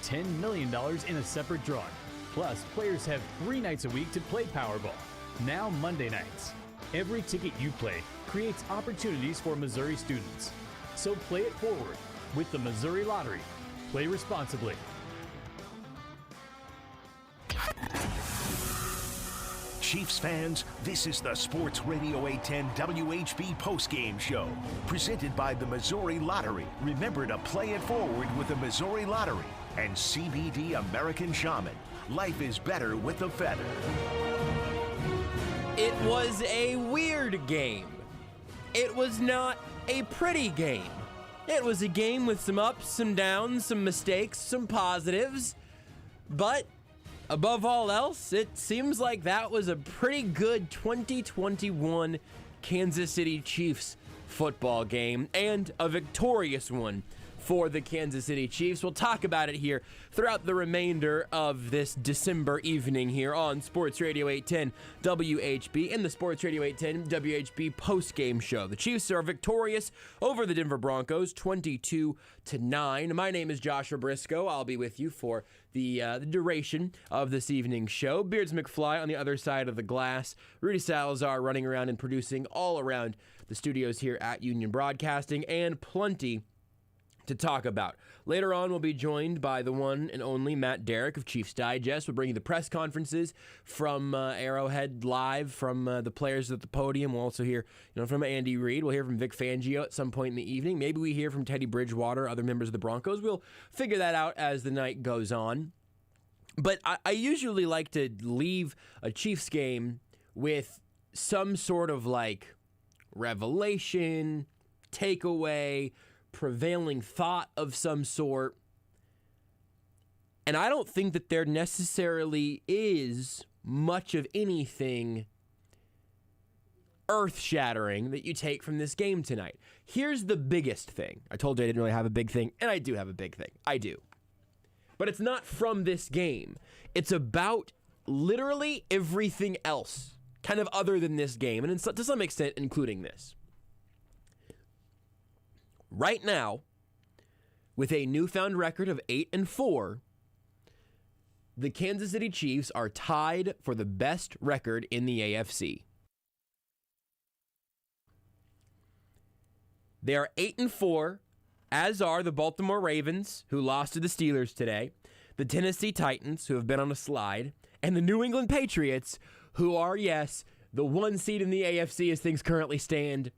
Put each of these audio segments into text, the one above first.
$10 million in a separate drawing. Plus, players have 3 nights a week to play Powerball. Now Monday nights. Every ticket you play creates opportunities for Missouri students. So play it forward with the Missouri Lottery. Play responsibly. Chiefs fans, this is the Sports Radio 810 WHB Postgame Show, presented by the Missouri Lottery. Remember to play it forward with the Missouri Lottery and CBD American Shaman. Life is better with the feather. It was a weird game. It was not a pretty game. It was a game with some ups, some downs, some mistakes, some positives, but above all else, it seems like that was a pretty good 2021 Kansas City Chiefs football game, and a victorious one for the Kansas City Chiefs. We'll talk about it here throughout the remainder of this December evening here on Sports Radio 810 WHB and the Sports Radio 810 WHB Postgame Show. The Chiefs are victorious over the Denver Broncos 22-9. My name is Joshua Brisco. I'll be with you for the duration of this evening's show. Beards McFly on the other side of the glass. Rudy Salazar running around and producing all around the studios here at Union Broadcasting, and plenty to talk about. Later on, we'll be joined by the one and only Matt Derrick of Chiefs Digest. We'll bring you the press conferences from Arrowhead live from the players at the podium. We'll also hear from Andy Reid. We'll hear from Vic Fangio at some point in the evening. Maybe we hear from Teddy Bridgewater, other members of the Broncos. We'll figure that out as the night goes on. But I usually like to leave a Chiefs game with some sort of revelation, takeaway, prevailing thought of some sort. And I don't think that there necessarily is much of anything earth-shattering that you take from this game tonight. Here's the biggest thing. I told you I didn't really have a big thing, and I do have a big thing. I do. But it's not from this game. It's about literally everything else, kind of other than this game, and to some extent including this. Right now, with a newfound record of 8-4, the Kansas City Chiefs are tied for the best record in the AFC. They are 8-4, as are the Baltimore Ravens, who lost to the Steelers today, the Tennessee Titans, who have been on a slide, and the New England Patriots, who are, yes, the 1 seed in the AFC as things currently stand,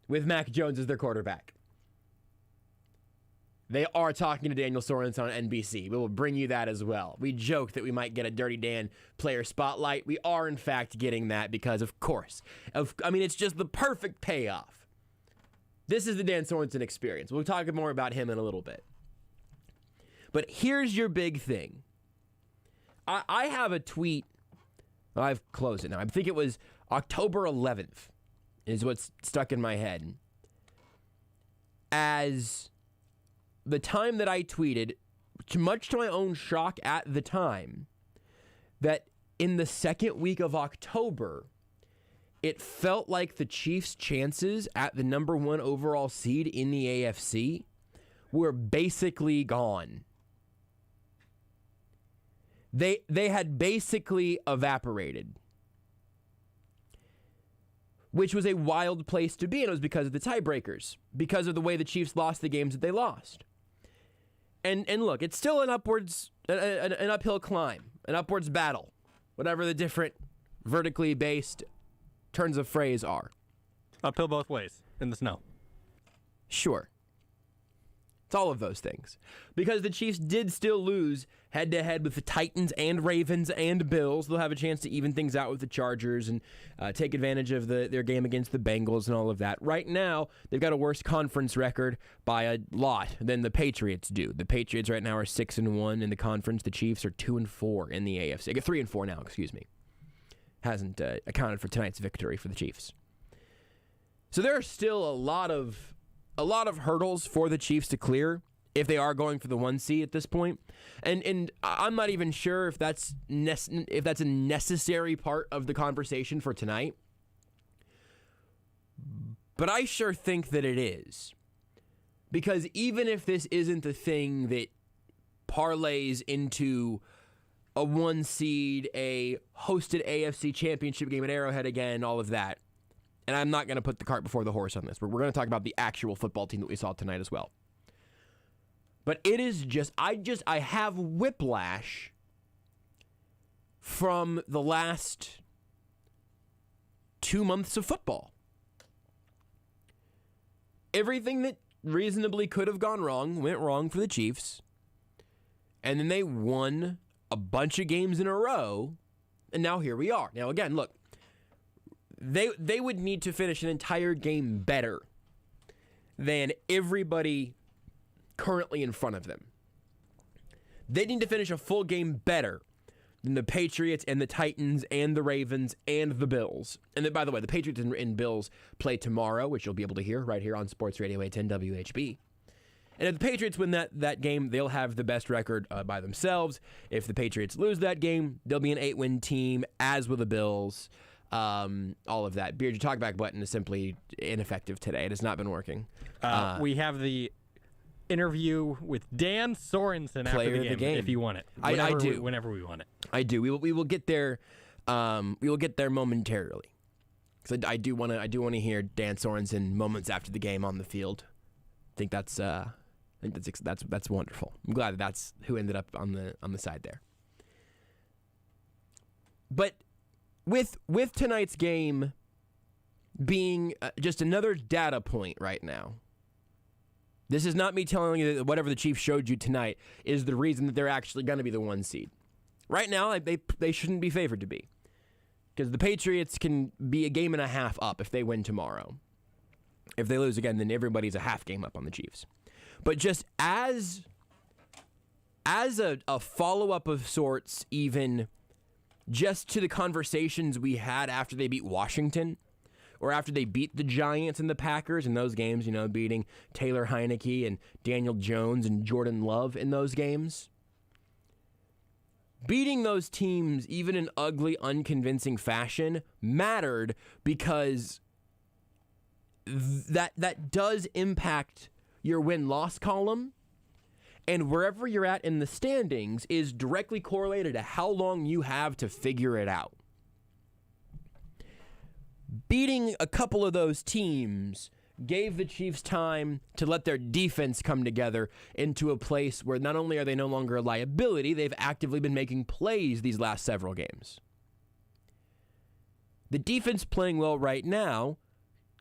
with Mac Jones as their quarterback. They are talking to Daniel Sorensen on NBC. We will bring you that as well. We joked that we might get a Dirty Dan player spotlight. We are, in fact, getting that because, of course, it's just the perfect payoff. This is the Dan Sorensen experience. We'll talk more about him in a little bit. But here's your big thing. I have a tweet. Well, I've closed it now. I think it was October 11th is what's stuck in my head. As the time that I tweeted, much to my own shock at the time, that in the second week of October, it felt like the Chiefs' chances at the number 1 overall seed in the AFC were basically gone. They had basically evaporated, which was a wild place to be, and it was because of the tiebreakers, because of the way the Chiefs lost the games that they lost. And look, it's still an uphill climb, an upwards battle, whatever the different vertically based turns of phrase are. Uphill both ways in the snow. Sure. It's all of those things. Because the Chiefs did still lose head-to-head with the Titans and Ravens and Bills. They'll have a chance to even things out with the Chargers and take advantage of their game against the Bengals and all of that. Right now, they've got a worse conference record by a lot than the Patriots do. The Patriots right now are 6-1 in the conference. The Chiefs are 2-4 in the AFC. 3-4 now, excuse me. Hasn't accounted for tonight's victory for the Chiefs. So there are still a lot of hurdles for the Chiefs to clear if they are going for the 1 seed at this point. And I'm not even sure if that's a necessary part of the conversation for tonight. But I sure think that it is. Because even if this isn't the thing that parlays into a 1 seed, a hosted AFC championship game at Arrowhead again, all of that. And I'm not going to put the cart before the horse on this, but we're going to talk about the actual football team that we saw tonight as well. But it is just, I have whiplash from the last 2 months of football. Everything that reasonably could have gone wrong went wrong for the Chiefs. And then they won a bunch of games in a row. And now here we are. Now, again, look, they would need to finish an entire game better than everybody currently in front of them. They need to finish a full game better than the Patriots and the Titans and the Ravens and the Bills. And then, by the way, the Patriots and Bills play tomorrow, which you'll be able to hear right here on Sports Radio 810 WHB. And if the Patriots win that game, they'll have the best record by themselves. If the Patriots lose that game, they'll be an 8-win team, as will the Bills. All of that. Beard, your talkback button is simply ineffective today. It has not been working. We have the interview with Dan Sorensen after the game, if you want it. I do. Whenever we want it. I do. We will get there. We will get there momentarily. Because I do want to hear Dan Sorensen moments after the game on the field. I think that's wonderful. I'm glad that's who ended up on the side there. But with tonight's game being just another data point right now, this is not me telling you that whatever the Chiefs showed you tonight is the reason that they're actually going to be the 1 seed. Right now, they shouldn't be favored to be. Because the Patriots can be a game and a half up if they win tomorrow. If they lose again, then everybody's a half game up on the Chiefs. But just as a follow-up of sorts, even just to the conversations we had after they beat Washington, or after they beat the Giants and the Packers in those games, beating Taylor Heineke and Daniel Jones and Jordan Love in those games. Beating those teams, even in ugly, unconvincing fashion, mattered because that does impact your win-loss column, and wherever you're at in the standings is directly correlated to how long you have to figure it out. Beating a couple of those teams gave the Chiefs time to let their defense come together into a place where not only are they no longer a liability, they've actively been making plays these last several games. The defense playing well right now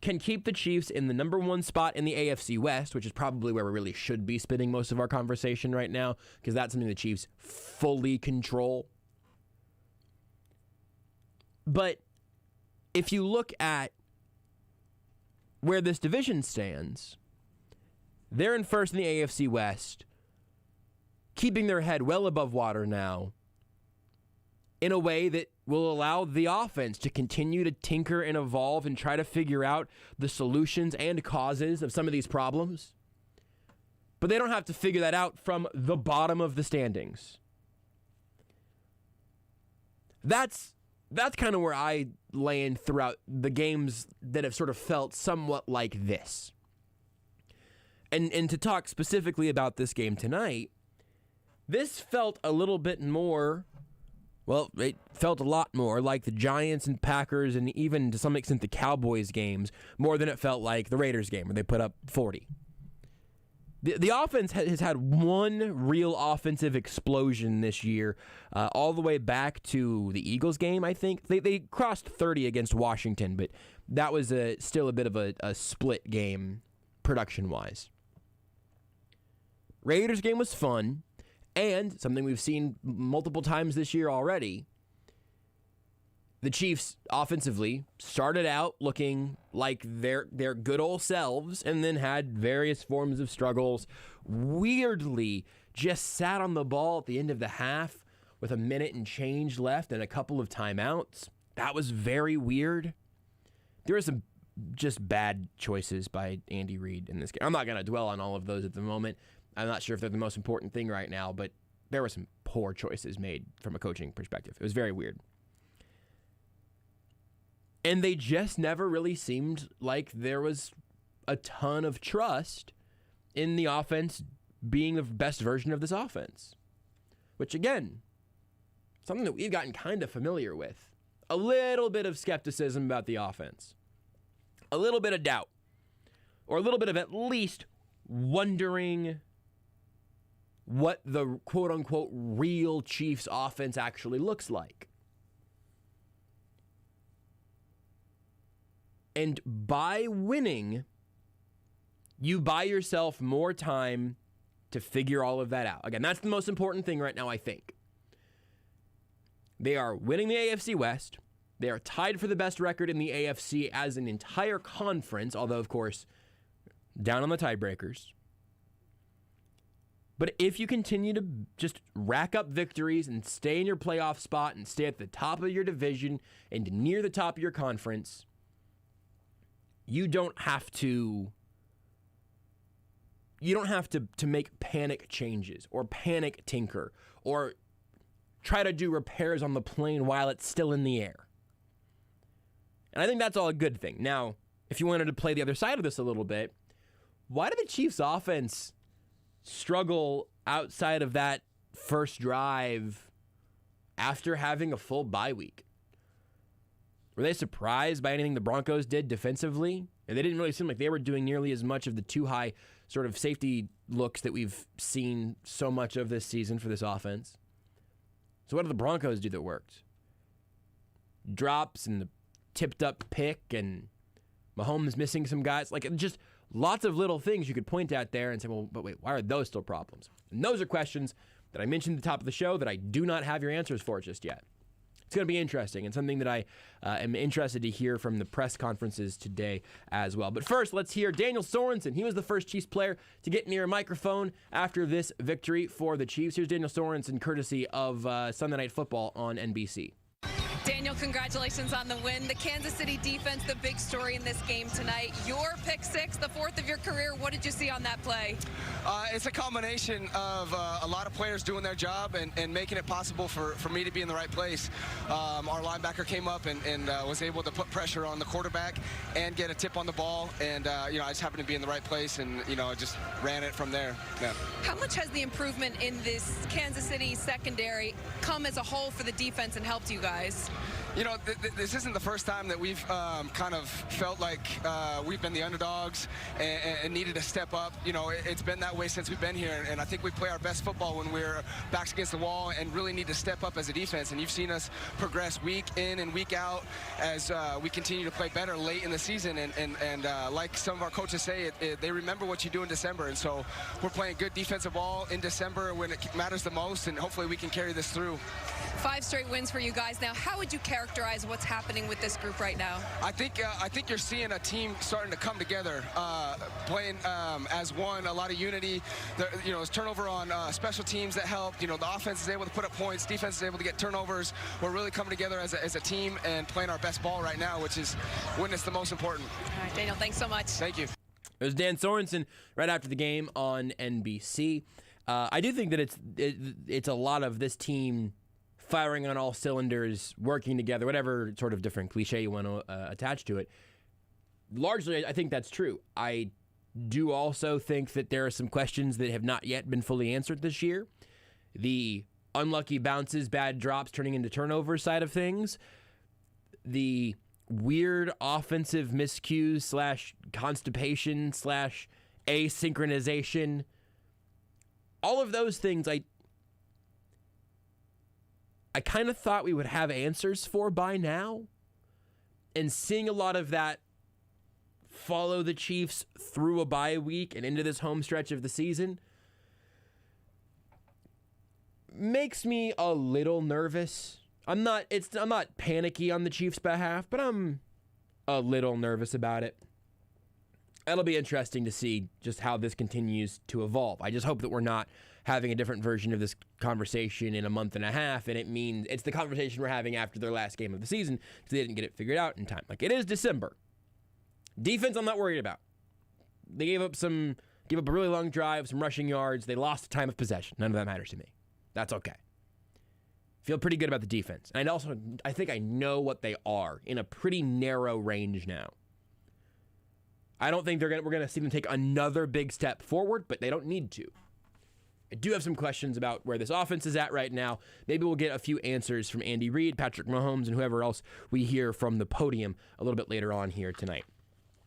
can keep the Chiefs in the number 1 spot in the AFC West, which is probably where we really should be spending most of our conversation right now, because that's something the Chiefs fully control. But if you look at where this division stands, they're in first in the AFC West, keeping their head well above water now, in a way that will allow the offense to continue to tinker and evolve and try to figure out the solutions and causes of some of these problems. But they don't have to figure that out from the bottom of the standings. That's kind of where I land throughout the games that have sort of felt somewhat like this. And to talk specifically about this game tonight, this felt a little bit more, well, it felt a lot more like the Giants and Packers and even to some extent the Cowboys games, more than it felt like the Raiders game where they put up 40. The offense has had one real offensive explosion this year, all the way back to the Eagles game, I think. They crossed 30 against Washington, but that was still a bit of a split game production-wise. Raiders game was fun, and something we've seen multiple times this year already. The Chiefs offensively started out looking like their good old selves and then had various forms of struggles. Weirdly, just sat on the ball at the end of the half with a minute and change left and a couple of timeouts. That was very weird. There were some just bad choices by Andy Reid in this game. I'm not going to dwell on all of those at the moment. I'm not sure if they're the most important thing right now, but there were some poor choices made from a coaching perspective. It was very weird. And they just never really seemed like there was a ton of trust in the offense being the best version of this offense. which again, something that we've gotten kind of familiar with. A little bit of skepticism about the offense. A little bit of doubt. Or a little bit of at least wondering what the quote-unquote real Chiefs offense actually looks like. And by winning, you buy yourself more time to figure all of that out. Again, that's the most important thing right now, I think. They are winning the AFC West. They are tied for the best record in the AFC as an entire conference, although, of course, down on the tiebreakers. But if you continue to just rack up victories and stay in your playoff spot and stay at the top of your division and near the top of your conference, you don't have to make panic changes or panic tinker or try to do repairs on the plane while it's still in the air. And I think that's all a good thing. Now, if you wanted to play the other side of this a little bit, why did the Chiefs offense struggle outside of that first drive after having a full bye week? Were they surprised by anything the Broncos did defensively? And they didn't really seem like they were doing nearly as much of the too high sort of safety looks that we've seen so much of this season for this offense. So what did the Broncos do that worked? Drops and the tipped up pick and Mahomes missing some guys. Like, just lots of little things you could point at there and say, well, but wait, why are those still problems? And those are questions that I mentioned at the top of the show that I do not have your answers for just yet. It's going to be interesting and something that I am interested to hear from the press conferences today as well. But first, let's hear Daniel Sorensen. He was the first Chiefs player to get near a microphone after this victory for the Chiefs. Here's Daniel Sorensen, courtesy of Sunday Night Football on NBC. Daniel, congratulations on the win. The Kansas City defense, the big story in this game tonight. Your pick six, the fourth of your career. What did you see on that play? It's a combination of a lot of players doing their job and making it possible for me to be in the right place. Our linebacker came up and was able to put pressure on the quarterback and get a tip on the ball. And, I just happened to be in the right place and, just ran it from there. Yeah. How much has the improvement in this Kansas City secondary come as a whole for the defense and helped you guys? This isn't the first time that we've kind of felt like we've been the underdogs and needed to step up. It's been that way since we've been here, and I think we play our best football when we're backs against the wall and really need to step up as a defense. And you've seen us progress week in and week out as we continue to play better late in the season. And like some of our coaches say, they remember what you do in December. And so we're playing good defensive ball in December when it matters the most, and hopefully we can carry this through. 5 straight wins for you guys now. How would you characterize what's happening with this group right now? I think you're seeing a team starting to come together, playing as one, a lot of unity. There's turnover on special teams that help. The offense is able to put up points, defense is able to get turnovers. We're really coming together as a team and playing our best ball right now, which is when it's the most important. All right, Daniel, thanks so much. Thank you. It was Dan Sorensen right after the game on NBC. I do think that it's a lot of this team firing on all cylinders, working together, whatever sort of different cliche you want to attach to it. Largely, I think that's true. I do also think that there are some questions that have not yet been fully answered this year. The unlucky bounces, bad drops turning into turnovers side of things. The weird offensive miscues / constipation / asynchronization. All of those things I kind of thought we would have answers for by now. And seeing a lot of that follow the Chiefs through a bye week and into this home stretch of the season makes me a little nervous. I'm not panicky on the Chiefs' behalf, but I'm a little nervous about it. It'll be interesting to see just how this continues to evolve. I just hope that we're not having a different version of this conversation in a month and a half, and it means it's the conversation we're having after their last game of the season because they didn't get it figured out in time. Like, it is December. Defense, I'm not worried about. They gave up a really long drive, some rushing yards. They lost time of possession. None of that matters to me. That's okay. Feel pretty good about the defense. And I think I know what they are in a pretty narrow range now. I don't think we're going to see them take another big step forward, but they don't need to. I do have some questions about where this offense is at right now. Maybe we'll get a few answers from Andy Reid, Patrick Mahomes, and whoever else we hear from the podium a little bit later on here tonight.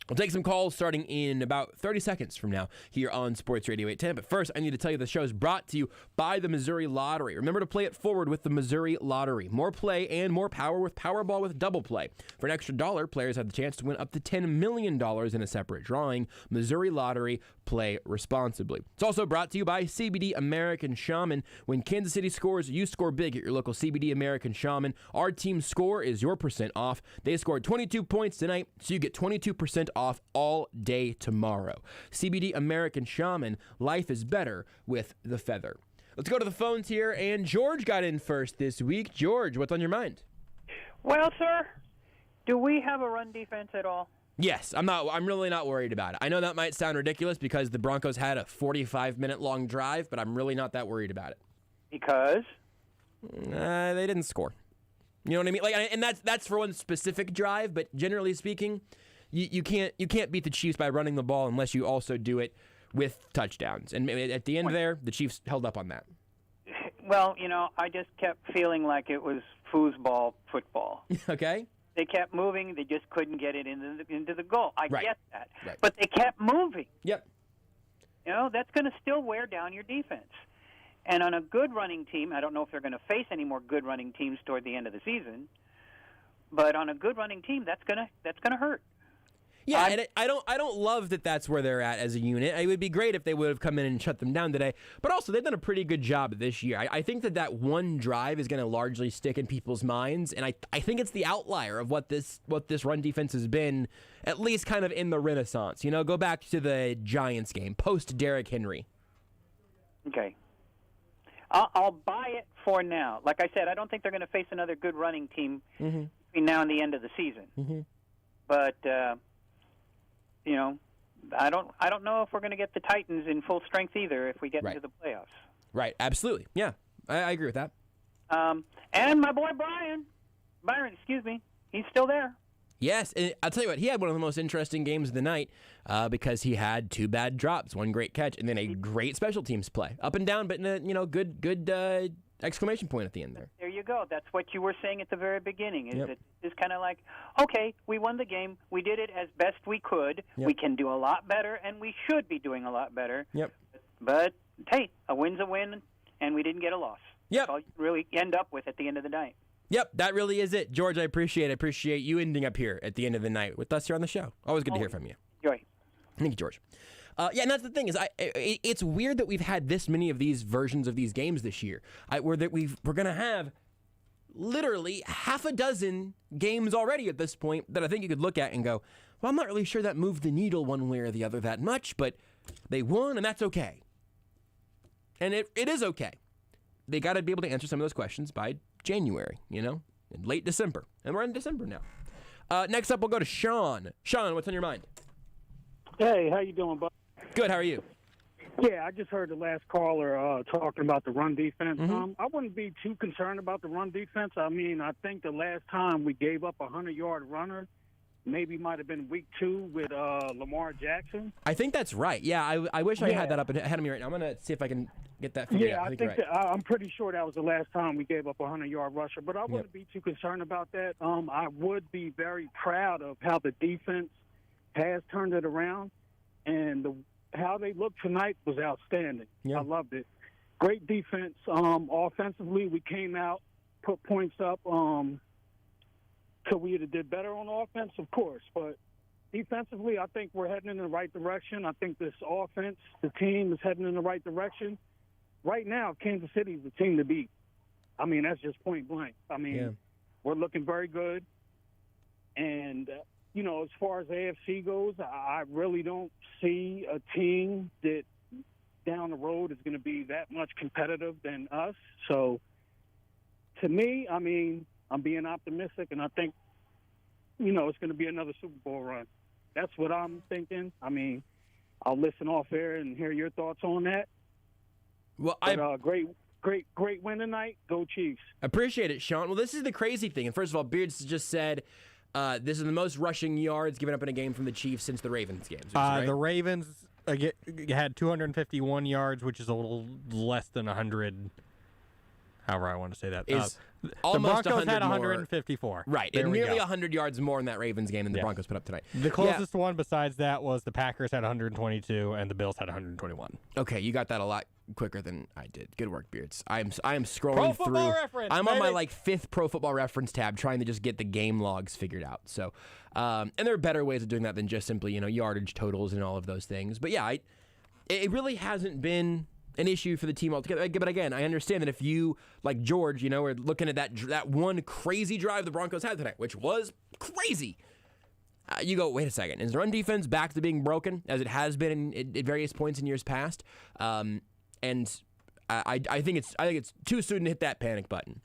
We'll take some calls starting in about 30 seconds from now here on Sports Radio 810. But first, I need to tell you the show is brought to you by the Missouri Lottery. Remember to play it forward with the Missouri Lottery. More play and more power with Powerball with Double Play. For an extra $1, players have the chance to win up to $10 million in a separate drawing. Missouri Lottery. Play responsibly. It's also brought to you by CBD American Shaman. When Kansas City scores, you score big at your local CBD American Shaman. Our team's score is your % off. They scored 22 points tonight, so you get 22% off all day tomorrow. CBD American Shaman. Life is better with the feather. Let's go to the phones here, and George got in first this week. George, what's on your mind? Well, sir, do we have a run defense at all? Yes, I'm really not worried about it. I know that might sound ridiculous because the Broncos had a 45-minute long drive, but I'm really not that worried about it. Because? They didn't score. You know what I mean? And that's for one specific drive, but generally speaking, you can't beat the Chiefs by running the ball unless you also do it with touchdowns. And at the end there, the Chiefs held up on that. Well, I just kept feeling like it was foosball football. Okay. They kept moving. They just couldn't get it into the goal. I get that. Right. But they kept moving. Yep. That's going to still wear down your defense. And on a good running team, I don't know if they're going to face any more good running teams toward the end of the season, but on a good running team, that's going to hurt. Yeah, and I don't love that that's where they're at as a unit. It would be great if they would have come in and shut them down today. But also, they've done a pretty good job this year. I think that one drive is going to largely stick in people's minds, and I think it's the outlier of what this run defense has been, at least kind of in the Renaissance. Go back to the Giants game, post Derrick Henry. Okay. I'll buy it for now. Like I said, I don't think they're going to face another good running team between now and the end of the season. Mm-hmm. But I don't know if we're going to get the Titans in full strength either if we get into the playoffs. Right, absolutely. Yeah, I agree with that. And my boy Byron, he's still there. Yes, and I'll tell you what, he had one of the most interesting games of the night because he had 2 bad drops, 1 great catch, and then a great special teams play. Up and down, but in a good exclamation point at the end there. There you go. That's what you were saying at the very beginning. It's kind of like, okay, we won the game. We did it as best we could. Yep. We can do a lot better, and we should be doing a lot better. Yep. But, hey, a win's a win, and we didn't get a loss. Yep. That's all you really end up with at the end of the night. Yep, that really is it. George, I appreciate you ending up here at the end of the night with us here on the show. Always good to hear from you. Enjoy. Thank you, George. And that's the thing is, it's weird that we've had this many of these versions of these games this year. We're going to have literally half a dozen games already at this point that I think you could look at and go, well, I'm not really sure that moved the needle one way or the other that much, but they won, and that's okay. And it is okay. They got to be able to answer some of those questions by January, in late December. And we're in December now. Next up, we'll go to Sean. Sean, what's on your mind? Hey, how you doing, bud? Good, how are you? Yeah, I just heard the last caller talking about the run defense. Mm-hmm. I wouldn't be too concerned about the run defense. I mean, I think the last time we gave up a 100-yard runner maybe might have been week 2 with Lamar Jackson. I think that's right. Yeah, I wish I had that up ahead of me right now. I'm going to see if I can get that figured out. I think I'm pretty sure that was the last time we gave up a 100-yard rusher, but I wouldn't be too concerned about that. I would be very proud of how the defense has turned it around, and how they looked tonight was outstanding. I loved it. Great defense. Offensively, we came out, put points up. Could we have did better on offense? Of course. But defensively, I think we're heading in the right direction. I think this offense, the team is heading in the right direction. Right now, Kansas City is the team to beat. I mean, that's just point blank. I mean, we're looking very good. And, as far as AFC goes, I really don't see a team that down the road is going to be that much competitive than us. So, to me, I mean, I'm being optimistic, and I think, it's going to be another Super Bowl run. That's what I'm thinking. I mean, I'll listen off air and hear your thoughts on that. Well, great win tonight. Go Chiefs. Appreciate it, Sean. Well, this is the crazy thing. And first of all, Beards just said this is the most rushing yards given up in a game from the Chiefs since the Ravens games. Right? The Ravens had 251 yards, which is a little less than 100. However I want to say that. Is the almost Broncos had 100 154. Right. There And we nearly go. 100 yards more in that Ravens game than the Broncos put up tonight. The closest one besides that was the Packers had 122 and the Bills had 121. Okay, you got that a lot quicker than I did. Good work, Beards. I am scrolling Pro through. Football Reference, I'm on my baby. 5th Pro Football Reference tab, trying to just get the game logs figured out. So, and there are better ways of doing that than just simply yardage totals and all of those things. But yeah, it really hasn't been an issue for the team altogether. But again, I understand that if you, like George, are looking at that one crazy drive the Broncos had tonight, which was crazy. You go, wait a second. Is the run defense back to being broken, as it has been at various points in years past? And I think it's too soon to hit that panic button.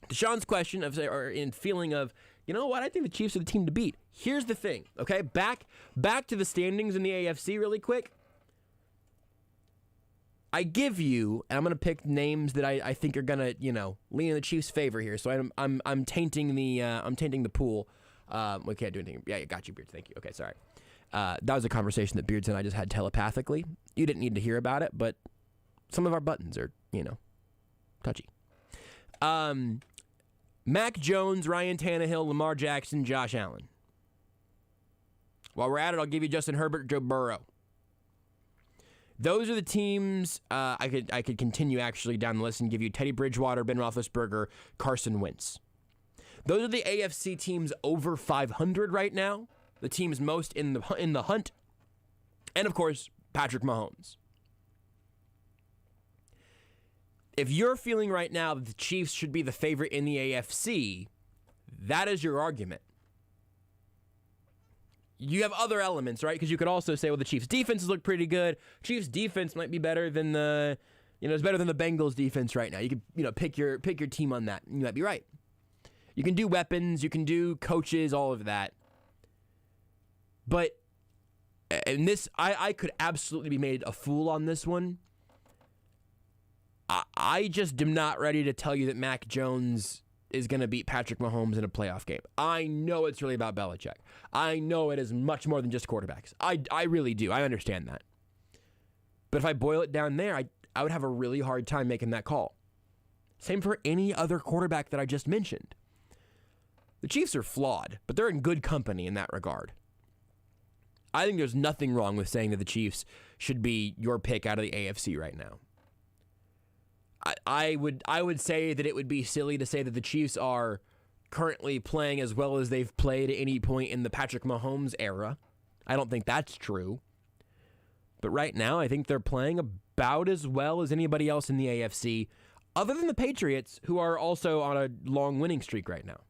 Deshaun's question in feeling of, you know what, I think the Chiefs are the team to beat. Here's the thing, okay? Back to the standings in the AFC really quick. I give you, and I'm going to pick names that I think are going to, lean in the Chiefs' favor here. So I'm tainting the pool. We can't do anything. Yeah, got you, Beards. Thank you. Okay, sorry. That was a conversation that Beards and I just had telepathically. You didn't need to hear about it, but some of our buttons are, touchy. Mac Jones, Ryan Tannehill, Lamar Jackson, Josh Allen. While we're at it, I'll give you Justin Herbert, Joe Burrow. Those are the teams. I could continue actually down the list and give you Teddy Bridgewater, Ben Roethlisberger, Carson Wentz. Those are the AFC teams over 500 right now. The teams most in the hunt, and of course Patrick Mahomes. If you're feeling right now that the Chiefs should be the favorite in the AFC, that is your argument. You have other elements, right? Because you could also say, well, the Chiefs' defenses look pretty good. Chiefs' defense might be better than it's better than the Bengals' defense right now. You could, pick your team on that. You might be right. You can do weapons, you can do coaches, all of that. But, and this, I could absolutely be made a fool on this one. I just am not ready to tell you that Mac Jones is going to beat Patrick Mahomes in a playoff game. I know it's really about Belichick. I know it is much more than just quarterbacks. I really do. I understand that. But if I boil it down there, I would have a really hard time making that call. Same for any other quarterback that I just mentioned. The Chiefs are flawed, but they're in good company in that regard. I think there's nothing wrong with saying that the Chiefs should be your pick out of the AFC right now. I would say that it would be silly to say that the Chiefs are currently playing as well as they've played at any point in the Patrick Mahomes era. I don't think that's true. But right now, I think they're playing about as well as anybody else in the AFC, other than the Patriots, who are also on a long winning streak right now.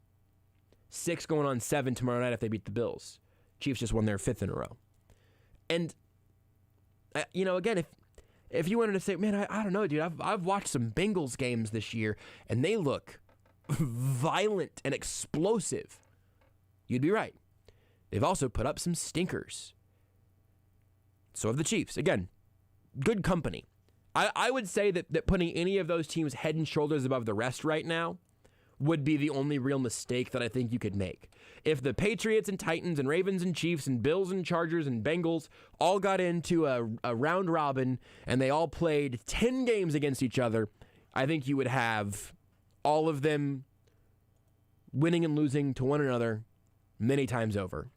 6 going on 7 tomorrow night if they beat the Bills. Chiefs just won their 5th in a row. And, again, if you wanted to say, man, I don't know, dude, I've watched some Bengals games this year, and they look violent and explosive, you'd be right. They've also put up some stinkers. So have the Chiefs. Again, good company. I would say that putting any of those teams head and shoulders above the rest right now would be the only real mistake that I think you could make. If the Patriots and Titans and Ravens and Chiefs and Bills and Chargers and Bengals all got into a round robin and they all played 10 games against each other, I think you would have all of them winning and losing to one another many times over.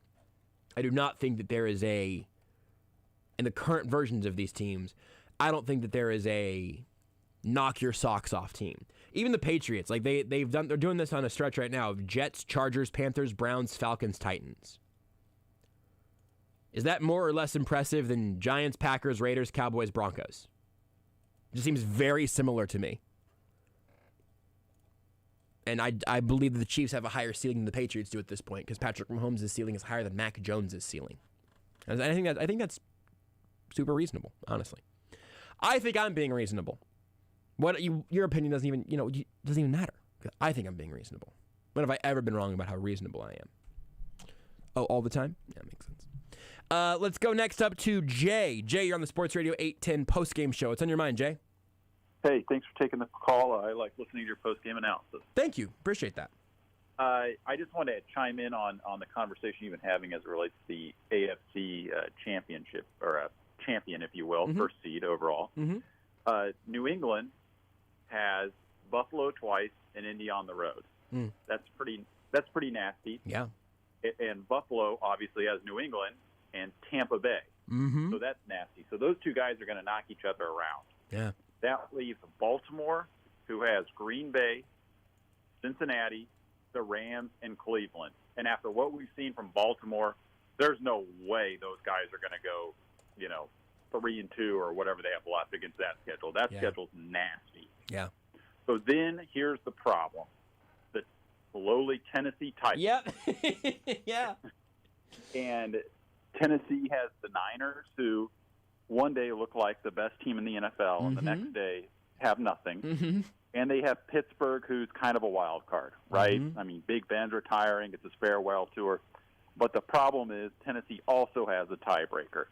I do not think that there is in the current versions of these teams, I don't think that there is a knock your socks off team. Even the Patriots, like they're doing this on a stretch right now of Jets, Chargers, Panthers, Browns, Falcons, Titans. Is that more or less impressive than Giants, Packers, Raiders, Cowboys, Broncos? It just seems very similar to me. And I believe that the Chiefs have a higher ceiling than the Patriots do at this point because Patrick Mahomes' ceiling is higher than Mac Jones' ceiling. And I think that's super reasonable, honestly. I think I'm being reasonable. Your opinion doesn't even matter. I think I'm being reasonable. When have I ever been wrong about how reasonable I am? Oh, all the time? Yeah, makes sense. Let's go next up to Jay. Jay, you're on the Sports Radio 810 postgame show. What's on your mind, Jay? Hey, thanks for taking the call. I like listening to your postgame analysis. Thank you. Appreciate that. I just want to chime in on the conversation you've been having as it relates to the AFC championship or champion, if you will, first seed overall. New England has Buffalo twice and Indy on the road. That's pretty nasty. Yeah. And Buffalo obviously has New England and Tampa Bay. So that's nasty. So those two guys are going to knock each other around. Yeah. That leaves Baltimore, who has Green Bay, Cincinnati, the Rams, and Cleveland. And after what we've seen from Baltimore, there's no way those guys are going to go, 3-2 or whatever they have left against that schedule. That schedule's nasty. Yeah. So then here's the problem. The lowly Tennessee Titans. Yep. Yeah. And Tennessee has the Niners, who one day look like the best team in the NFL, and the next day have nothing. And they have Pittsburgh, who's kind of a wild card, right? I mean, Big Ben's retiring. It's his farewell tour. But the problem is Tennessee also has a tiebreaker.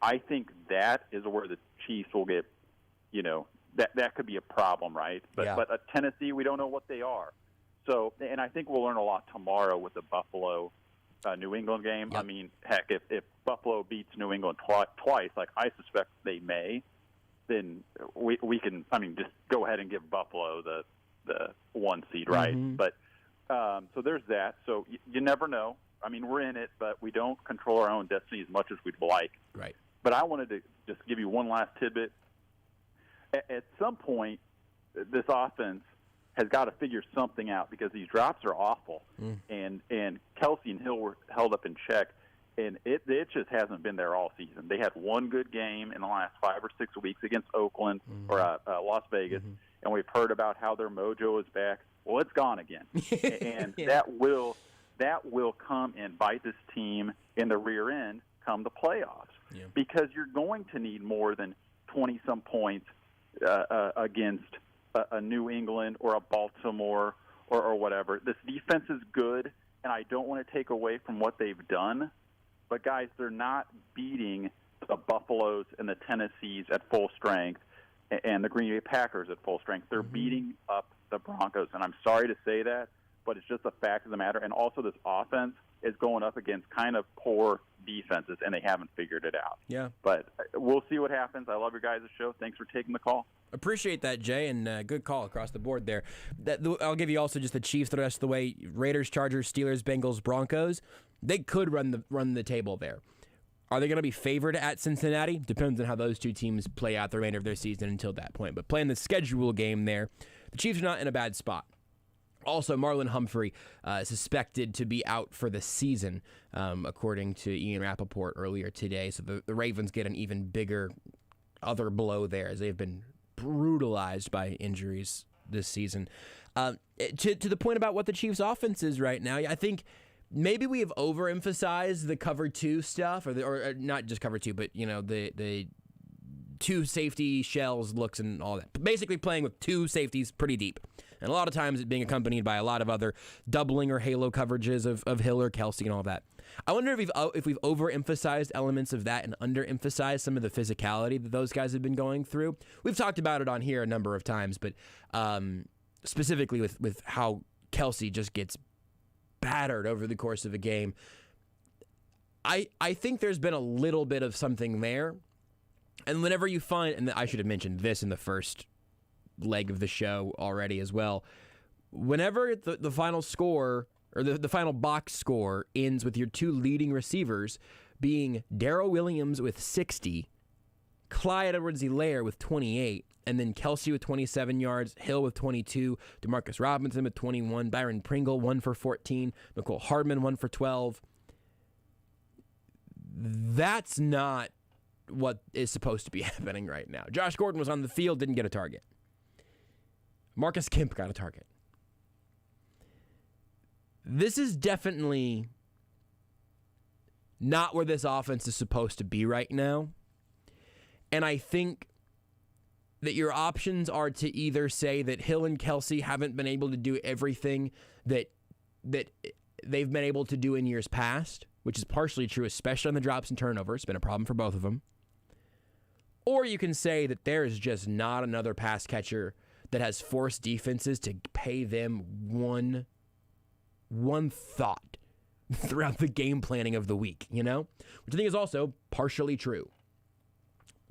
I think that is where the Chiefs will get, that could be a problem, right? But Tennessee, we don't know what they are. So, and I think we'll learn a lot tomorrow with the Buffalo New England game. I mean, heck, if Buffalo beats New England twice, like I suspect they may, then we can, just go ahead and give Buffalo the 1 seed, right? But so there's that. So you never know. I mean, we're in it, but we don't control our own destiny as much as we'd like. Right. But I wanted to just give you one last tidbit. At some point, this offense has got to figure something out because these drops are awful. And Kelsey and Hill were held up in check, and it just hasn't been there all season. They had one good game in the last 5 or 6 weeks against Oakland or Las Vegas, and we've heard about how their mojo is back. Well, it's gone again. And that will come and bite this team in the rear end come the playoffs because you're going to need more than 20-some points against a New England or a Baltimore or whatever. This defense is good, and I don't want to take away from what they've done, but, guys, they're not beating the Buffaloes and the Tennessees at full strength and the Green Bay Packers at full strength. They're beating up the Broncos, and I'm sorry to say that, but it's just a fact of the matter. And also this offense is going up against kind of poor defenses, and they haven't figured it out. Yeah. But we'll see what happens. I love your guys' show. Thanks for taking the call. Appreciate that, Jay, and good call across the board there. I'll give you also just the Chiefs the rest of the way. Raiders, Chargers, Steelers, Bengals, Broncos. They could run the table there. Are they going to be favored at Cincinnati? Depends on how those two teams play out the remainder of their season until that point. But playing the schedule game there, the Chiefs are not in a bad spot. Also, Marlon Humphrey suspected to be out for the season, according to Ian Rappaport earlier today. So the Ravens get an even bigger other blow there as they've been brutalized by injuries this season. To the point about what the Chiefs' offense is right now, I think maybe we have overemphasized the cover 2 stuff, or not just cover 2, but the 2 safety shells looks and all that. Basically playing with 2 safeties pretty deep. And a lot of times it being accompanied by a lot of other doubling or halo coverages of Hill or Kelsey and all that. I wonder if we've overemphasized elements of that and underemphasized some of the physicality that those guys have been going through. We've talked about it on here a number of times, but specifically with how Kelsey just gets battered over the course of a game. I think there's been a little bit of something there. And whenever you find, and I should have mentioned this in the first leg of the show already as well, whenever the final score or the final box score ends with your 2 leading receivers being Darrell Williams with 60, Clyde Edwards-Helaire with 28, and then Kelsey with 27 yards, Hill with 22, Demarcus Robinson with 21, Byron Pringle 1 for 14, Mecole Hardman 1 for 12. That's not what is supposed to be happening right now. Josh Gordon was on the field, didn't get a target. Marcus Kemp got a target. This is definitely not where this offense is supposed to be right now. And I think that your options are to either say that Hill and Kelsey haven't been able to do everything that they've been able to do in years past, which is partially true, especially on the drops and turnovers. It's been a problem for both of them. Or you can say that there is just not another pass catcher that has forced defenses to pay them one thought throughout the game planning of the week, which I think is also partially true.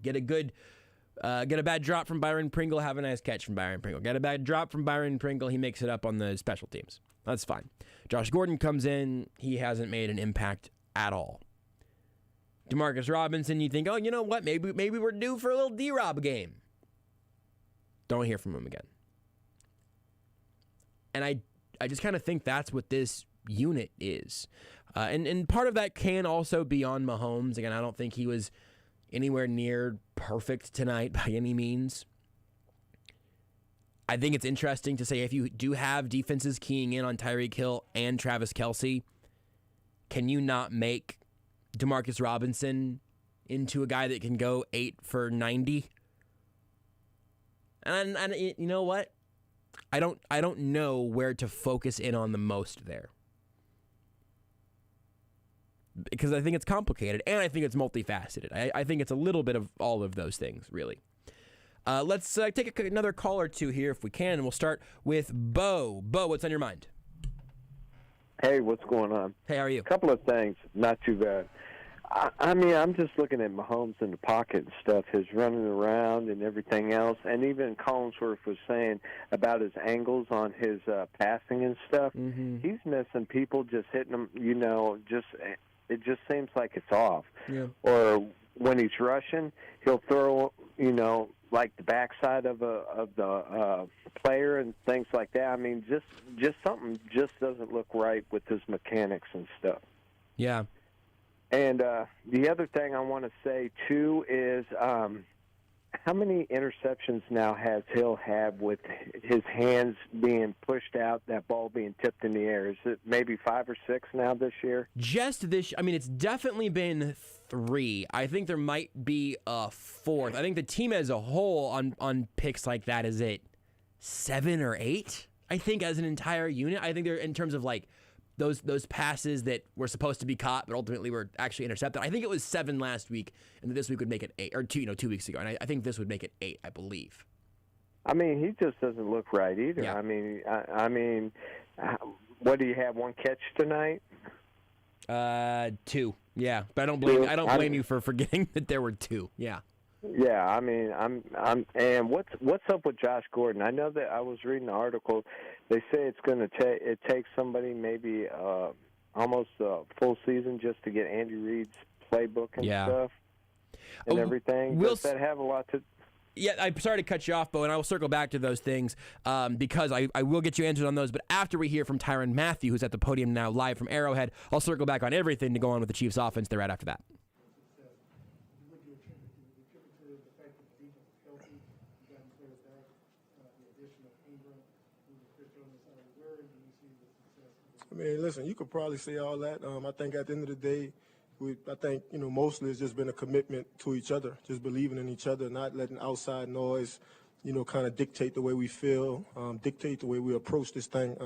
Get a bad drop from Byron Pringle, have a nice catch from Byron Pringle. Get a bad drop from Byron Pringle, he makes it up on the special teams. That's fine. Josh Gordon comes in, he hasn't made an impact at all. Demarcus Robinson, you think, oh, you know what? Maybe we're due for a little D-Rob game. Don't hear from him again. And I just kind of think that's what this unit is. And part of that can also be on Mahomes. Again, I don't think he was anywhere near perfect tonight by any means. I think it's interesting to say if you do have defenses keying in on Tyreek Hill and Travis Kelce, can you not make Demarcus Robinson into a guy that can go 8 for 90? And you know what? I don't know where to focus in on the most there. Because I think it's complicated, and I think it's multifaceted. I think it's a little bit of all of those things, really. Let's take another call or two here if we can, and we'll start with Bo. Bo, what's on your mind? Hey, what's going on? Hey, how are you? A couple of things, not too bad. I mean, I'm just looking at Mahomes in the pocket and stuff, his running around and everything else. And even Collinsworth was saying about his angles on his passing and stuff. Mm-hmm. He's missing people, just hitting them, it just seems like it's off. Yeah. Or when he's rushing, he'll throw, like the backside of the player and things like that. I mean, just something just doesn't look right with his mechanics and stuff. Yeah. And the other thing I want to say, too, is how many interceptions now has Hill had with his hands being pushed out, that ball being tipped in the air? Is it maybe 5 or 6 now this year? Just this, it's definitely been 3. I think there might be a 4th. I think the team as a whole on picks like that is at 7 or 8, I think, as an entire unit. I think they're in terms of like those passes that were supposed to be caught but ultimately were actually intercepted. I think it was 7 last week, and this week would make it 8, or 2 weeks ago. And I think this would make it 8, I believe. I mean, he just doesn't look right either. Yeah. I mean, what do you have? 1 catch tonight? 2. Yeah, but I don't blame you for forgetting that there were 2. Yeah. Yeah, I mean, and what's up with Josh Gordon? I know that I was reading an article. They say it's going to take somebody maybe almost a full season just to get Andy Reid's playbook and stuff and everything. Does that have a lot to? Yeah, I'm sorry to cut you off, Bo, and I will circle back to those things because I will get you answers on those. But after we hear from Tyrann Mathieu, who's at the podium now live from Arrowhead, I'll circle back on everything to go on with the Chiefs' offense there right after that. I mean, listen, you could probably say all that. I think at the end of the day, mostly it's just been a commitment to each other, just believing in each other, not letting outside noise, kind of dictate the way we feel, dictate the way we approach this thing.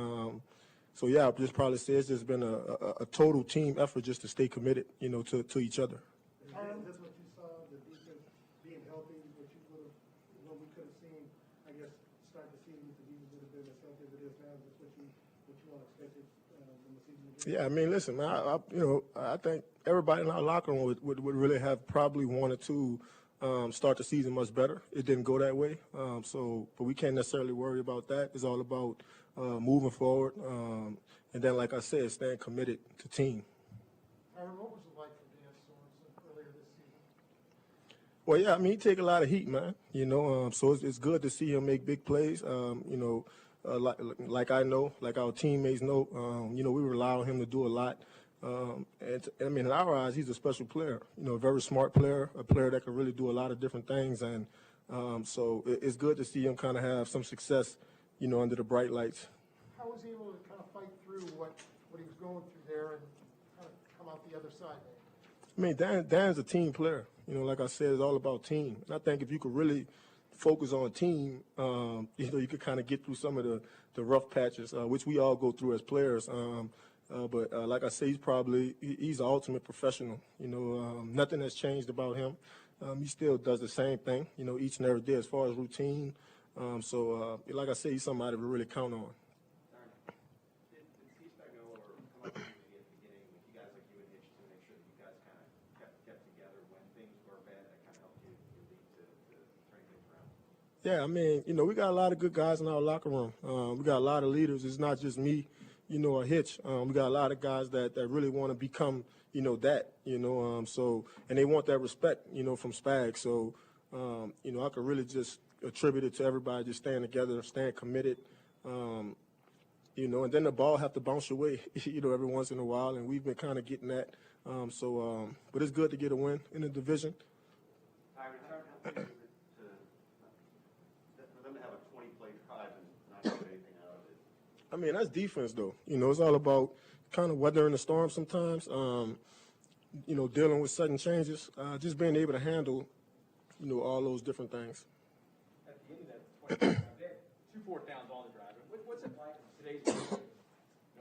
So, yeah, I'll just probably say it's just been a total team effort just to stay committed, to each other. That's what you saw, the defense being healthy, what we could have seen, I guess, start the season, the defense would have been as healthy as it is now. That's what you all expected from the season. Yeah, I mean, listen, man, I think everybody in our locker room would really have probably wanted to start the season much better. It didn't go that way, but we can't necessarily worry about that. It's all about moving forward, and then, like I said, staying committed to team. Tyrann, what was it like for Dan Sorensen earlier this season? Well, yeah, I mean, he take a lot of heat, man. So it's good to see him make big plays. Like I know, like our teammates know, we rely on him to do a lot. In our eyes, he's a special player. A very smart player, a player that can really do a lot of different things. And so it's good to see him kind of have some success, under the bright lights. How was he able to kind of fight through what he was going through there and kind of come out the other side there? I mean, Dan's a team player. Like I said, it's all about team. And I think if you could really focus on team, you could kind of get through some of the rough patches, which we all go through as players. But like I say, he's the ultimate professional. Nothing has changed about him. He still does the same thing, each and every day as far as routine. So like I say, he's somebody to really count on. Yeah, I mean, we got a lot of good guys in our locker room. We got a lot of leaders. It's not just me, a hitch. We got a lot of guys that really want to become, that, so, and they want that respect, from Spag. So, I could really just attribute it to everybody just staying together, staying committed, and then the ball have to bounce your way, every once in a while, and we've been kind of getting that. But it's good to get a win in the division. For them to have a 20-play drive and not get anything out of it. I mean, that's defense, though. It's all about kind of weathering the storm sometimes, dealing with sudden changes, just being able to handle, all those different things. At the end of that 2 fourth downs on the drive. What's it like in today's game?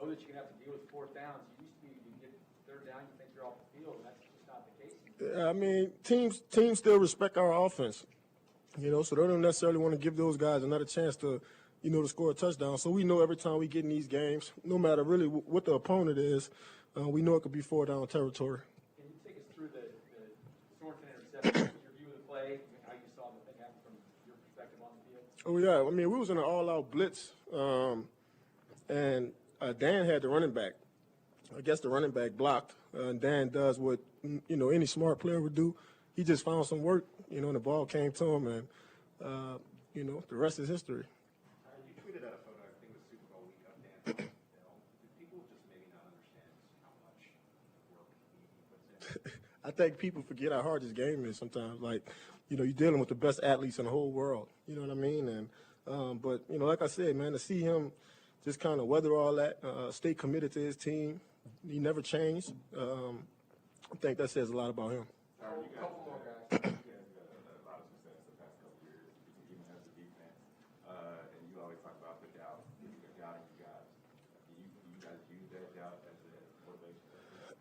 Know that you're going to have to deal with 4th downs. You used to be, you get 3rd down, you think you're off the field, and that's just not the case. I mean, teams still respect our offense, so they don't necessarily want to give those guys another chance to, to score a touchdown. So we know every time we get in these games, no matter really what the opponent is, we know it could be 4-down territory. Can you take us through the Sorensen interception, your view of the play, how you saw the thing happen from your perspective on the field? Oh, yeah. I mean, we was in an all-out blitz, and Dan had the running back. I guess the running back blocked, and Dan does what, any smart player would do. He just found some work, and the ball came to him, and, the rest is history. You tweeted out a photo, I think it was Super Bowl week of Dan. Do people just maybe not understand how much work he puts in? I think people forget how hard this game is sometimes. Like, you're dealing with the best athletes in the whole world. You know what I mean? And but like I said, man, to see him just kind of weather all that, stay committed to his team, he never changed. I think that says a lot about him. A couple more guys. You guys got a lot of success the past couple of years, even as a defense. And you always talk about the doubt. You got it, you got it. Do you guys use that doubt as a motivation?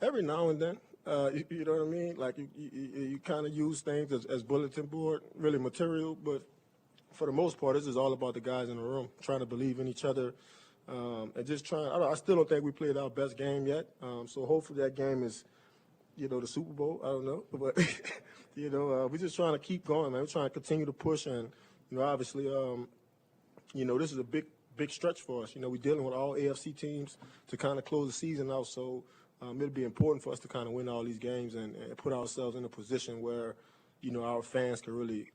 Every now and then. You know what I mean? Like, you kind of use things as bulletin board, really material, but for the most part, this is all about the guys in the room, trying to believe in each other, and just trying. I still don't think we played our best game yet, so hopefully that game is, the Super Bowl. I don't know, but, we're just trying to keep going, man. We're trying to continue to push, and, obviously, this is a big stretch for us. We're dealing with all AFC teams to kind of close the season out, so it'll be important for us to kind of win all these games and put ourselves in a position where, our fans can really,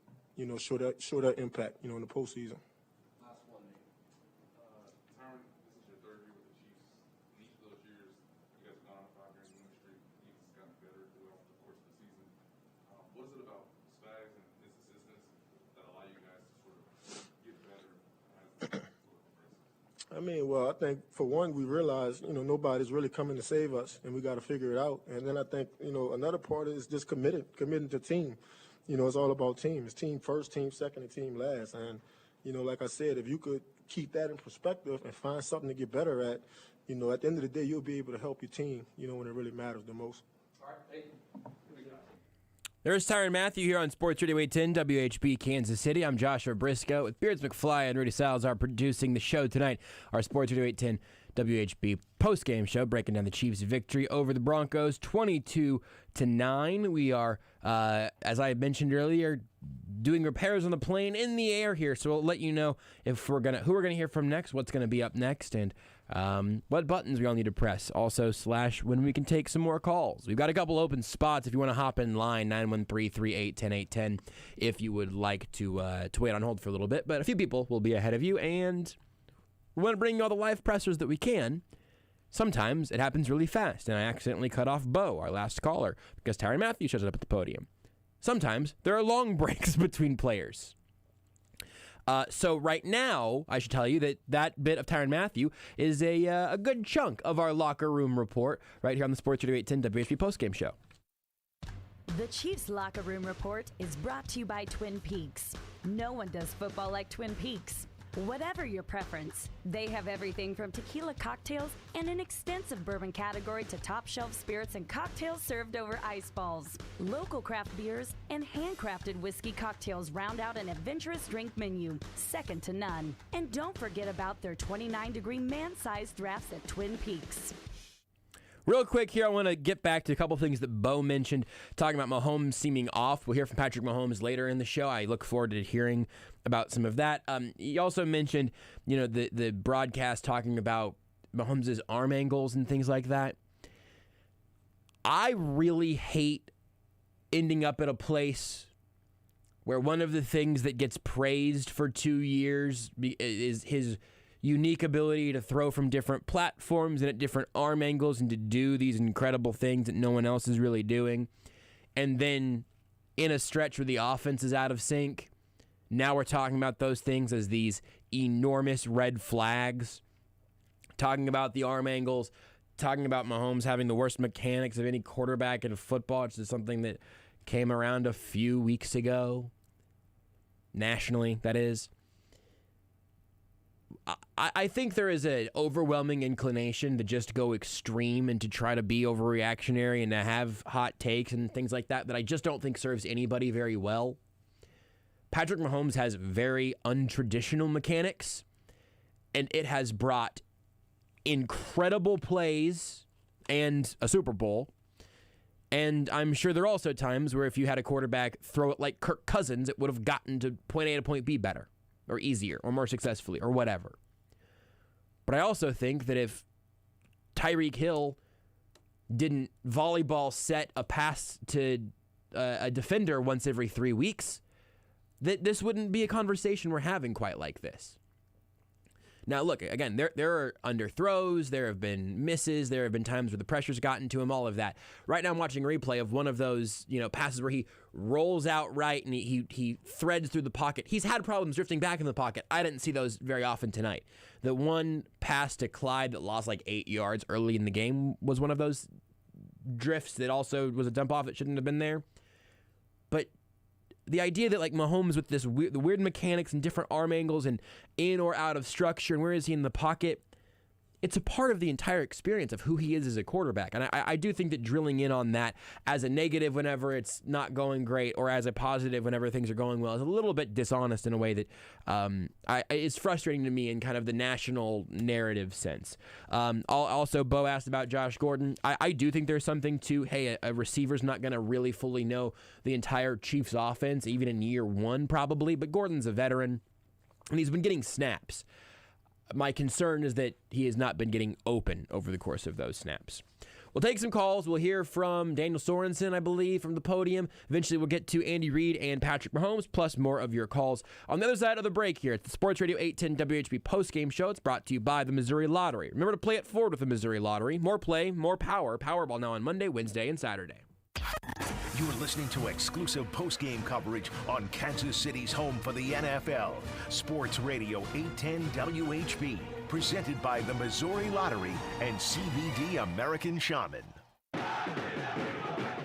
show that impact, in the postseason. Last one, Nate. Tyrann, this is your 3rd year with the Chiefs. In each of those years, you guys have gone on a 5-game winning streak. The defense has gotten better throughout the course of the season. What is it about Spags and his assistants that allow you guys to sort of get better as the sort of progresses? I mean, well, I think for one, we realize, nobody's really coming to save us, and we got to figure it out. And then I think, another part is just committing to team. It's all about team. It's team first, team second, and team last. And, like I said, if you could keep that in perspective and find something to get better at, at the end of the day, you'll be able to help your team, when it really matters the most. All right, thank you. There's Tyrann Mathieu here on Sports Radio 810 WHB Kansas City. I'm Joshua Brisco with Beards McFly and Rudy Salazar producing the show tonight. Our Sports Radio 810 WHB postgame show breaking down the Chiefs' victory over the Broncos 22-9. We are, as I mentioned earlier, doing repairs on the plane in the air here, so we'll let you know if who we're gonna hear from next, what's gonna be up next, and what buttons we all need to press. Also, / when we can take some more calls. We've got a couple open spots if you want to hop in line, 913-3810810 if you would like to wait on hold for a little bit. But a few people will be ahead of you, and we want to bring you all the live pressers that we can. Sometimes it happens really fast, and I accidentally cut off Bo, our last caller, because Tyrann Mathieu shows up at the podium. Sometimes there are long breaks between players. So right now, I should tell you that bit of Tyrann Mathieu is a good chunk of our locker room report right here on the Sports Radio 810 WHB Postgame Show. The Chiefs Locker Room Report is brought to you by Twin Peaks. No one does football like Twin Peaks. Whatever your preference, they have everything from tequila cocktails and an extensive bourbon category to top-shelf spirits and cocktails served over ice balls. Local craft beers and handcrafted whiskey cocktails round out an adventurous drink menu, second to none. And don't forget about their 29-degree man-sized drafts at Twin Peaks. Real quick here, I want to get back to a couple things that Bo mentioned, talking about Mahomes seeming off. We'll hear from Patrick Mahomes later in the show. I look forward to hearing about some of that. He also mentioned, the broadcast talking about Mahomes' arm angles and things like that. I really hate ending up at a place where one of the things that gets praised for 2 years is his unique ability to throw from different platforms and at different arm angles and to do these incredible things that no one else is really doing. And then in a stretch where the offense is out of sync, now we're talking about those things as these enormous red flags, talking about the arm angles, talking about Mahomes having the worst mechanics of any quarterback in football, which is something that came around a few weeks ago, nationally, that is. I think there is an overwhelming inclination to just go extreme and to try to be overreactionary and to have hot takes and things like that I just don't think serves anybody very well. Patrick Mahomes has very untraditional mechanics, and it has brought incredible plays and a Super Bowl. And I'm sure there are also times where if you had a quarterback throw it like Kirk Cousins, it would have gotten to point A to point B better, or easier, or more successfully, or whatever. But I also think that if Tyreek Hill didn't volleyball set a pass to a defender once every 3 weeks, that this wouldn't be a conversation we're having quite like this. Now, look, again, there are underthrows, there have been misses, there have been times where the pressure's gotten to him, all of that. Right now I'm watching a replay of one of those, passes where he rolls out right and he threads through the pocket. He's had problems drifting back in the pocket. I didn't see those very often tonight. The one pass to Clyde that lost like 8 yards early in the game was one of those drifts that also was a dump off that shouldn't have been there. But the idea that like Mahomes with this the weird mechanics and different arm angles and in or out of structure and where is he in the pocket, it's a part of the entire experience of who he is as a quarterback. And I do think that drilling in on that as a negative whenever it's not going great or as a positive whenever things are going well is a little bit dishonest in a way that is frustrating to me in kind of the national narrative sense. Also, Bo asked about Josh Gordon. I do think there's something to, hey, a receiver's not going to really fully know the entire Chiefs offense, even in year one probably, but Gordon's a veteran, and he's been getting snaps. My concern is that he has not been getting open over the course of those snaps. We'll take some calls. We'll hear from Daniel Sorensen, I believe, from the podium. Eventually, we'll get to Andy Reid and Patrick Mahomes, plus more of your calls. On the other side of the break here at the Sports Radio 810 WHB Postgame Show, it's brought to you by the Missouri Lottery. Remember to play it forward with the Missouri Lottery. More play, more power. Powerball now on Monday, Wednesday, and Saturday. You're listening to exclusive post-game coverage on Kansas City's home for the NFL. Sports Radio 810 WHB. Presented by the Missouri Lottery and CBD American Shaman.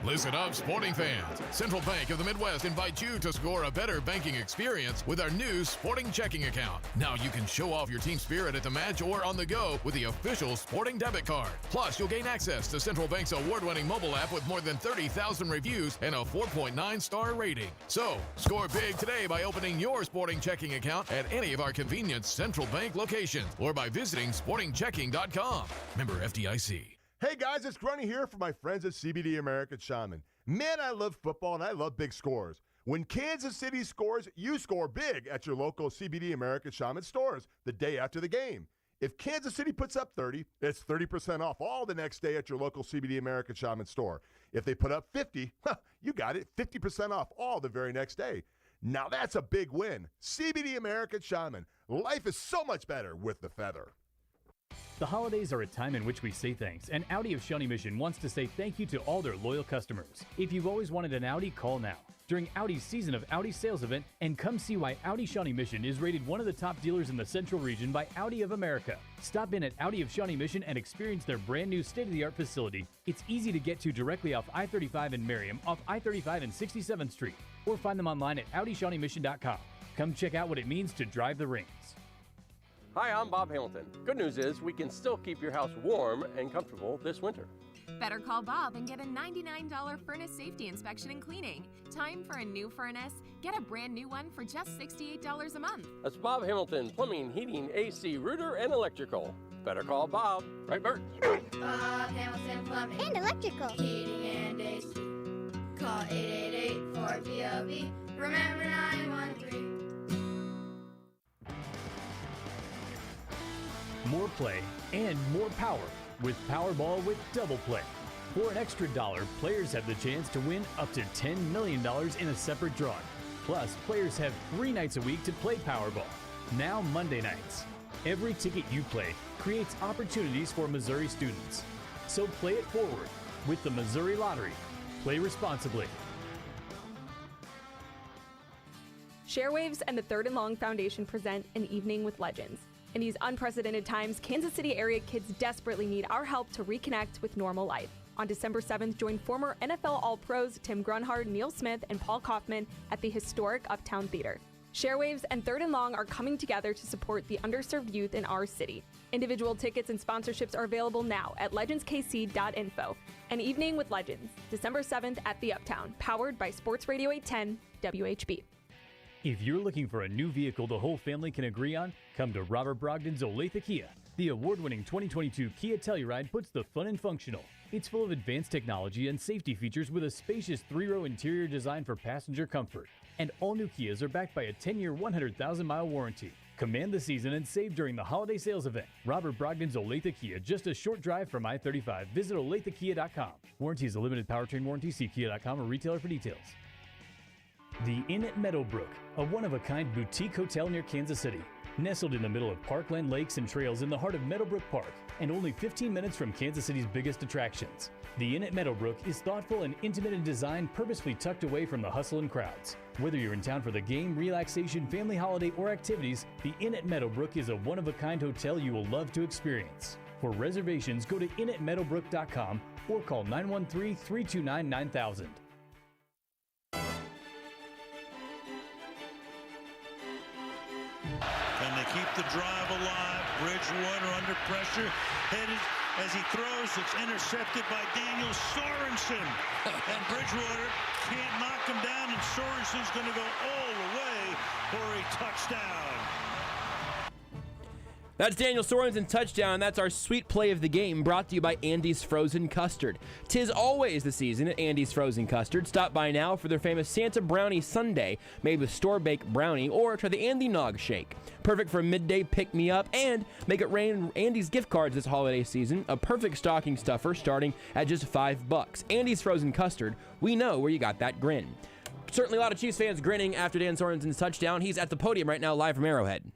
Listen up, sporting fans. Central Bank of the Midwest invites you to score a better banking experience with our new sporting checking account. Now you can show off your team spirit at the match or on the go with the official sporting debit card. Plus, you'll gain access to Central Bank's award-winning mobile app with more than 30,000 reviews and a 4.9-star rating. So, score big today by opening your sporting checking account at any of our convenient Central Bank locations or by visiting sportingchecking.com. Member FDIC. Hey guys, it's Grunny here for my friends at CBD American Shaman. Man, I love football and I love big scores. When Kansas City scores, you score big at your local CBD American Shaman stores the day after the game. If Kansas City puts up 30, it's 30% off all the next day at your local CBD American Shaman store. If they put up 50, you got it, 50% off all the very next day. Now that's a big win. CBD American Shaman. Life is so much better with the feather. The holidays are a time in which we say thanks, and Audi of Shawnee Mission wants to say thank you to all their loyal customers. If you've always wanted an Audi, call now during Audi's Season of Audi sales event, and come see why Audi Shawnee Mission is rated one of the top dealers in the Central region by Audi of America. Stop in at Audi of Shawnee Mission and experience their brand new state-of-the-art facility. It's easy to get to directly off I-35 in Merriam, off I-35 and 67th Street, or find them online at AudiShawneeMission.com. Come check out what it means to drive the rings. Hi, I'm Bob Hamilton. Good news is we can still keep your house warm and comfortable this winter. Better call Bob and get a $99 furnace safety inspection and cleaning. Time for a new furnace? Get a brand new one for just $68 a month. That's Bob Hamilton, plumbing, heating, AC, router, and electrical. Better call Bob. Right, Bert? Bob Hamilton Plumbing and Electrical. Heating and AC. Call 888-4PLB. Remember 913. More play and more power with Powerball with Double Play. For an extra $1, players have the chance to win up to $10 million in a separate drawing. Plus, players have 3 nights a week to play Powerball. Now Monday nights. Every ticket you play creates opportunities for Missouri students. So play it forward with the Missouri Lottery. Play responsibly. Sharewaves and the Third and Long Foundation present An Evening with Legends. In these unprecedented times, Kansas City area kids desperately need our help to reconnect with normal life. On December 7th, join former NFL All-Pros Tim Grunhard, Neil Smith, and Paul Kaufman at the historic Uptown Theater. Sharewaves and Third and Long are coming together to support the underserved youth in our city. Individual tickets and sponsorships are available now at legendskc.info. An Evening with Legends, December 7th at the Uptown, powered by Sports Radio 810 WHB. If you're looking for a new vehicle the whole family can agree on, come to Robert Brogdon's Olathe Kia. The award-winning 2022 Kia Telluride puts the fun in functional. It's full of advanced technology and safety features with a spacious 3-row interior design for passenger comfort. And all new Kias are backed by a 10-year, 100,000-mile warranty. Command the season and save during the holiday sales event. Robert Brogdon's Olathe Kia, just a short drive from I-35. Visit OlatheKia.com. Warranty is a limited powertrain warranty. See Kia.com or retailer for details. The Inn at Meadowbrook, a one-of-a-kind boutique hotel near Kansas City. Nestled in the middle of parkland lakes and trails in the heart of Meadowbrook Park, and only 15 minutes from Kansas City's biggest attractions. The Inn at Meadowbrook is thoughtful and intimate in design, purposefully tucked away from the hustle and crowds. Whether you're in town for the game, relaxation, family holiday, or activities, the Inn at Meadowbrook is a one-of-a-kind hotel you will love to experience. For reservations, go to innatmeadowbrook.com or call 913-329-9000. Can they keep the drive alive? Bridgewater under pressure, headed as he throws. It's intercepted by Daniel Sorensen. And Bridgewater can't knock him down, and Sorensen's going to go all the way for a touchdown. That's Daniel Sorensen's touchdown. That's our sweet play of the game, brought to you by Andy's Frozen Custard. 'Tis always the season at Andy's Frozen Custard. Stop by now for their famous Santa Brownie Sundae, made with store-baked brownie, or try the Andy Nog Shake. Perfect for a midday pick-me-up, and make it rain Andy's gift cards this holiday season. A perfect stocking stuffer starting at just $5. Andy's Frozen Custard. We know where you got that grin. Certainly a lot of Chiefs fans grinning after Dan Sorensen's touchdown. He's at the podium right now, live from Arrowhead.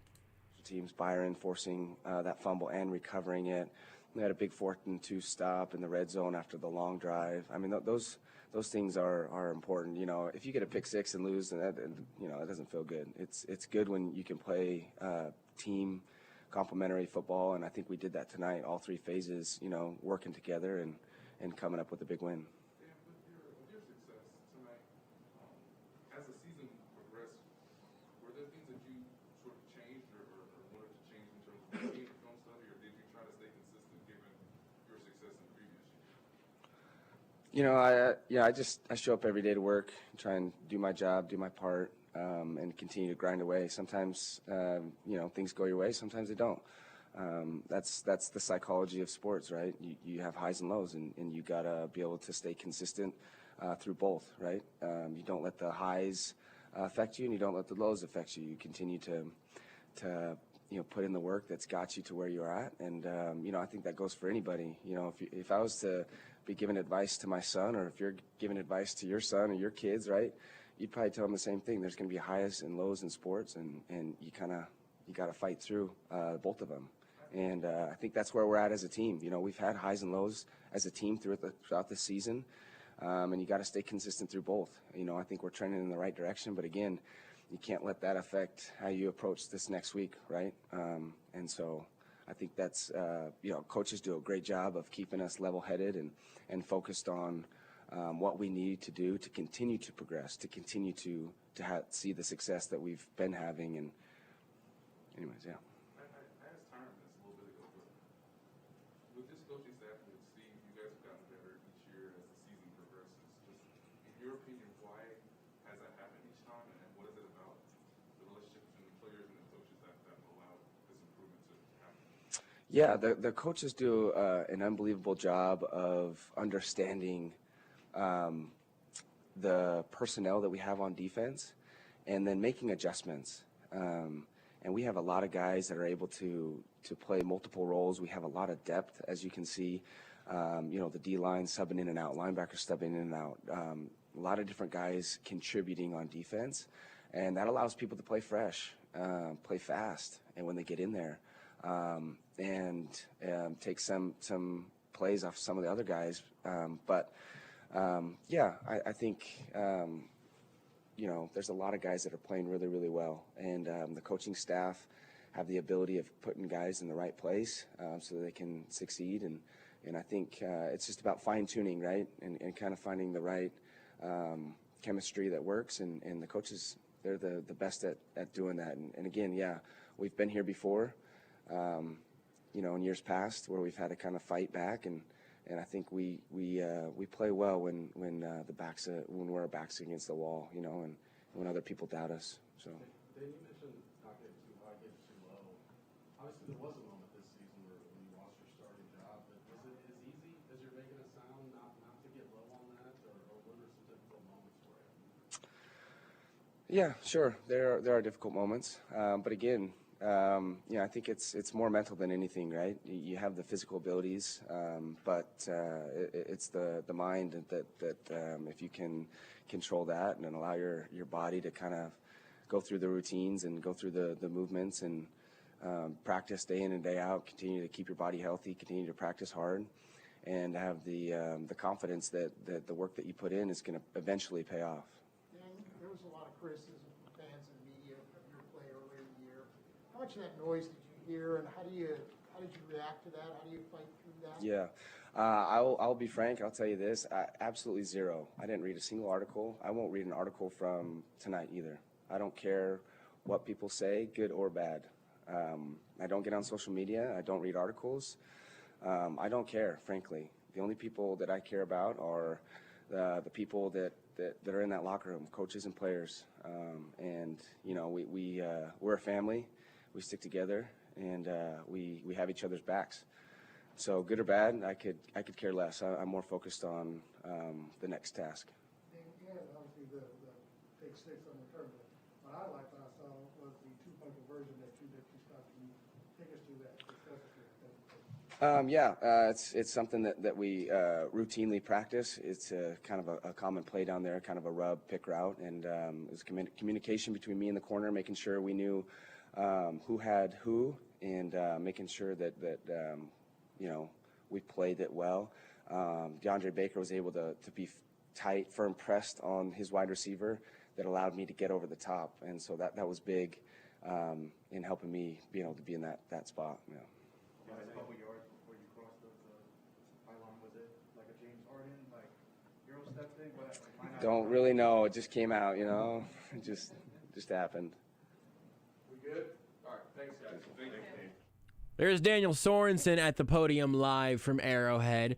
Teams, Byron forcing that fumble and recovering it. We had a big 4th and 2 stop in the red zone after the long drive. I mean, those things are important. You know, if you get a pick 6 and lose, and that, you know, it doesn't feel good. It's good when you can play team complementary football, and I think we did that tonight. All 3 phases, you know, working together and coming up with a big win. With your success tonight, as the season progressed, were there things that you sort of changed or wanted to change in terms of being film study, or did you try to stay consistent given your success in previous years? You know, I show up every day to work, try and do my job, do my part, and continue to grind away. Sometimes, you know, things go your way, sometimes they don't. That's the psychology of sports, right? You have highs and lows, and you gotta be able to stay consistent through both, right? You don't let the highs affect you, and you don't let the lows affect you. You continue to you know, put in the work that's got you to where you're at, and you know, I think that goes for anybody. You know, if I was to be giving advice to my son, or if you're giving advice to your son or your kids, right, you'd probably tell them the same thing. There's going to be highs and lows in sports, and you got to fight through both of them. And I think that's where we're at as a team. You know, we've had highs and lows as a team throughout the season, and you got to stay consistent through both. You know, I think we're trending in the right direction, but again, you can't let that affect how you approach this next week, right? And so I think that's, you know, coaches do a great job of keeping us level-headed and focused on what we need to do to continue to progress, to continue to see the success that we've been having. And anyways, yeah. I coaching staff and the team, you guys have gotten better each year as the season progresses. Just in your opinion, why has that happened each time, and what is it about the relationship between the players and the coaches that allow this improvement to happen? Yeah, the coaches do an unbelievable job of understanding the personnel that we have on defense and then making adjustments. And we have a lot of guys that are able to play multiple roles. We have a lot of depth, as you can see. The D-line subbing in and out, linebackers subbing in and out. A lot of different guys contributing on defense. And that allows people to play fresh, play fast, and when they get in there. And take some plays off some of the other guys. I think, there's a lot of guys that are playing really, really well. And the coaching staff have the ability of putting guys in the right place so that they can succeed. And I think it's just about fine-tuning, right, and kind of finding the right chemistry that works. And the coaches, they're the best at doing that. And again, we've been here before, in years past where we've had to kind of fight back. And I think we play well when we're backs against the wall, and when other people doubt us. So. Dan, you mentioned not getting too high, getting too low. Obviously, there was a moment this season where you lost your starting job, but was it as easy as you're making it sound not to get low on that, or what are some difficult moments for you? Yeah, sure. There are difficult moments, but again. I think it's more mental than anything, right? You have the physical abilities, but it's the mind that if you can control that and then allow your body to kind of go through the routines and go through the movements and practice day in and day out, continue to keep your body healthy, continue to practice hard, and have the confidence that the work that you put in is going to eventually pay off. Dan, there was a lot of criticism from fans and media of your play earlier in the year. How much of that noise did you hear, and how did you react to that? How do you fight through that? Yeah, I'll be frank. I'll tell you this: absolutely zero. I didn't read a single article. I won't read an article from tonight either. I don't care what people say, good or bad. I don't get on social media. I don't read articles. I don't care, frankly. The only people that I care about are the people that are in that locker room, coaches and players. We're a family. We stick together, and we have each other's backs. So good or bad, I could care less. I'm more focused on the next task. You had obviously the take six on the return. What I liked what I saw was the two-point conversion that you stopped. Can you take us through that? It's something that we routinely practice. It's kind of a common play down there, kind of a rub, pick route, and it was communication between me and the corner, making sure we knew who had who, and making sure that we played it well. DeAndre Baker was able to be tight, firm pressed on his wide receiver that allowed me to get over the top, and so that was big in helping me be able to be in that spot. Yeah. A couple yards before you crossed the pylon, was it like a James Harden, like Euro step thing? Don't really know. It just came out, It just happened. We good? All right. Thanks, guys. Thank you. There's Daniel Sorensen at the podium live from Arrowhead.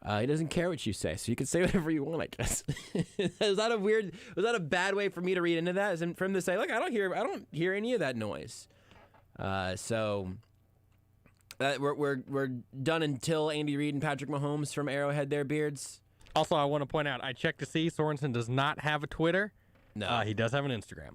He doesn't care what you say, so you can say whatever you want, I guess. Was that a bad way for me to read into that? Is it for him to say, look, I don't hear any of that noise. We're done until Andy Reid and Patrick Mahomes from Arrowhead there, Beards. Also, I want to point out, I checked to see Sorensen does not have a Twitter. No. He does have an Instagram.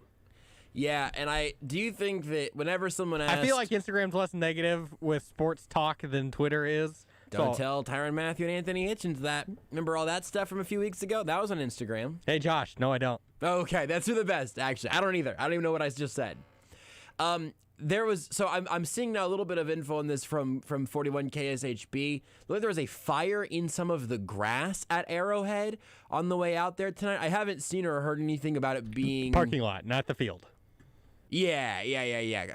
Yeah, and do you think that whenever someone asks... I feel like Instagram's less negative with sports talk than Twitter is. Don't tell Tyrann Mathieu and Anthony Hitchens that. Remember all that stuff from a few weeks ago? That was on Instagram. Hey, Josh. No, I don't. Okay, that's for the best, actually. I don't either. I don't even know what I just said. I'm seeing now a little bit of info on this from 41KSHB. Look, there was a fire in some of the grass at Arrowhead on the way out there tonight. I haven't seen or heard anything about it being... Parking lot, not the field. Yeah.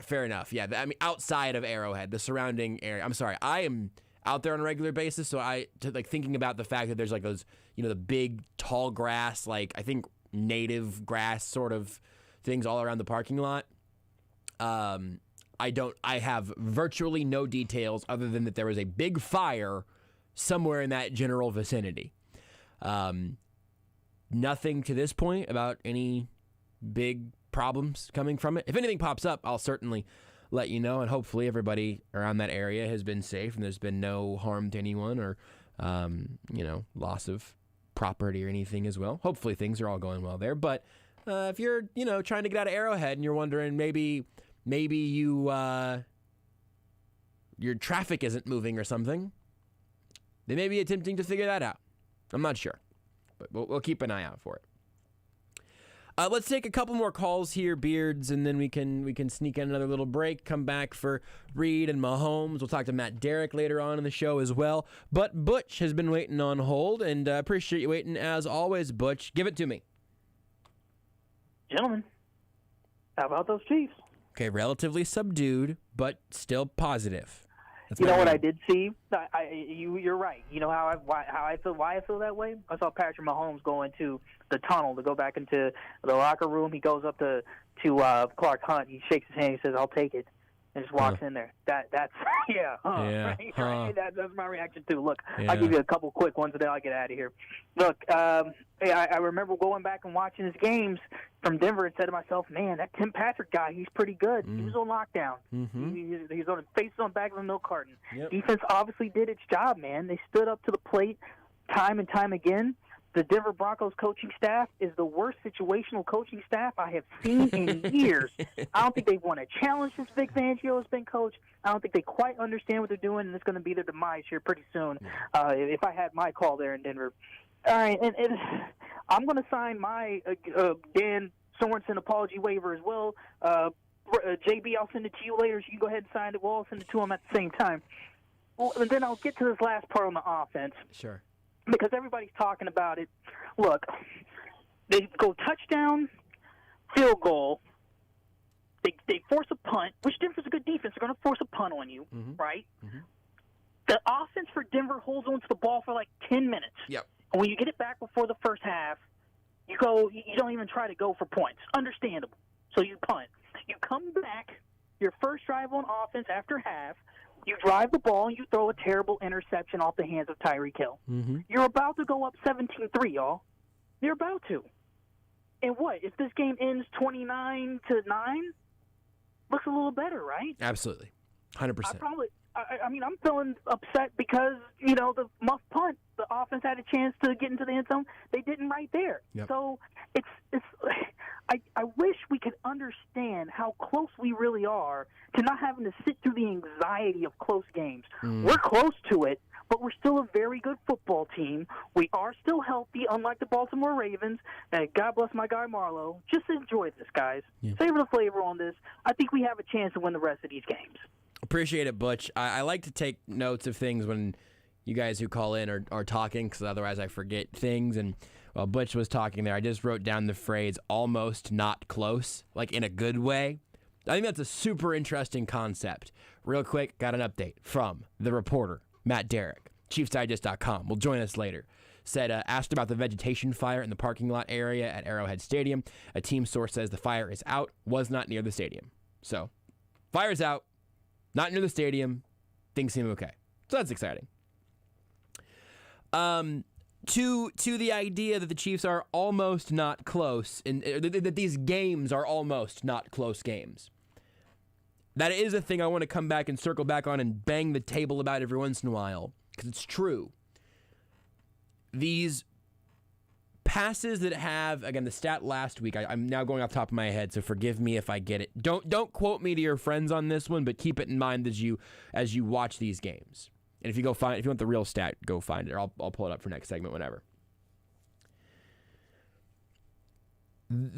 Fair enough. Yeah, I mean, outside of Arrowhead, the surrounding area. I'm sorry, I am out there on a regular basis, so thinking about the fact that there's like those, the big tall grass, like I think native grass sort of things all around the parking lot. I have virtually no details other than that there was a big fire somewhere in that general vicinity. Nothing to this point about any big problems coming from it. If anything pops up, I'll certainly let you know, and hopefully everybody around that area has been safe and there's been no harm to anyone or, loss of property or anything as well. Hopefully things are all going well there. But if you're, trying to get out of Arrowhead and you're wondering maybe you your traffic isn't moving or something, they may be attempting to figure that out. I'm not sure, but we'll keep an eye out for it. Let's take a couple more calls here, Beards, and then we can sneak in another little break, come back for Reid and Mahomes. We'll talk to Matt Derrick later on in the show as well. But Butch has been waiting on hold, and appreciate you waiting as always, Butch. Give it to me. Gentlemen, how about those Chiefs? Okay, relatively subdued, but still positive. That's you know what I did see? You're right. You know how I feel. Why I feel that way? I saw Patrick Mahomes go into the tunnel to go back into the locker room. He goes up to Clark Hunt. He shakes his hand. He says, "I'll take it," and just walks in there. That's right. That's my reaction too. Look, I'll give you a couple quick ones, and then I'll get out of here. Look, I remember going back and watching his games from Denver and said to myself, man, that Tim Patrick guy, he's pretty good. He was on lockdown. He's on faces on back of the milk carton. Defense obviously did its job, man. They stood up to the plate time and time again. The Denver Broncos coaching staff is the worst situational coaching staff I have seen in years. I don't think they've won a challenge since Vic Fangio has been coached. I don't think they quite understand what they're doing, and it's going to be their demise here pretty soon if I had my call there in Denver. All right, and I'm going to sign my Dan Sorensen apology waiver as well. JB, I'll send it to you later, so you can go ahead and sign it. We'll all send it to him at the same time. Well, and then I'll get to this last part on the offense. Sure. Because everybody's talking about it. Look, they go touchdown, field goal. They force a punt, which Denver's a good defense. They're going to force a punt on you, right? The offense for Denver holds on to the ball for like 10 minutes. Yep. And when you get it back before the first half, you don't even try to go for points. Understandable. So you punt. You come back, your first drive on offense after half, you drive the ball, and you throw a terrible interception off the hands of Tyreek Hill. You're about to go up 17-3, y'all. You're about to. And what? If this game ends 29-9, looks a little better, right? Absolutely. 100%. I'm feeling upset because, the muff punt, the offense had a chance to get into the end zone. They didn't right there. Yep. So I wish we could understand how close we really are to not having to sit through the anxiety of close games. We're close to it, but we're still a very good football team. We are still healthy, unlike the Baltimore Ravens. And God bless my guy Marlowe. Just enjoy this, guys. Savor the flavor on this. I think we have a chance to win the rest of these games. Appreciate it, Butch. I like to take notes of things when you guys who call in are talking, because otherwise I forget things. And while Butch was talking there, I just wrote down the phrase almost not close, like in a good way. I think that's a super interesting concept. Real quick, got an update from the reporter, Matt Derrick, ChiefsDigest.com. Will join us later. Said, asked about the vegetation fire in the parking lot area at Arrowhead Stadium. A team source says the fire is out, was not near the stadium. So, fire's out, not near the stadium, things seem okay. So that's exciting. To the idea that the Chiefs are almost not close, and that these games are almost not close games. That is a thing I want to come back and circle back on and bang the table about every once in a while, because it's true. These passes that have, again, the stat last week, I'm now going off the top of my head, so forgive me if I get it. Don't quote me to your friends on this one, but keep it in mind as you watch these games. And if you want the real stat, go find it, or I'll pull it up for next segment, whenever.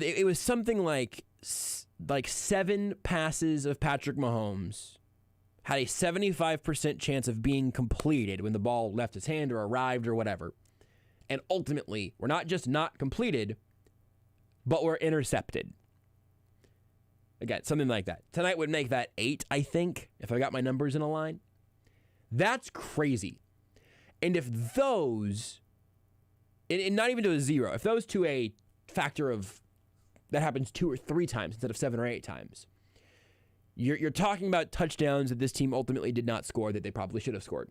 It was something like 7 passes of Patrick Mahomes had a 75% chance of being completed when the ball left his hand or arrived or whatever. And ultimately, were not just not completed, but were intercepted. Again, something like that. Tonight would make that 8, I think, if I got my numbers in a line. That's crazy. And if those, and not even to a 0, if those to a factor of, that happens 2 or 3 times instead of 7 or 8 times, you're talking about touchdowns that this team ultimately did not score that they probably should have scored.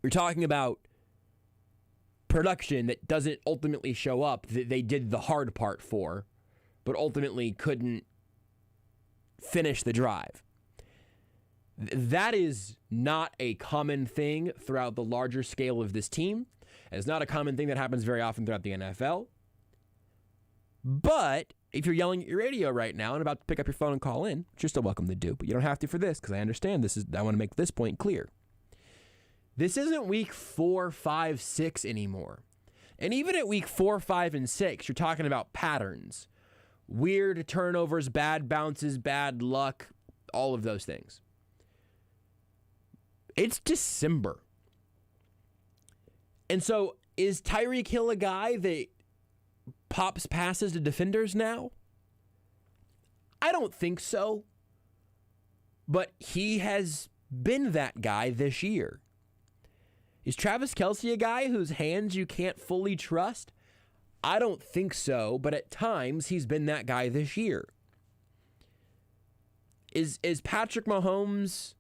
You're talking about production that doesn't ultimately show up, that they did the hard part for, but ultimately couldn't finish the drive. That is not a common thing throughout the larger scale of this team. It's not a common thing that happens very often throughout the NFL. But if you're yelling at your radio right now and about to pick up your phone and call in, which you're still welcome to do, but you don't have to for this, because I understand I want to make this point clear. This isn't week 4, 5, 6 anymore. And even at week 4, 5, and 6, you're talking about patterns. Weird turnovers, bad bounces, bad luck, all of those things. It's December. And so is Tyreek Hill a guy that pops passes to defenders now? I don't think so. But he has been that guy this year. Is Travis Kelce a guy whose hands you can't fully trust? I don't think so, but at times he's been that guy this year. Is Patrick Mahomes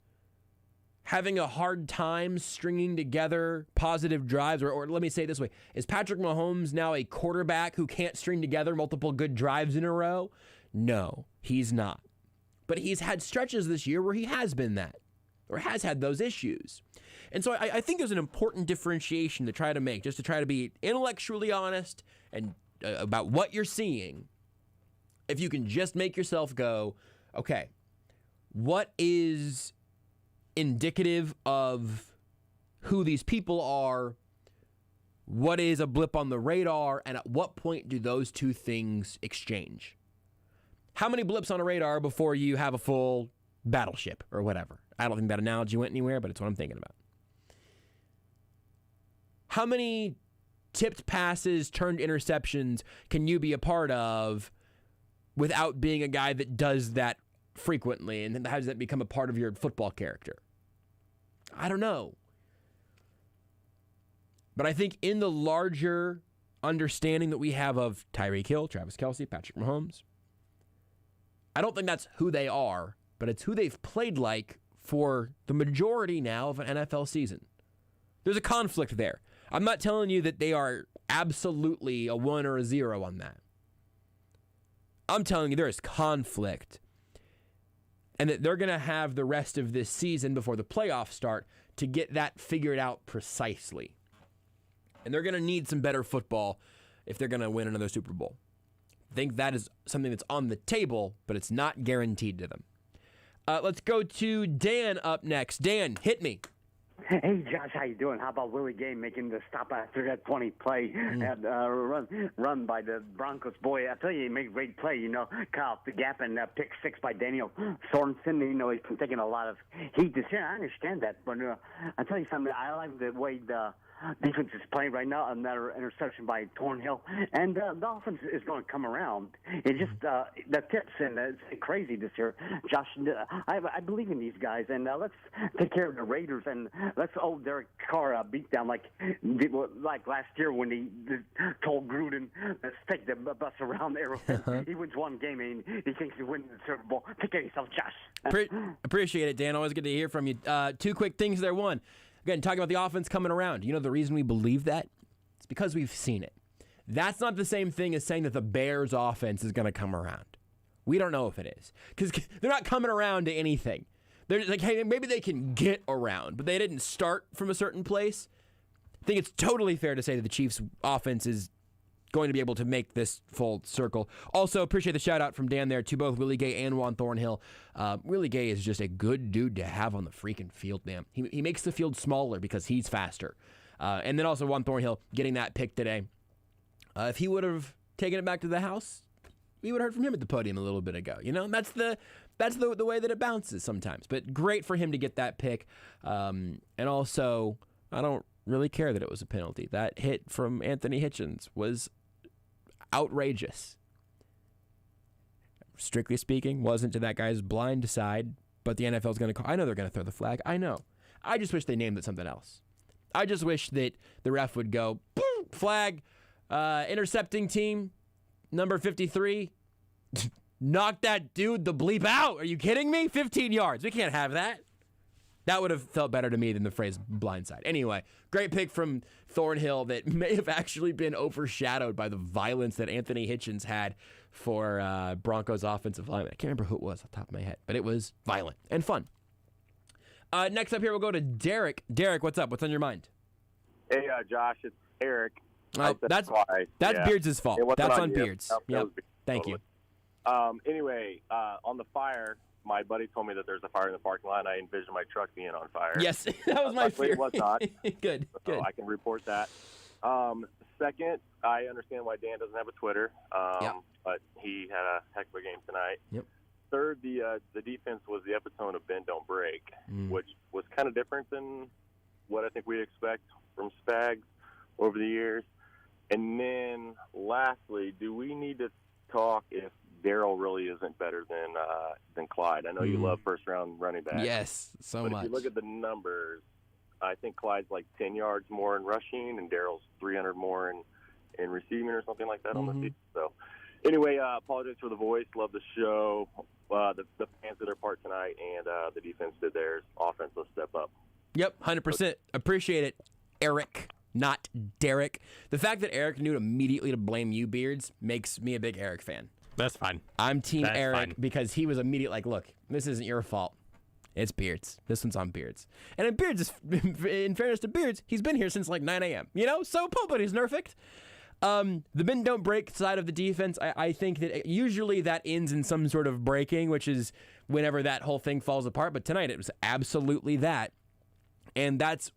having a hard time stringing together positive drives? Or let me say it this way. Is Patrick Mahomes now a quarterback who can't string together multiple good drives in a row? No, he's not. But he's had stretches this year where he has been that, or has had those issues. And so I think there's an important differentiation to try to make, just to try to be intellectually honest and about what you're seeing. If you can just make yourself go, okay, what is indicative of who these people are? What is a blip on the radar? And at what point do those two things exchange? How many blips on a radar before you have a full battleship or whatever? I don't think that analogy went anywhere, but it's what I'm thinking about. How many tipped passes, turned interceptions can you be a part of without being a guy that does that frequently? And how does that become a part of your football character? I don't know. But I think in the larger understanding that we have of Tyreek Hill, Travis Kelce, Patrick Mahomes, I don't think that's who they are, but it's who they've played like for the majority now of an NFL season. There's a conflict there. I'm not telling you that they are absolutely a 1 or a 0 on that. I'm telling you there is conflict, and that they're going to have the rest of this season before the playoffs start to get that figured out precisely. And they're going to need some better football if they're going to win another Super Bowl. I think that is something that's on the table, but it's not guaranteed to them. Let's go to Dan up next. Dan, hit me. Hey, Josh, how you doing? How about Willie Gay making the stop after that 20 play run by the Broncos? Boy, I tell you, he made a great play, cut off the gap and pick 6 by Daniel Sorensen. He's been taking a lot of heat this year. I understand that, but I tell you something, I like the way the defense is playing right now. Another interception by Thornhill, and the offense is going to come around. It's just the tips, and it's crazy this year. Josh, I believe in these guys, and let's take care of the Raiders, and let's Derek Carr beat down like last year when he told Gruden, let's take the bus around Arrowhead. He wins one game, and he thinks he wins the Super Bowl. Take care of yourself, Josh. Appreciate it, Dan. Always good to hear from you. 2 quick things there. One, again, talking about the offense coming around. You know the reason we believe that? It's because we've seen it. That's not the same thing as saying that the Bears' offense is going to come around. We don't know if it is. Because they're not coming around to anything. They're like, hey, maybe they can get around, but they didn't start from a certain place. I think it's totally fair to say that the Chiefs' offense is going to be able to make this full circle. Also, appreciate the shout-out from Dan there to both Willie Gay and Juan Thornhill. Willie Gay is just a good dude to have on the freaking field, man. He makes the field smaller because he's faster. And then also Juan Thornhill getting that pick today. If he would have taken it back to the house, we would have heard from him at the podium a little bit ago. That's the way that it bounces sometimes. But great for him to get that pick. And also, I don't really care that it was a penalty. That hit from Anthony Hitchens was outrageous. Strictly speaking, wasn't to that guy's blind side, but the NFL's going to call. I know they're going to throw the flag. I know. I just wish they named it something else. I just wish that the ref would go, boom, flag, intercepting team, number 53, knock that dude the bleep out. Are you kidding me? 15 yards. We can't have that. That would have felt better to me than the phrase blindside. Anyway, great pick from Thornhill that may have actually been overshadowed by the violence that Anthony Hitchens had for Broncos offensive lineman. I can't remember who it was off the top of my head, but it was violent and fun. Next up here, we'll go to Derek. Derek, what's up? What's on your mind? Hey, Josh, it's Eric. That's Yeah. Beards' fault. It wasn't That's on you. Beards. That Yep. was Beards, Thank you. Anyway, on the fire, my buddy told me that there's a fire in the parking lot, and I envisioned my truck being on fire. Yes, that was my Luckily, fear. It was not. Good, so good. I can report that. Second, I understand why Dan doesn't have a Twitter, but he had a heck of a game tonight. Yep. Third, the defense was the epitome of bend, don't break, which was kind of different than what I think we expect from Spags over the years. And then lastly, do we need to talk if Darrell really isn't better than Clyde? I know you love first-round running backs. Yes, so but much. If you look at the numbers, I think Clyde's like 10 yards more in rushing, and Darrell's 300 more in receiving or something like that on the season. So anyway, apologize for the voice. Love the show. The fans did their part tonight, and the defense did theirs. Offense, let's step up. Yep, 100%. Appreciate it, Eric, not Derek. The fact that Eric knew immediately to blame you, Beards, makes me a big Eric fan. That's fine. I'm Team That's Eric fine. because he was immediate like, look, this isn't your fault. It's Beards. This one's on Beards. And in Beards, in fairness to Beards, he's been here since like 9 a.m. So nobody's perfect. The bend don't break side of the defense, I think that usually that ends in some sort of breaking, which is whenever that whole thing falls apart. But tonight it was absolutely that. And that's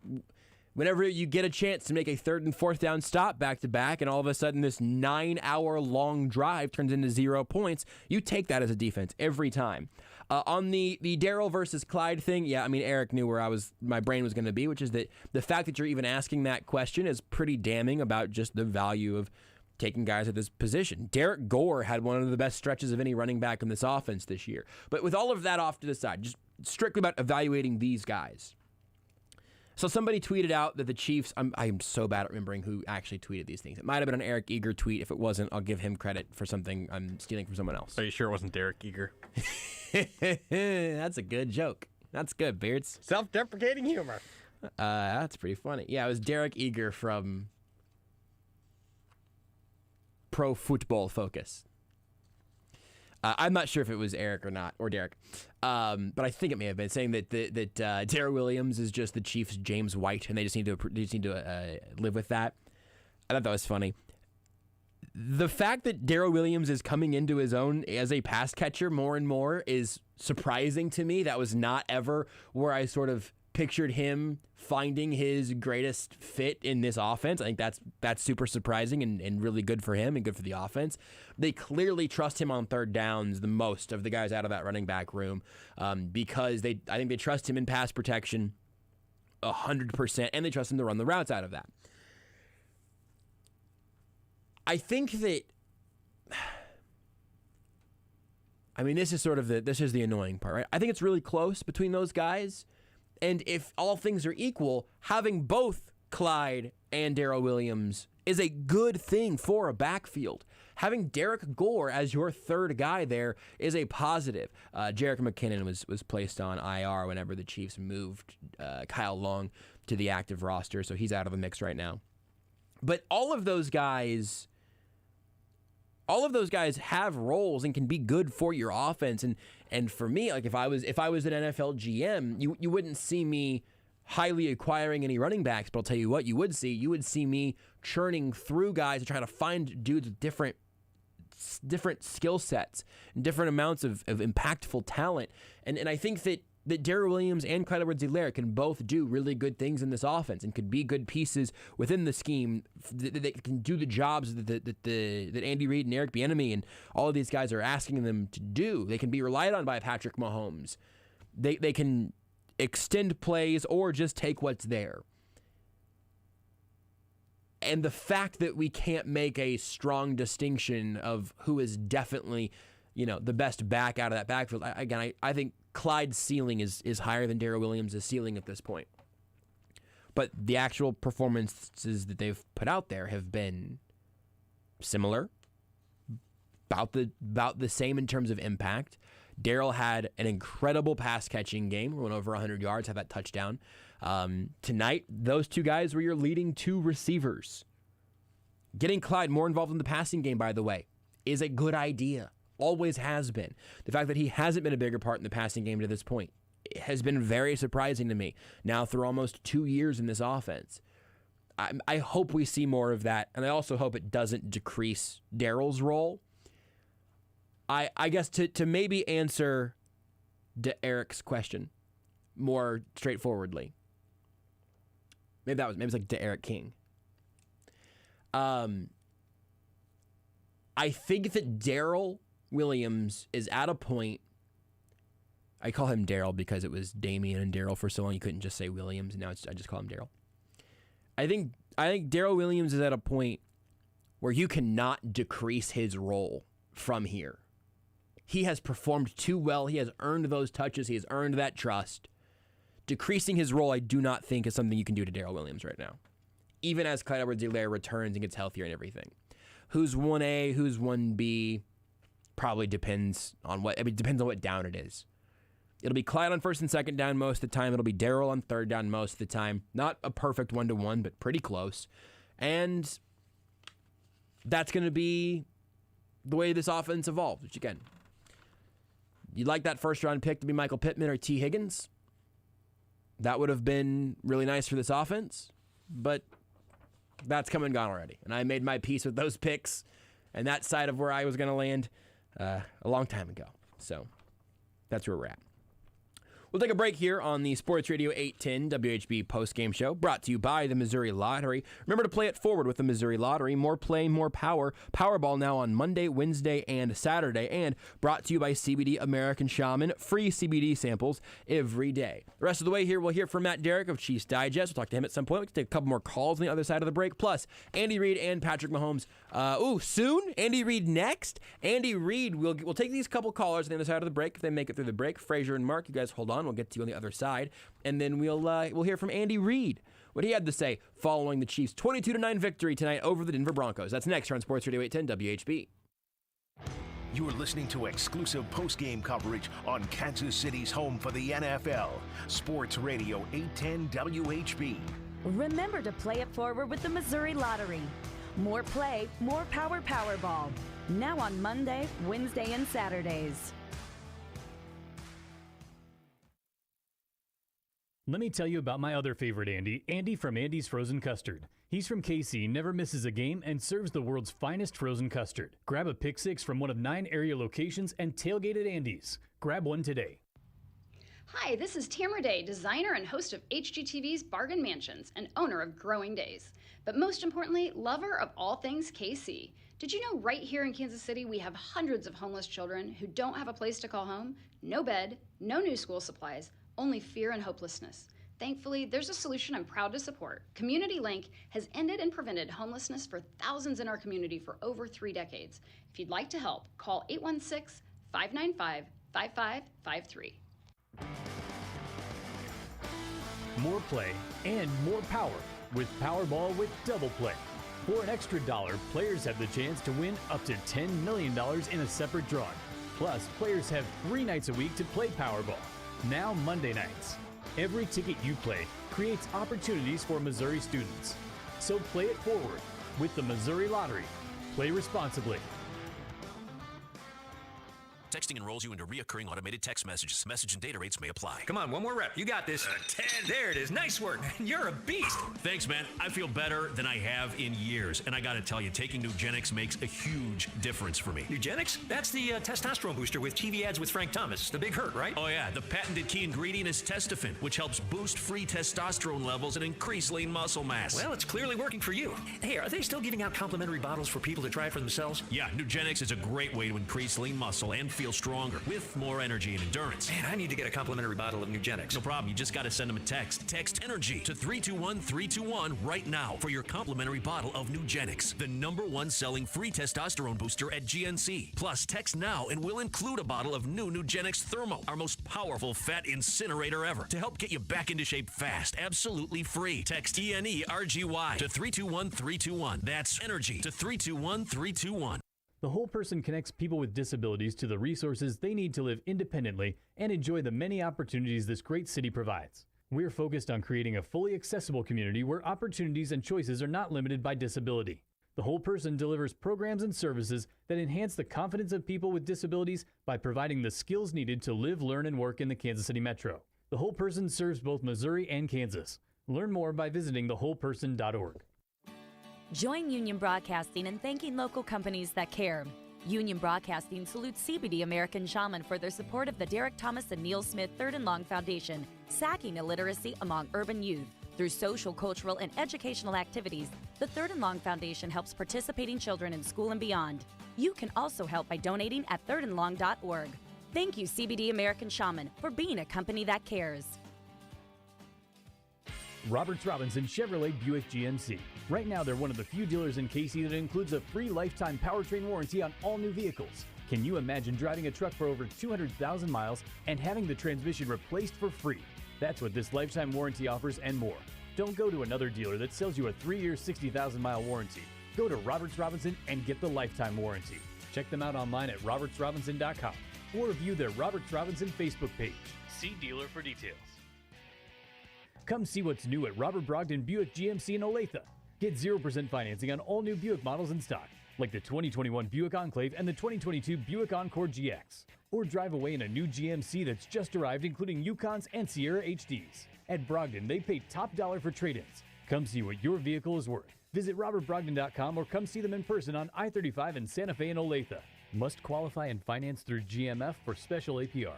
whenever you get a chance to make a 3rd and 4th down stop back to back, and all of a sudden this 9-hour-long drive turns into 0 points, you take that as a defense every time. On the Darrell versus Clyde thing, yeah, I mean, Eric knew where my brain was going to be, which is that the fact that you're even asking that question is pretty damning about just the value of taking guys at this position. Derek Gore had one of the best stretches of any running back in this offense this year. But with all of that off to the side, just strictly about evaluating these guys. So somebody tweeted out that the Chiefs, I'm so bad at remembering who actually tweeted these things. It might have been an Eric Eager tweet. If it wasn't, I'll give him credit for something I'm stealing from someone else. Are you sure it wasn't Derek Eager? That's a good joke. That's good, Beards. Self-deprecating humor. That's pretty funny. Yeah, it was Derek Eager from Pro Football Focus. I'm not sure if it was Eric or not, or Derek, but I think it may have been saying that Darrell Williams is just the Chiefs' James White, and they just need to live with that. I thought that was funny. The fact that Darrell Williams is coming into his own as a pass catcher more and more is surprising to me. That was not ever where I sort of pictured him finding his greatest fit in this offense. I think that's super surprising and really good for him and good for the offense. They clearly trust him on 3rd downs the most of the guys out of that running back room because I think they trust him in pass protection 100%, and they trust him to run the routes out of that. I think that, I mean, this is the annoying part, right? I think it's really close between those guys. And if all things are equal, having both Clyde and Darrell Williams is a good thing for a backfield. Having Derek Gore as your 3rd guy there is a positive. Jerick McKinnon was placed on IR whenever the Chiefs moved Kyle Long to the active roster, so he's out of the mix right now. But all of those guys have roles and can be good for your offense. And for me, like if I was an NFL GM, you wouldn't see me highly acquiring any running backs, but I'll tell you what you would see me churning through guys and trying to find dudes with different skill sets and different amounts of impactful talent. And I think that Darrell Williams and Clyde Edwards-Helaire can both do really good things in this offense and could be good pieces within the scheme that can do the jobs that Andy Reid and Eric Bieniemy and all of these guys are asking them to do. They can be relied on by Patrick Mahomes. They can extend plays or just take what's there. And the fact that we can't make a strong distinction of who is definitely, the best back out of that backfield, I think Clyde's ceiling is higher than Darrell Williams' ceiling at this point. But the actual performances that they've put out there have been similar, about the same in terms of impact. Darrell had an incredible pass-catching game. Went over 100 yards, had that touchdown. Tonight, those two guys were your leading two receivers. Getting Clyde more involved in the passing game, by the way, is a good idea. Always has been. The fact that he hasn't been a bigger part in the passing game to this point has been very surprising to me. Now through almost 2 years in this offense. I hope we see more of that, and I also hope it doesn't decrease Darrell's role. I guess to maybe answer Eric's question more straightforwardly. Maybe it's like Derek King. I think that Darrell Williams is at a point. I call him Darrell because it was Damian and Darrell for so long. You couldn't just say Williams, and now I just call him Darrell. I think Darrell Williams is at a point where you cannot decrease his role from here. He has performed too well. He has earned those touches. He has earned that trust. Decreasing his role, I do not think is something you can do to Darrell Williams right now. Even as Clyde Edwards-Helaire returns and gets healthier and everything. Who's 1A, who's 1B, probably depends on what down it is. It'll be Clyde on first and second down most of the time. It'll be Darrell on third down most of the time. Not a perfect 1-to-1, but pretty close. And that's going to be the way this offense evolves, which again, you'd like that first round pick to be Michael Pittman or T. Higgins. That would have been really nice for this offense, but that's come and gone already. And I made my peace with those picks and that side of where I was going to land a long time ago. So that's where we're at. We'll take a break here on the Sports Radio 810 WHB Postgame Show, brought to you by the Missouri Lottery. Remember to play it forward with the Missouri Lottery. More play, more power. Powerball now on Monday, Wednesday, and Saturday. And brought to you by CBD American Shaman. Free CBD samples every day. The rest of the way here, we'll hear from Matt Derrick of Chiefs Digest. We'll talk to him at some point. We can take a couple more calls on the other side of the break. Plus, Andy Reid and Patrick Mahomes. Soon. Andy Reid next. Andy Reid, we'll take these couple callers on the other side of the break if they make it through the break. Frazier and Mark, you guys hold on. We'll get to you on the other side. And then we'll hear from Andy Reid, what he had to say following the Chiefs' 22-9 victory tonight over the Denver Broncos. That's next here on Sports Radio 810 WHB. You're listening to exclusive post-game coverage on Kansas City's home for the NFL. Sports Radio 810 WHB. Remember to play it forward with the Missouri Lottery. More play, more power Powerball. Now on Monday, Wednesday, and Saturdays. Let me tell you about my other favorite Andy from Andy's Frozen Custard. He's from KC, never misses a game, and serves the world's finest frozen custard. Grab a Pick 6 from one of 9 area locations and tailgate at Andy's. Grab one today. Hi, this is Tamara Day, designer and host of HGTV's Bargain Mansions and owner of Growing Days. But most importantly, lover of all things KC. Did you know right here in Kansas City we have hundreds of homeless children who don't have a place to call home, no bed, no new school supplies, only fear and hopelessness. Thankfully, there's a solution I'm proud to support. Community Link has ended and prevented homelessness for thousands in our community for over 3 decades. If you'd like to help, call 816-595-5553. More play and more power with Powerball with Double Play. For an extra $1, players have the chance to win up to $10 million in a separate drawing. Plus, players have 3 nights a week to play Powerball. Now Monday nights. Every ticket you play creates opportunities for Missouri students. So play it forward with the Missouri Lottery. Play responsibly. Texting enrolls you into reoccurring automated text messages. Message and data rates may apply. Come on, one more rep. You got this. 10. There it is. Nice work. You're a beast. Thanks, man. I feel better than I have in years. And I got to tell you, taking Nugenix makes a huge difference for me. Nugenix? That's the testosterone booster with TV ads with Frank Thomas. The big hurt, right? Oh, yeah. The patented key ingredient is Testofen, which helps boost free testosterone levels and increase lean muscle mass. Well, it's clearly working for you. Hey, are they still giving out complimentary bottles for people to try for themselves? Yeah, Nugenix is a great way to increase lean muscle and feel stronger with more energy and endurance. Man, I need to get a complimentary bottle of Nugenix. No problem. You just got to send them a text. Text ENERGY to 321-321 right now for your complimentary bottle of Nugenix, the #1 selling free testosterone booster at GNC. Plus, text now and we'll include a bottle of new Nugenix Thermo, our most powerful fat incinerator ever, to help get you back into shape fast, absolutely free. Text ENERGY to 321-321. That's ENERGY to 321-321. The Whole Person connects people with disabilities to the resources they need to live independently and enjoy the many opportunities this great city provides. We're focused on creating a fully accessible community where opportunities and choices are not limited by disability. The Whole Person delivers programs and services that enhance the confidence of people with disabilities by providing the skills needed to live, learn, and work in the Kansas City Metro. The Whole Person serves both Missouri and Kansas. Learn more by visiting thewholeperson.org. Join Union Broadcasting in thanking local companies that care. Union Broadcasting salutes CBD American Shaman for their support of the Derek Thomas and Neil Smith Third and Long Foundation, sacking illiteracy among urban youth. Through social, cultural, and educational activities, the Third and Long Foundation helps participating children in school and beyond. You can also help by donating at thirdandlong.org. Thank you, CBD American Shaman, for being a company that cares. Roberts Robinson Chevrolet Buick GMC. Right now, they're one of the few dealers in KC that includes a free lifetime powertrain warranty on all new vehicles. Can you imagine driving a truck for over 200,000 miles and having the transmission replaced for free? That's what this lifetime warranty offers and more. Don't go to another dealer that sells you a 3-year, 60,000-mile warranty. Go to Roberts Robinson and get the lifetime warranty. Check them out online at robertsrobinson.com or view their Roberts Robinson Facebook page. See dealer for details. Come see what's new at Robert Brogdon Buick GMC in Olathe. Get 0% financing on all new Buick models in stock, like the 2021 Buick Enclave and the 2022 Buick Encore GX. Or drive away in a new GMC that's just arrived, including Yukons and Sierra HDs. At Brogdon, they pay top dollar for trade-ins. Come see what your vehicle is worth. Visit robertbrogdon.com or come see them in person on I-35 in Santa Fe and Olathe. Must qualify and finance through GMF for special APR.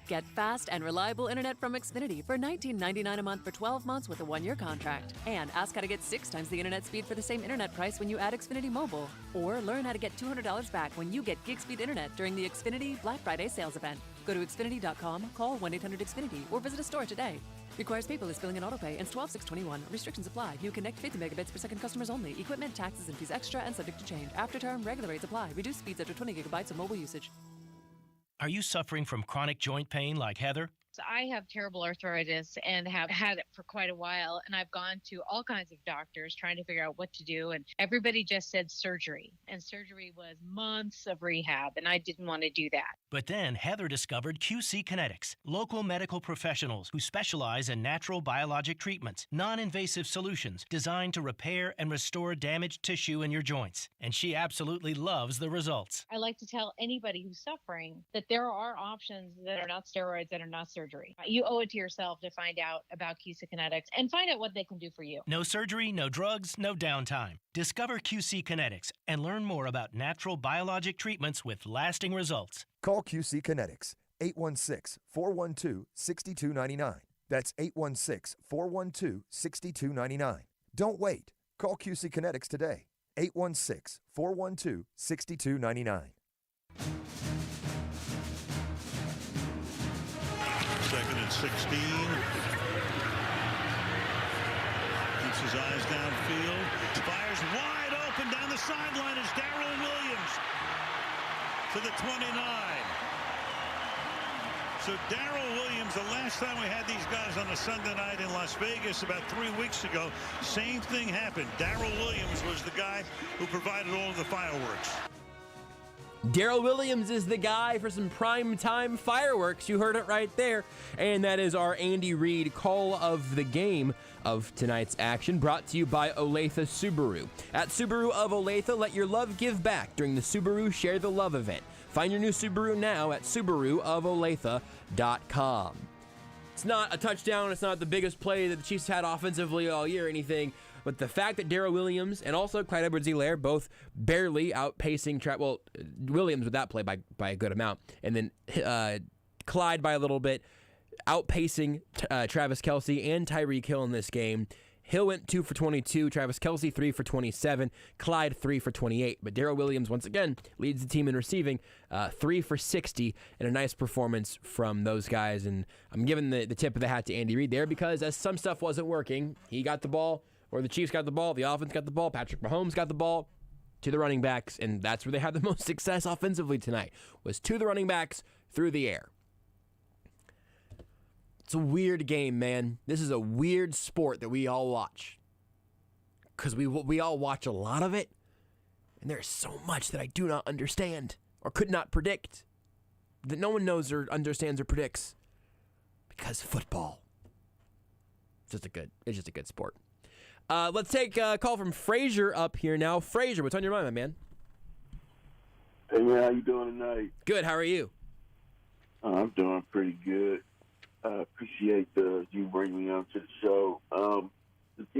Get fast and reliable internet from Xfinity for $19.99 a month for 12 months with a 1-year contract. And ask how to get 6 times the internet speed for the same internet price when you add Xfinity Mobile. Or learn how to get $200 back when you get gig speed internet during the Xfinity Black Friday sales event. Go to Xfinity.com, call 1-800-XFINITY, or visit a store today. Requires paperless billing and autopay. Ends 12/6/21. Restrictions apply. New Connect 50 megabits per second customers only. Equipment, taxes, and fees extra and subject to change. After term, regular rates apply. Reduced speeds after 20 gigabytes of mobile usage. Are you suffering from chronic joint pain like Heather? I have terrible arthritis and have had it for quite a while, and I've gone to all kinds of doctors trying to figure out what to do, and everybody just said surgery, and surgery was months of rehab, and I didn't want to do that. But then Heather discovered QC Kinetics, local medical professionals who specialize in natural biologic treatments, non-invasive solutions designed to repair and restore damaged tissue in your joints. And she absolutely loves the results. I like to tell anybody who's suffering that there are options that are not steroids, that are not surgery. You owe it to yourself to find out about QC Kinetics and find out what they can do for you. No surgery, no drugs, no downtime. Discover QC Kinetics and learn more about natural biologic treatments with lasting results. Call QC Kinetics, 816-412-6299. That's 816-412-6299. Don't wait. Call QC Kinetics today, 816-412-6299. Second and 16. Keeps his eyes downfield. Fires wide open down the sideline is Darrell Williams to the 29. So Darrell Williams, the last time we had these guys on a Sunday night in Las Vegas about 3 weeks ago, same thing happened. Darrell Williams was the guy who provided all of the fireworks. Darrell Williams is the guy for some prime time fireworks. You heard it right there. And that is our Andy Reid call of the game of tonight's action, brought to you by Olathe Subaru. At Subaru of Olathe, let your love give back during the Subaru Share the Love event. Find your new Subaru now at SubaruofOlathe.com. It's not a touchdown. It's not the biggest play that the Chiefs had offensively all year or anything. But the fact that Darrell Williams and also Clyde Edwards-Helaire both barely outpacing Williams with that play by a good amount, and then Clyde by a little bit, outpacing Travis Kelce and Tyreek Hill in this game. Hill went 2 for 22, Travis Kelce 3 for 27, Clyde 3 for 28. But Darrell Williams, once again, leads the team in receiving, 3 for 60, and a nice performance from those guys. And I'm giving the tip of the hat to Andy Reid there because as some stuff wasn't working, he got the ball, or the Chiefs got the ball, the offense got the ball, Patrick Mahomes got the ball to the running backs, and that's where they had the most success offensively tonight, was to the running backs through the air. It's a weird game, man. This is a weird sport that we all watch. Because we all watch a lot of it, And there's so much that I do not understand or could not predict, that no one knows or understands or predicts, because football. It's just a good sport. Let's take a call from Frazier up here now. Frazier, what's on your mind, my man? Hey, man, how you doing tonight? Good, how are you? I'm doing pretty good. I appreciate you bringing me on to the show. The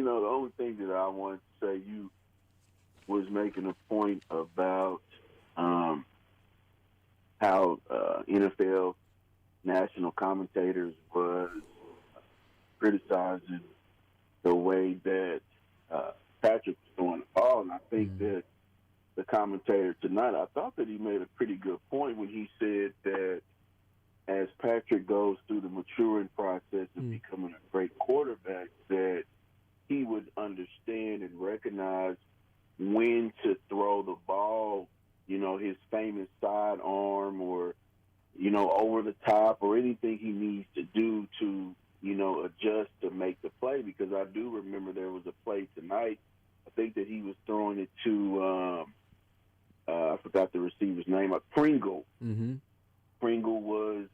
only thing that I wanted to say, you was making a point about how NFL national commentators was criticizing the way that Patrick was throwing the ball, and I think that the commentator tonight, I thought that he made a pretty good point when he said that as Patrick goes through the maturing process of becoming a great quarterback, that he would understand and recognize when to throw the ball, his famous sidearm or, over the top or anything he needs to do to, adjust to make the play. Because I do remember there was a play tonight, I think that he was throwing it to, I forgot the receiver's name, Pringle. Mm-hmm. Pringle was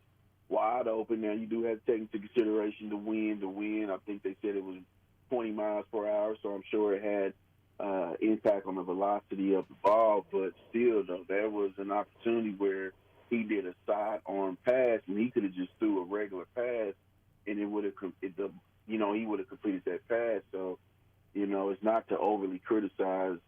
wide open. Now, you do have to take into consideration the wind. I think they said it was 20 miles per hour, so I'm sure it had impact on the velocity of the ball. But still, though, there was an opportunity where he did a sidearm pass, and he could have just threw a regular pass, and he would have completed that pass. So, it's not to overly criticize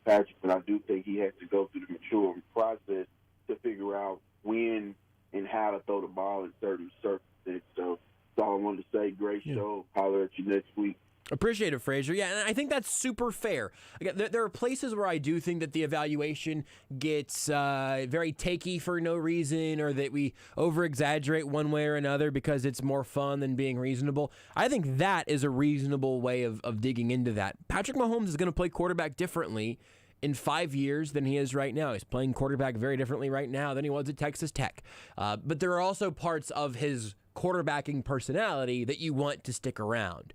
Patrick, but I do think he has to go through the maturing process to figure out when and how to throw the ball in certain circumstances. So that's all I wanted to say. Great show. Holler at you next week. Appreciate it, Frazier. Yeah, and I think that's super fair. Again, there are places where I do think that the evaluation gets very takey for no reason, or that we over-exaggerate one way or another because it's more fun than being reasonable. I think that is a reasonable way of digging into that. Patrick Mahomes is going to play quarterback differently in 5 years than he is right now. He's playing quarterback very differently right now than he was at Texas Tech. But there are also parts of his quarterbacking personality that you want to stick around.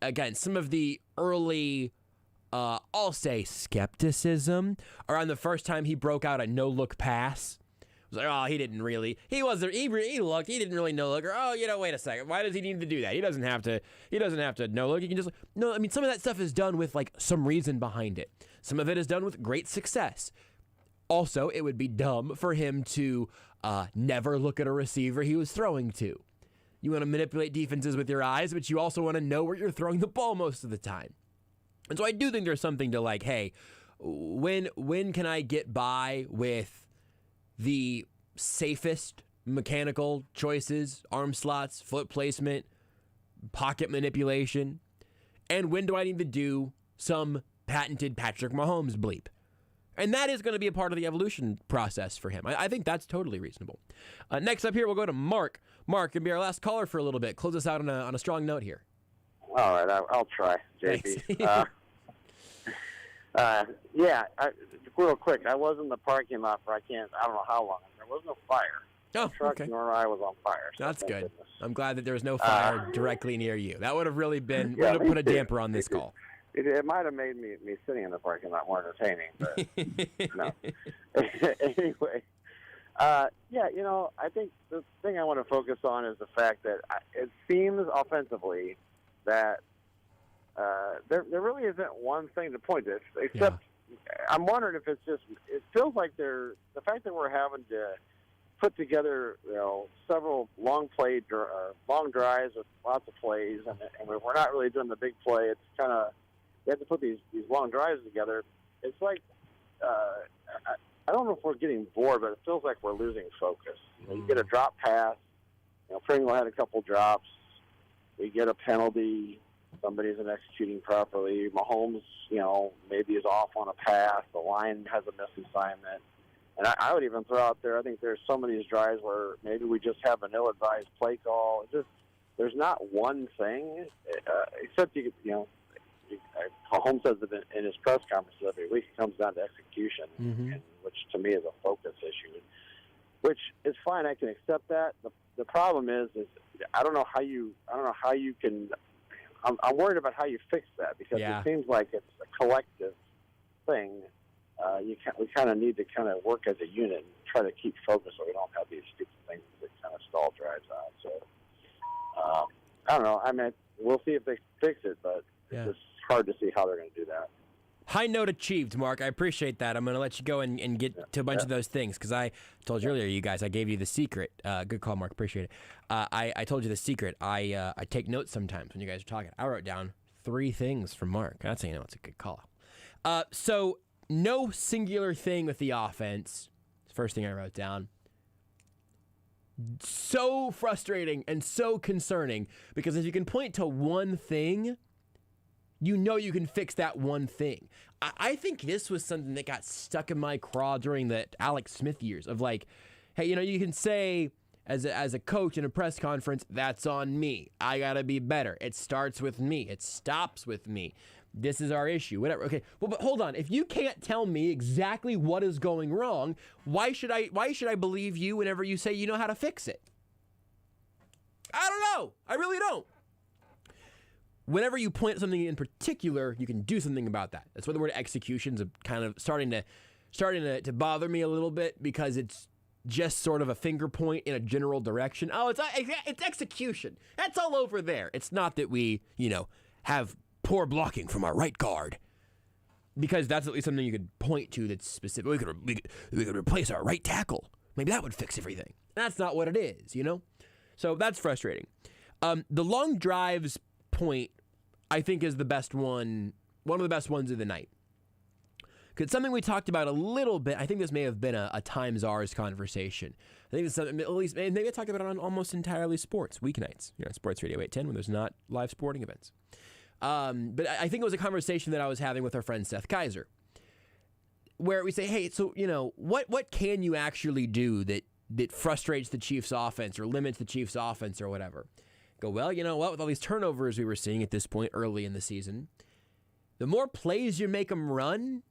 Again, some of the early, I'll say, skepticism around the first time he broke out a no-look pass. It was like, oh, he didn't really. He wasn't. He looked. He didn't really no-look. Or, oh, wait a second. Why does he need to do that? He doesn't have to. He doesn't have to no-look. He can just. No, I mean, some of that stuff is done with some reason behind it. Some of it is done with great success. Also, it would be dumb for him to never look at a receiver he was throwing to. You want to manipulate defenses with your eyes, but you also want to know where you're throwing the ball most of the time. And so I do think there's something to hey, when can I get by with the safest mechanical choices, arm slots, foot placement, pocket manipulation, and when do I need to do some patented Patrick Mahomes bleep? And that is going to be a part of the evolution process for him. I think that's totally reasonable. Next up here, we'll go to Mark. Mark, you'll be our last caller for a little bit. Close us out on a strong note here. All right, I'll try, JP. Real quick, I was in the parking lot for I don't know how long. There was no fire. Oh, truck nor I was on fire. So that's good. Goodness. I'm glad that there was no fire directly near you. That would have really been would have put a damper on this call. It might have made me sitting in the parking lot more entertaining, but no. Anyway, I think the thing I want to focus on is the fact that it seems offensively that there really isn't one thing to point to, except I'm wondering if it's just, it feels like the fact that we're having to put together, several long drives with lots of plays, and we're not really doing the big play. It's kind of, we have to put these long drives together. It's like, I don't know if we're getting bored, but it feels like we're losing focus. You get a drop pass. Pringle had a couple drops. We get a penalty. Somebody isn't executing properly. Mahomes, maybe is off on a pass. The line has a misassignment. And I would even throw out there, I think there's some of these drives where maybe we just have an ill-advised play call. There's not one thing, except Mahomes says it in his press conferences every week. It comes down to execution, and which to me is a focus issue, which is fine. I can accept that. The problem is I don't know how you can. I'm worried about how you fix that, because it seems like it's a collective thing we kind of need to kind of work as a unit and try to keep focus so we don't have these stupid things that kind of stall drives out. So I don't know. I mean, we'll see if they fix it, but it's just hard to see how they're going to do that. High note achieved, Mark. I appreciate that. I'm going to let you go and get to a bunch of those things because I told you earlier, you guys, I gave you the secret. Good call, Mark. Appreciate it. I told you the secret. I take notes sometimes when you guys are talking. I wrote down 3 things from Mark. That's how you know it's a good call. So no singular thing with the offense. First thing I wrote down. So frustrating and so concerning because if you can point to one thing, you know you can fix that one thing. I think this was something that got stuck in my craw during the Alex Smith years of like, hey, you can say as a coach in a press conference, that's on me. I got to be better. It starts with me. It stops with me. This is our issue, whatever. Okay, well, but hold on. If you can't tell me exactly what is going wrong, why should I believe you whenever you say you know how to fix it? I don't know. I really don't. Whenever you point at something in particular, you can do something about that. That's why the word execution's kind of starting to bother me a little bit because it's just sort of a finger point in a general direction. Oh, it's execution. That's all over there. It's not that we, have poor blocking from our right guard. Because that's at least something you could point to that's specific. We could replace our right tackle. Maybe that would fix everything. That's not what it is, So that's frustrating. The long drives point, I think, is the best one of the best ones of the night. Because something we talked about a little bit, I think this may have been a Times Ours conversation. I think it's something, at least, maybe I talked about it on almost entirely sports, weeknights, Sports Radio 810, when there's not live sporting events. But I think it was a conversation that I was having with our friend Seth Kaiser, where we say, hey, so, what can you actually do that frustrates the Chiefs offense or limits the Chiefs offense or whatever? Go, well, you know what? With all these turnovers we were seeing at this point early in the season, the more plays you make them run,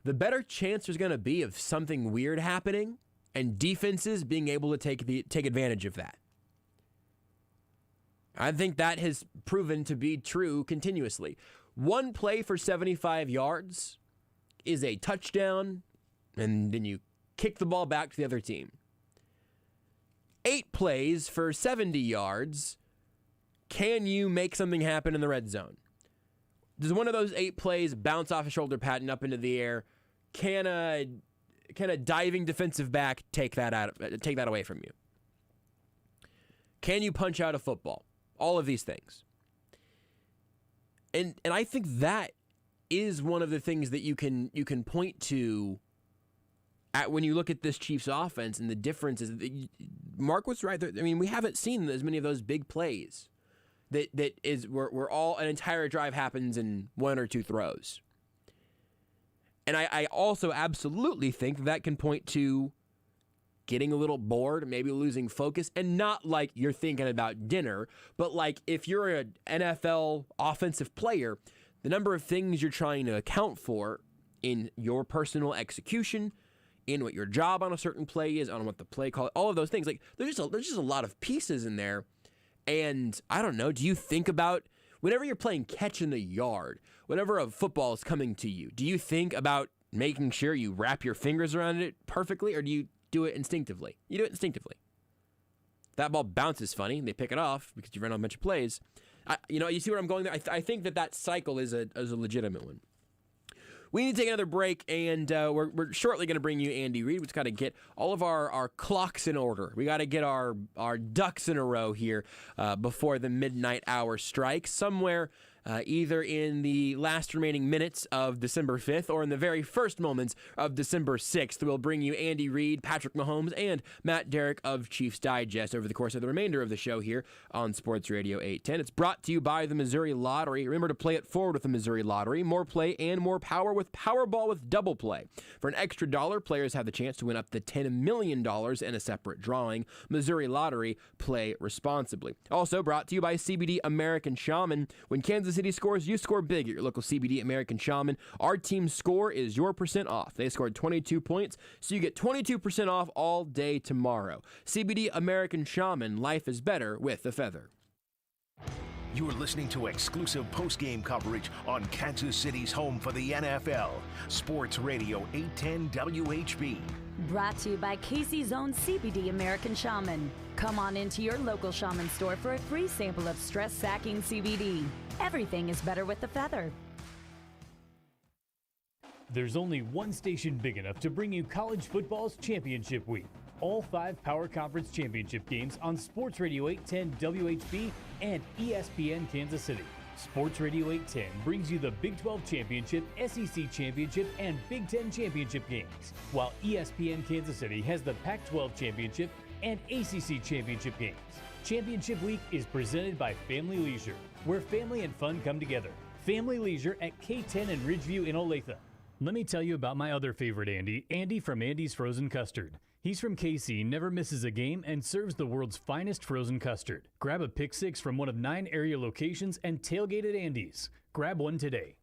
the better chance there's going to be of something weird happening and defenses being able to take advantage of that. I think that has proven to be true continuously. One play for 75 yards is a touchdown, and then you kick the ball back to the other team. 8 plays for 70 yards. Can you make something happen in the red zone? Does one of those 8 plays bounce off a shoulder pad and up into the air? Can a diving defensive back take that away from you? Can you punch out a football? All of these things. And I think that is one of the things that you can point to when you look at this Chiefs offense and the differences. Mark was right there. I mean, we haven't seen as many of those big plays that is where all an entire drive happens in 1 or 2 throws. And I also absolutely think that can point to getting a little bored, maybe losing focus, and not like you're thinking about dinner, but like if you're an NFL offensive player, the number of things you're trying to account for in your personal execution, in what your job on a certain play is, on what the play call, all of those things. Like there's just a lot of pieces in there. And I don't know, do you think about whenever you're playing catch in the yard, whenever a football is coming to you, do you think about making sure you wrap your fingers around it perfectly, or do you do it instinctively? You do it instinctively. That ball bounces funny, and they pick it off because you ran on a bunch of plays. You see where I'm going there? I think that cycle is a legitimate one. We need to take another break, and we're shortly going to bring you Andy Reid. We just got to get all of our clocks in order. We got to get our ducks in a row here before the midnight hour strikes. Somewhere either in the last remaining minutes of December 5th or in the very first moments of December 6th, we'll bring you Andy Reid, Patrick Mahomes, and Matt Derrick of Chiefs Digest over the course of the remainder of the show here on Sports Radio 810. It's brought to you by the Missouri Lottery. Remember to play it forward with the Missouri Lottery. More play and more power with Powerball with Double Play. For an extra $1, players have the chance to win up to $10 million in a separate drawing. Missouri Lottery. Play responsibly. Also brought to you by CBD American Shaman. When Kansas City scores, you score big at your local CBD American Shaman. Our team's score is your % off. They scored 22 points, so you get 22% off all day tomorrow. CBD American Shaman. Life is better with a feather. You're listening to exclusive post-game coverage on Kansas City's home for the NFL. Sports Radio 810 WHB. Brought to you by Casey's own CBD American Shaman. Come on into your local shaman store for a free sample of stress-sacking CBD. Everything is better with the feather. There's only one station big enough to bring you college football's championship week. All 5 Power Conference championship games on Sports Radio 810 WHB and ESPN Kansas City. Sports Radio 810 brings you the Big 12 Championship, SEC Championship, and Big 10 Championship games, while ESPN Kansas City has the Pac-12 Championship and ACC Championship games. Championship Week is presented by Family Leisure, where family and fun come together. Family Leisure at K10 and Ridgeview in Olathe. Let me tell you about my other favorite Andy from Andy's Frozen Custard. He's from KC, never misses a game, and serves the world's finest frozen custard. Grab a Pick 6 from one of 9 area locations and tailgate at Andy's. Grab one today.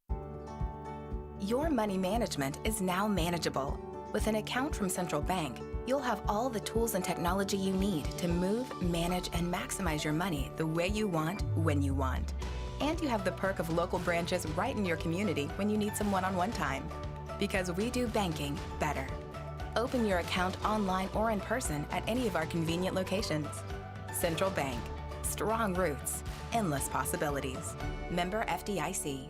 Your money management is now manageable. With an account from Central Bank, you'll have all the tools and technology you need to move, manage, and maximize your money the way you want, when you want. And you have the perk of local branches right in your community when you need some one-on-one time. Because we do banking better. Open your account online or in person at any of our convenient locations. Central Bank. Strong roots. Endless possibilities. Member FDIC.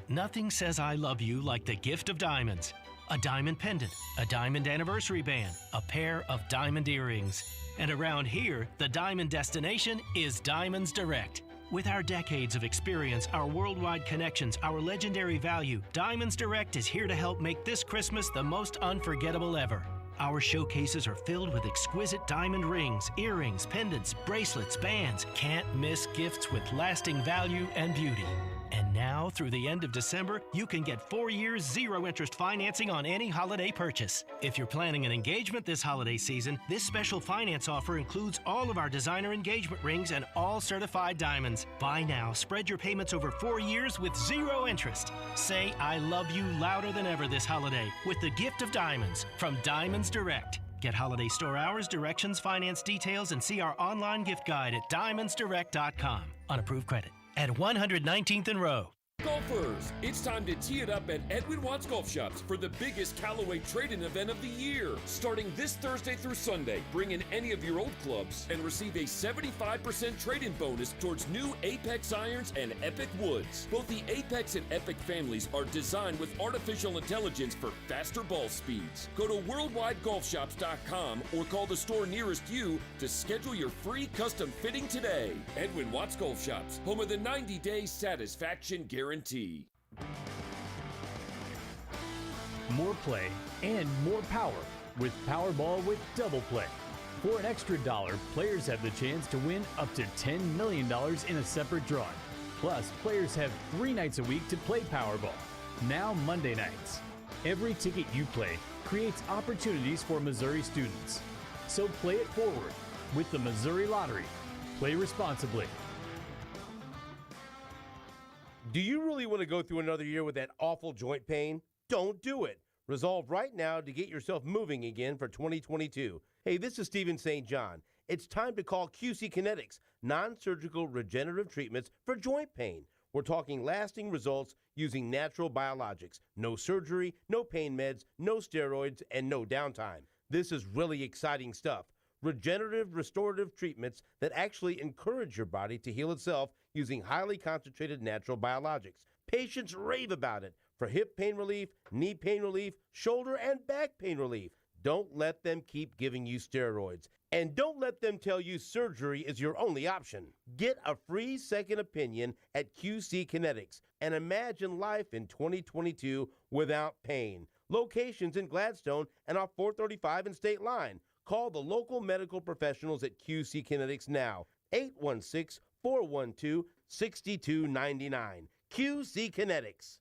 Nothing says I love you like the gift of diamonds. A diamond pendant, a diamond anniversary band, a pair of diamond earrings. And around here, the diamond destination is Diamonds Direct. With our decades of experience, our worldwide connections, our legendary value, Diamonds Direct is here to help make this Christmas the most unforgettable ever. Our showcases are filled with exquisite diamond rings, earrings, pendants, bracelets, bands. Can't miss gifts with lasting value and beauty. And now, through the end of December, you can get 4 years, 0 interest financing on any holiday purchase. If you're planning an engagement this holiday season, this special finance offer includes all of our designer engagement rings and all certified diamonds. Buy now, spread your payments over 4 years with 0 interest. Say I love you louder than ever this holiday with the gift of diamonds from Diamonds Direct. Get holiday store hours, directions, finance details, and see our online gift guide at diamondsdirect.com. Unapproved credit. At 119th and Row. Golfers, it's time to tee it up at Edwin Watts Golf Shops for the biggest Callaway trade-in event of the year. Starting this Thursday through Sunday, bring in any of your old clubs and receive a 75% trade-in bonus towards new Apex irons and Epic woods. Both the Apex and Epic families are designed with artificial intelligence for faster ball speeds. Go to worldwidegolfshops.com or call the store nearest you to schedule your free custom fitting today. Edwin Watts Golf Shops, home of the 90-day satisfaction guarantee. More play and more power with Powerball with Double Play. For an extra $1, players have the chance to win up to $10 million in a separate drawing. Plus, players have 3 nights a week to play Powerball. Now Monday nights. Every ticket you play creates opportunities for Missouri students. So play it forward with the Missouri Lottery. Play responsibly. Do you really want to go through another year with that awful joint pain? Don't do it. Resolve right now to get yourself moving again for 2022. Hey, this is Stephen St. John. It's time to call QC Kinetics, non-surgical regenerative treatments for joint pain. We're talking lasting results using natural biologics. No surgery, no pain meds, no steroids, and no downtime. This is really exciting stuff. Regenerative restorative treatments that actually encourage your body to heal itself using highly concentrated natural biologics. Patients rave about it for hip pain relief, knee pain relief, shoulder and back pain relief. Don't let them keep giving you steroids. And don't let them tell you surgery is your only option. Get a free second opinion at QC Kinetics and imagine life in 2022 without pain. Locations in Gladstone and off 435 and State Line. Call the local medical professionals at QC Kinetics now. 816-412-6299. QC Kinetics.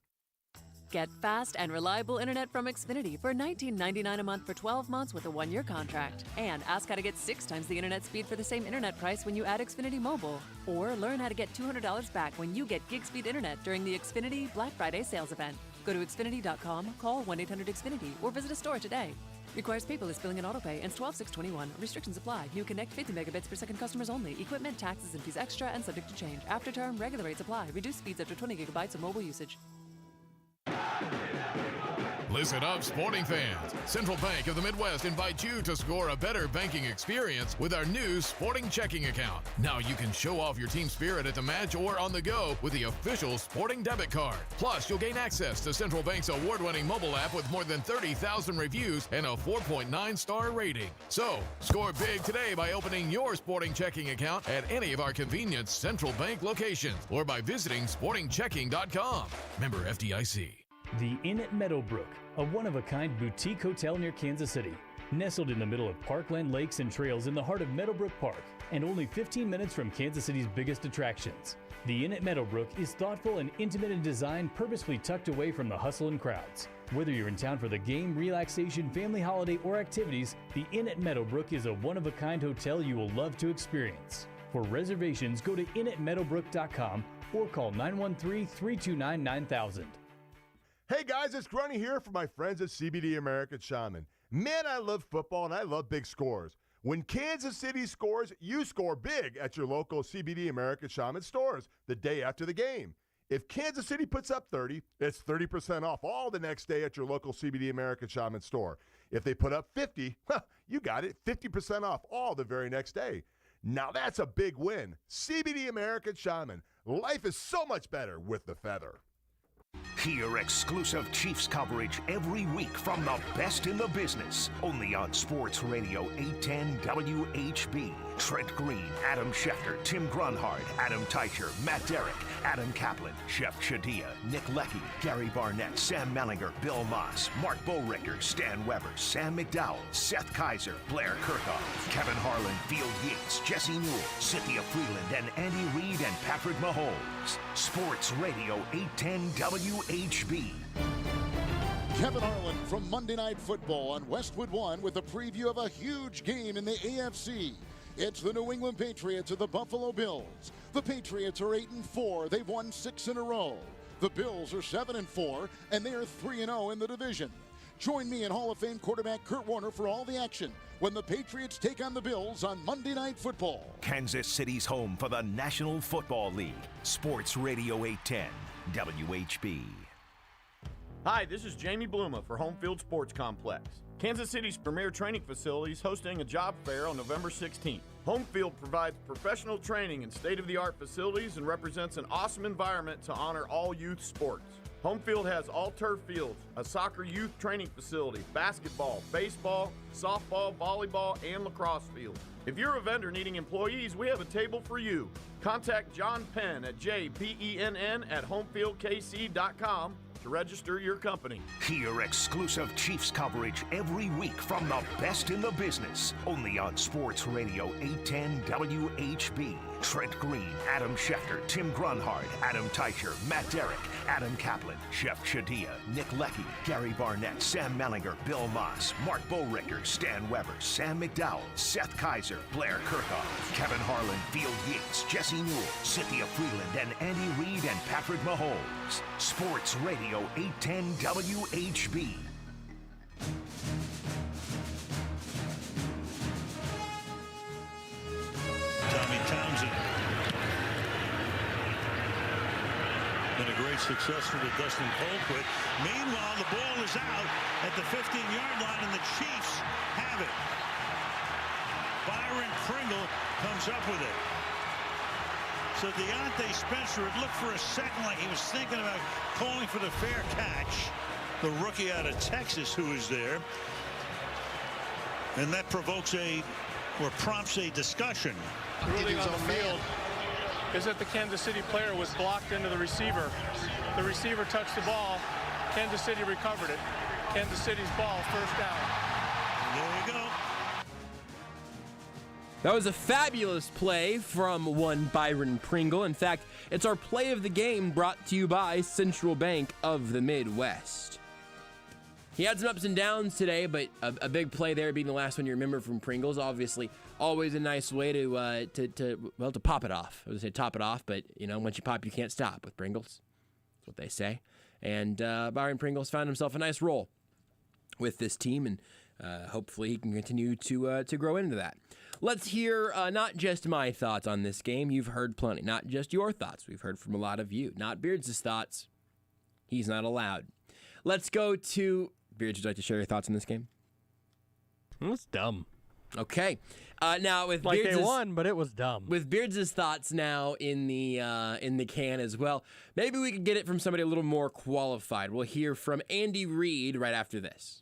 Get fast and reliable internet from Xfinity for $19.99 a month for 12 months with a 1-year contract. And ask how to get 6 times the internet speed for the same internet price when you add Xfinity Mobile. Or learn how to get $200 back when you get gig speed internet during the Xfinity Black Friday sales event. Go to Xfinity.com, call 1-800-XFINITY, or visit a store today. Requires paperless billing and autopay. Ends 12/6/21. Restrictions apply. New Connect 50 megabits per second customers only. Equipment, taxes, and fees extra and subject to change. After term, regular rates apply. Reduced speeds after 20 gigabytes of mobile usage. Listen up, sporting fans. Central Bank of the Midwest invites you to score a better banking experience with our new sporting checking account. Now you can show off your team spirit at the match or on the go with the official sporting debit card. Plus, you'll gain access to Central Bank's award-winning mobile app with more than 30,000 reviews and a 4.9-star rating. So, score big today by opening your sporting checking account at any of our convenient Central Bank locations or by visiting sportingchecking.com. Member FDIC. The Inn at Meadowbrook, a one-of-a-kind boutique hotel near Kansas City. Nestled in the middle of parkland lakes and trails in the heart of Meadowbrook Park, and only 15 minutes from Kansas City's biggest attractions. The Inn at Meadowbrook is thoughtful and intimate in design, purposefully tucked away from the hustle and crowds. Whether you're in town for the game, relaxation, family holiday, or activities, the Inn at Meadowbrook is a one-of-a-kind hotel you will love to experience. For reservations, go to innatmeadowbrook.com or call 913-329-9000. Hey guys, it's Grunny here for my friends at CBD American Shaman. Man, I love football and I love big scores. When Kansas City scores, you score big at your local CBD American Shaman stores the day after the game. If Kansas City puts up 30, it's 30% off all the next day at your local CBD American Shaman store. If they put up 50, you got it, 50% off all the very next day. Now that's a big win. CBD American Shaman. Life is so much better with the feather. Hear exclusive Chiefs coverage every week from the best in the business. Only on Sports Radio 810 WHB. Trent Green, Adam Schefter, Tim Grunhard, Adam Teicher, Matt Derrick, Adam Kaplan, Chef Shadia, Nick Leckie, Gary Barnett, Sam Mellinger, Bill Moss, Mark Bowrichter, Stan Weber, Sam McDowell, Seth Kaiser, Blair Kirchhoff, Kevin Harlan, Field Yates, Jesse Newell, Cynthia Freeland, and Andy Reid and Patrick Mahomes. Sports Radio 810 WHB. Kevin Harlan from Monday Night Football on Westwood One with a preview of a huge game in the AFC. It's the New England Patriots and the Buffalo Bills. The Patriots are 8-4. They've won 6 in a row. The Bills are 7-4, and they are 3-0 in the division. Join me and Hall of Fame quarterback Kurt Warner for all the action when the Patriots take on the Bills on Monday Night Football. Kansas City's home for the National Football League. Sports Radio 810 WHB. Hi, this is Jamie Bluma for Home Field Sports Complex. Kansas City's premier training facility is hosting a job fair on November 16th. Home Field provides professional training and state-of-the-art facilities and represents an awesome environment to honor all youth sports. Home Field has all turf fields, a soccer youth training facility, basketball, baseball, softball, volleyball, and lacrosse field. If you're a vendor needing employees, we have a table for you. Contact John Penn at jpenn@homefieldkc.com to register your company. Hear exclusive Chiefs coverage every week from the best in the business. Only on Sports Radio 810 WHB. Trent Green, Adam Schefter, Tim Grunhard, Adam Teicher, Matt Derrick, Adam Kaplan, Chef Shadia, Nick Leckie, Gary Barnett, Sam Mellinger, Bill Moss, Mark Bowrichter, Stan Weber, Sam McDowell, Seth Kaiser, Blair Kirchhoff, Kevin Harlan, Field Yates, Jesse Newell, Cynthia Freeland, and Andy Reid and Patrick Mahomes. Sports Radio 810 WHB. Tommy Townsend. Been a great success for the Dustin Colquitt. Meanwhile, the ball is out at the 15-yard line, and the Chiefs have it. Byron Pringle comes up with it. So Deontay Spencer, it looked for a second like he was thinking about calling for the fair catch. The rookie out of Texas who is there. And that prompts a discussion. The ruling on the field is that the Kansas City player was blocked into the receiver. The receiver touched the ball. Kansas City recovered it. Kansas City's ball, first down. There you go. That was a fabulous play from one Byron Pringle. In fact, it's our play of the game brought to you by Central Bank of the Midwest. He had some ups and downs today, but a big play there being the last one you remember from Pringles. Obviously, always a nice way to pop it off. I was going to say top it off, but, once you pop, you can't stop with Pringles. That's what they say. And Byron Pringles found himself a nice role with this team, and hopefully he can continue to grow into that. Let's hear not just my thoughts on this game. You've heard plenty. Not just your thoughts. We've heard from a lot of you. Not Beards' thoughts. He's not allowed. Let's go to... Beards, would you like to share your thoughts on this game? It was dumb. Okay. Now with like Beards' they won, but it was dumb. With Beards' thoughts now in the can as well, maybe we could get it from somebody a little more qualified. We'll hear from Andy Reid right after this.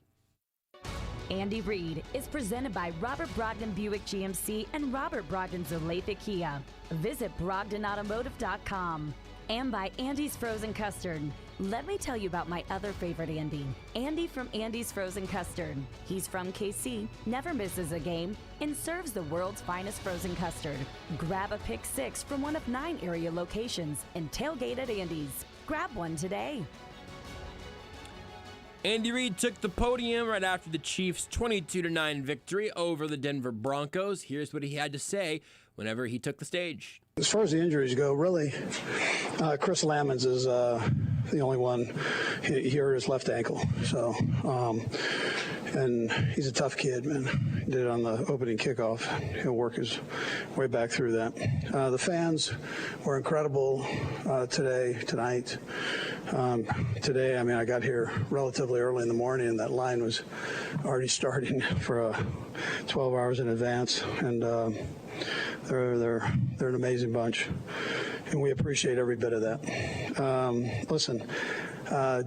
Andy Reid is presented by Robert Brogdon Buick GMC and Robert Brogdon Olathe Kia. Visit BrogdonAutomotive.com. And by Andy's Frozen Custard. Let me tell you about my other favorite Andy. Andy from Andy's Frozen Custard. He's from KC, never misses a game, and serves the world's finest frozen custard. Grab a Pick 6 from one of 9 area locations and tailgate at Andy's. Grab one today. Andy Reid took the podium right after the Chiefs' 22-9 victory over the Denver Broncos. Here's what he had to say whenever he took the stage. As far as the injuries go, really, Chris Lamons is the only one. He hurt his left ankle. So, and he's a tough kid, man. He did it on the opening kickoff. He'll work his way back through that. The fans were incredible tonight. Today, I mean, I got here relatively early in the morning, and that line was already starting for 12 hours in advance. And they're an amazing bunch, and we appreciate every bit of that. Listen,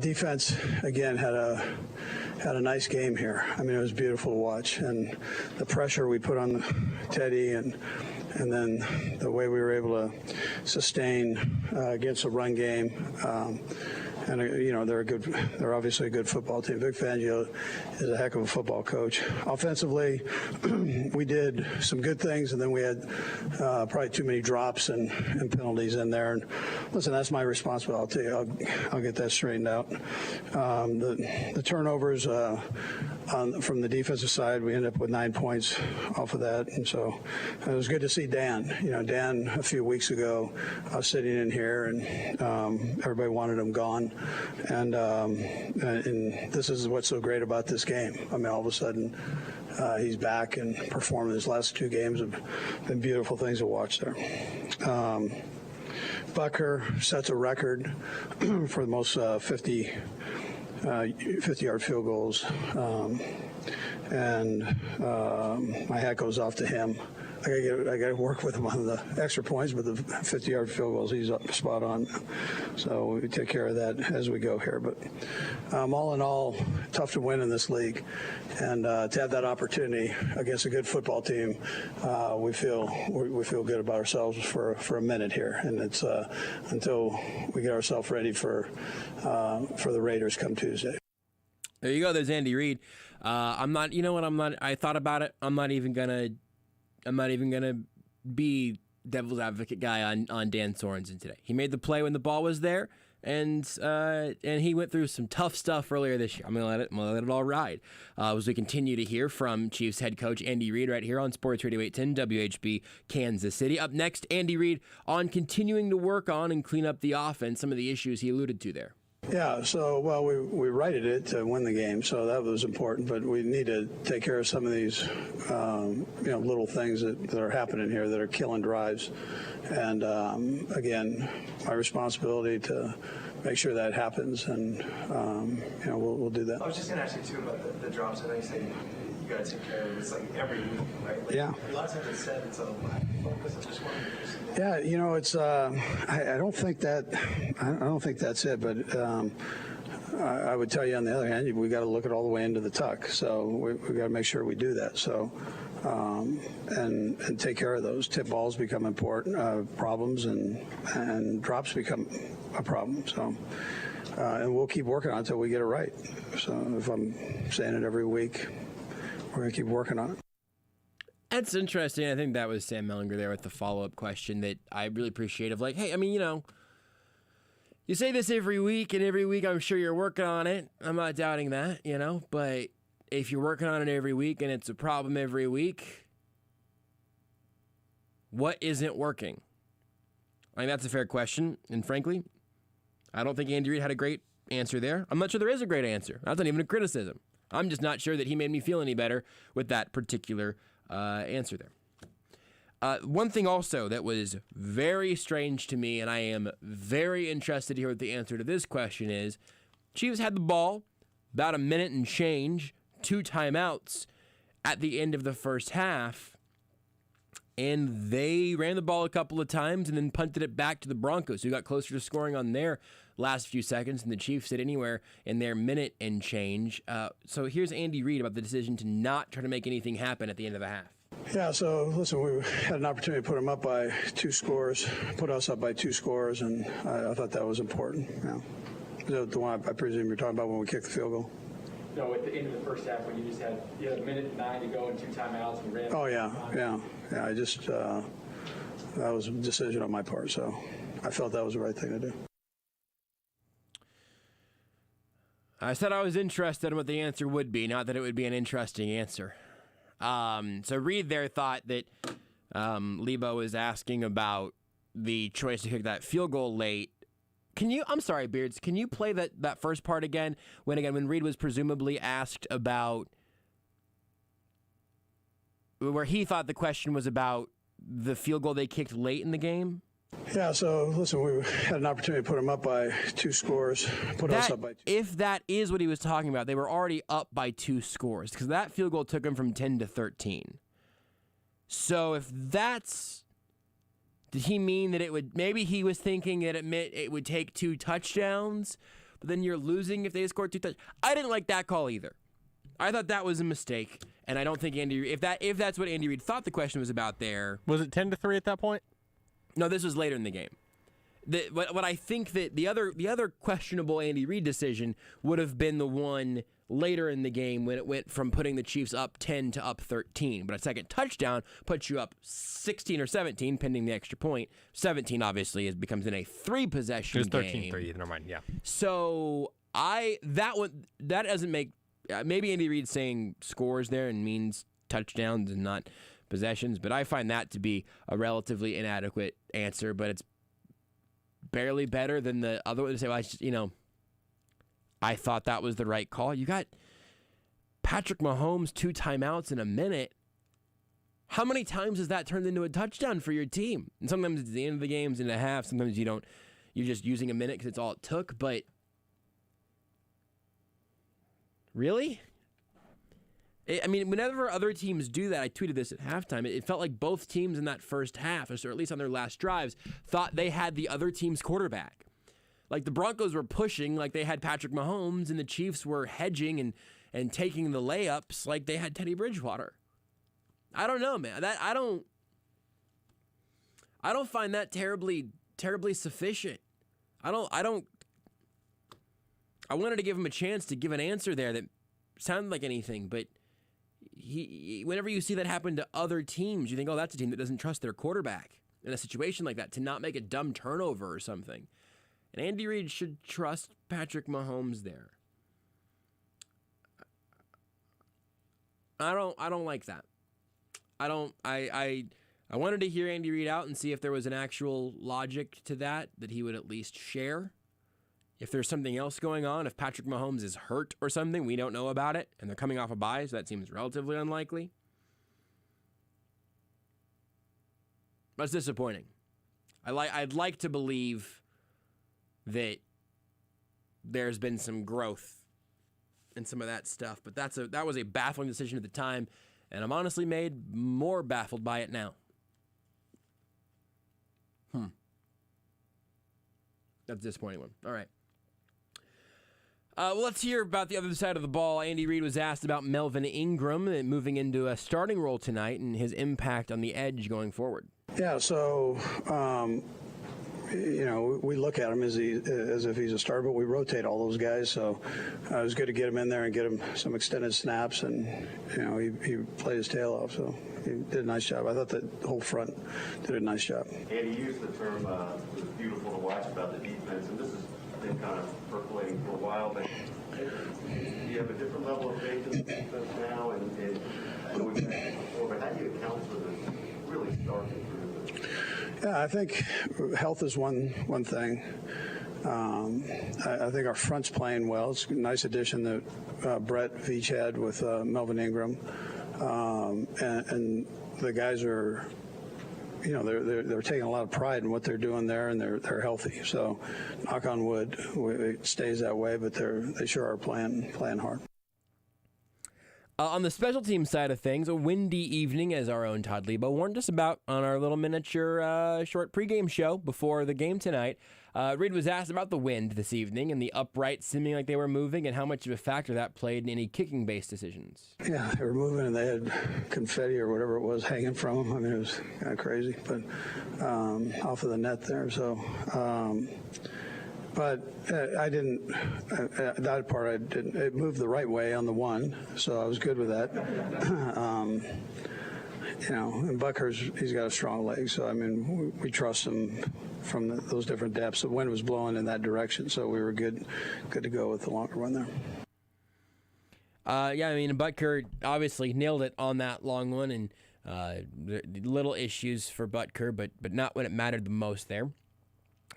defense again had a nice game here. I mean, it was beautiful to watch, and the pressure we put on Teddy, and then the way we were able to sustain against a run game. And you know, they're obviously a good football team. Vic Fangio is a heck of a football coach. Offensively, we did some good things, and then we had probably too many drops and penalties in there. And listen, that's my responsibility. I'll get that straightened out. The turnovers from the defensive side, we ended up with 9 points off of that, and so it was good to see Dan. You know, Dan a few weeks ago, I was sitting in here, and everybody wanted him gone. And this is what's so great about this game. I mean, all of a sudden, he's back and performing. His last 2 games have been beautiful things to watch there. Bucker sets a record for the most 50-yard field goals. And my hat goes off to him. I got to work with him on the extra points, but the 50-yard field goals, he's up spot on. So we take care of that as we go here. But all in all, tough to win in this league, and to have that opportunity against a good football team, we feel good about ourselves for a minute here, and it's until we get ourselves ready for the Raiders come Tuesday. There you go. There's Andy Reid. I'm not. You know what? I'm not. I thought about it. I'm not even gonna be devil's advocate guy on Dan Sorensen today. He made the play when the ball was there, and he went through some tough stuff earlier this year. I'm gonna let it all ride as we continue to hear from Chiefs head coach Andy Reid right here on Sports Radio 810 WHB Kansas City. Up next, Andy Reid on continuing to work on and clean up the offense, some of the issues he alluded to there. Yeah, so, well, we righted it to win the game, so that was important, but we need to take care of some of these, little things that are happening here that are killing drives. And, again, my responsibility to make sure that happens, and, we'll do that. I was just going to ask you, too, about the drops. I know you said you got to take care of it. It's like every week, right? Like, yeah. A lot of times it's said it's a focus. I just wanted to yeah, it's. I don't think that's it. But I would tell you, on the other hand, we got to look at all the way into the tuck. So we got to make sure we do that. So and take care of those. Tip balls become important problems, and drops become a problem. So. And we'll keep working on it until we get it right. So if I'm saying it every week, we're going to keep working on it. That's interesting. I think that was Sam Mellinger there with the follow-up question that I really appreciate of like, hey, I mean, you say this every week, and every week I'm sure you're working on it. I'm not doubting that, but if you're working on it every week and it's a problem every week, what isn't working? I think that's a fair question, and frankly, I don't think Andy Reid had a great answer there. I'm not sure there is a great answer. That's not even a criticism. I'm just not sure that he made me feel any better with that particular answer there. One thing also that was very strange to me, and I am very interested to hear what the answer to this question is, Chiefs had the ball, about a minute and change, 2 timeouts at the end of the first half, and they ran the ball a couple of times and then punted it back to the Broncos, who got closer to scoring on their last few seconds, and the Chiefs did anywhere in their minute and change. So here's Andy Reid about the decision to not try to make anything happen at the end of the half. Yeah, so listen, we had an opportunity to put them up by 2 scores, put us up by 2 scores, and I thought that was important. Yeah. The one I presume you're talking about when we kicked the field goal. No, at the end of the first half when you had a minute and 9 to go and 2 timeouts and ran. Oh yeah. I just that was a decision on my part, so I felt that was the right thing to do. I said I was interested in what the answer would be, not that it would be an interesting answer. So Reid there thought that Lebo was asking about the choice to kick that field goal late. I'm sorry, Beards, can you play that first part again? When Reid was presumably asked about where he thought the question was about the field goal they kicked late in the game? Yeah, so listen, we had an opportunity to put them up by 2 scores, put us up by 2. If that is what he was talking about, they were already up by 2 scores because that field goal took them from 10 to 13. So if that's... Did he mean that it would... Maybe he was thinking that it would take 2 touchdowns, but then you're losing if they scored 2 touchdowns. I didn't like that call either. I thought that was a mistake, and I don't think Andy... If that's what Andy Reid thought the question was about there... Was it 10-3 at that point? No, this was later in the game. What I think that the other questionable Andy Reid decision would have been the one later in the game when it went from putting the Chiefs up 10 to up 13. But a second touchdown puts you up 16 or 17, pending the extra point. 17 obviously becomes in a 3-possession game. It was 13-3. Never mind. Yeah. So that doesn't make maybe Andy Reid saying scores there and means touchdowns and not possessions, but I find that to be a relatively inadequate answer, but it's barely better than the other one to say, well, I thought that was the right call. You got Patrick Mahomes 2 timeouts in a minute. How many times has that turned into a touchdown for your team? And sometimes it's the end of the games in a half. Sometimes you don't. You're just using a minute because it's all it took, but really? I mean, whenever other teams do that, I tweeted this at halftime, it felt like both teams in that first half, or at least on their last drives, thought they had the other team's quarterback. Like the Broncos were pushing like they had Patrick Mahomes, and the Chiefs were hedging and taking the layups like they had Teddy Bridgewater. I don't know, man. I don't find that terribly sufficient. I wanted to give him a chance to give an answer there that sounded like anything, but whenever you see that happen to other teams, you think, oh, that's a team that doesn't trust their quarterback in a situation like that to not make a dumb turnover or something. And Andy Reid should trust Patrick Mahomes there. I don't like that. I wanted to hear Andy Reid out and see if there was an actual logic to that he would at least share. If there's something else going on, if Patrick Mahomes is hurt or something, we don't know about it, and they're coming off a bye, so that seems relatively unlikely. But it's disappointing. I'd like to believe that there's been some growth in some of that stuff, but that was a baffling decision at the time, and I'm honestly made more baffled by it now. That's a disappointing one. All right. Well, let's hear about the other side of the ball. Andy Reid was asked about Melvin Ingram moving into a starting role tonight and his impact on the edge going forward. Yeah, so, we look at him as if he's a starter, but we rotate all those guys. So it was good to get him in there and get him some extended snaps, and he played his tail off. So he did a nice job. I thought the whole front did a nice job. Andy used the term it was beautiful to watch about the defense, and this has been kind of percolating for a while. But you have a different level of faith in the defense now, and I know we've had it before, but how do you account for this really stark improvement? Yeah, I think health is one thing. I think our front's playing well. It's a nice addition that Brett Veach had with Melvin Ingram. And the guys are, they're taking a lot of pride in what they're doing there, and they're healthy. So, knock on wood, it stays that way. But they sure are playing hard. On the special team side of things, a windy evening, as our own Todd Lebo warned us about on our little miniature short pregame show before the game tonight. Reid was asked about the wind this evening and the uprights seeming like they were moving and how much of a factor that played in any kicking-based decisions. Yeah, they were moving and they had confetti or whatever it was hanging from them. I mean, it was kind of crazy, but off of the net there. So, but I didn't, that part I didn't, it moved the right way on the one, so I was good with that. And Bucker's, he's got a strong leg, so I mean, we trust him from those different depths. The wind was blowing in that direction, so we were good to go with the longer one there. Yeah, I mean, Butker obviously nailed it on that long one, and little issues for Butker, but not when it mattered the most there.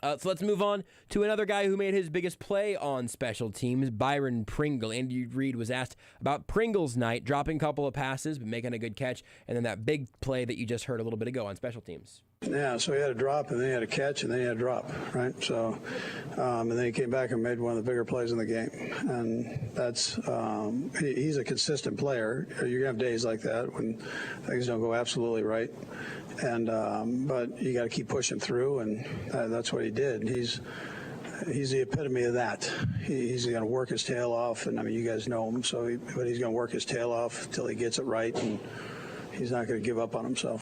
So let's move on to another guy who made his biggest play on special teams, Byron Pringle. Andy Reid was asked about Pringle's night, dropping a couple of passes, but making a good catch, and then that big play that you just heard a little bit ago on special teams. Yeah, so he had a drop, and then he had a catch, and then he had a drop, right? So, and then he came back and made one of the bigger plays in the game. And that's, he's a consistent player. You're going to have days like that when things don't go absolutely right. And, but you got to keep pushing through, and that's what he did. He's the epitome of that. He's going to work his tail off, and I mean, you guys know him, but he's going to work his tail off until he gets it right, and he's not going to give up on himself.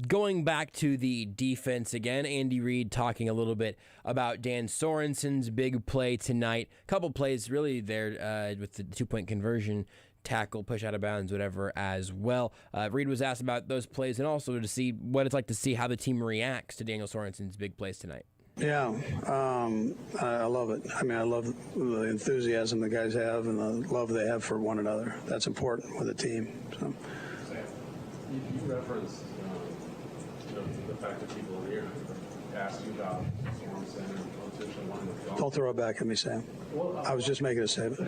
Going back to the defense again, Andy Reid talking a little bit about Dan Sorensen's big play tonight. A couple plays really there with the 2-point conversion, tackle, push out of bounds, whatever as well. Reid was asked about those plays and also to see what it's like to see how the team reacts to Daniel Sorensen's big plays tonight. Yeah, I love it. I mean, I love the enthusiasm the guys have and the love they have for one another. That's important with a team. So. You referenced the fact that people in here asked you about Sorensen and potentially wanting to go. Don't throw it back at me, Sam. I was just making a statement. My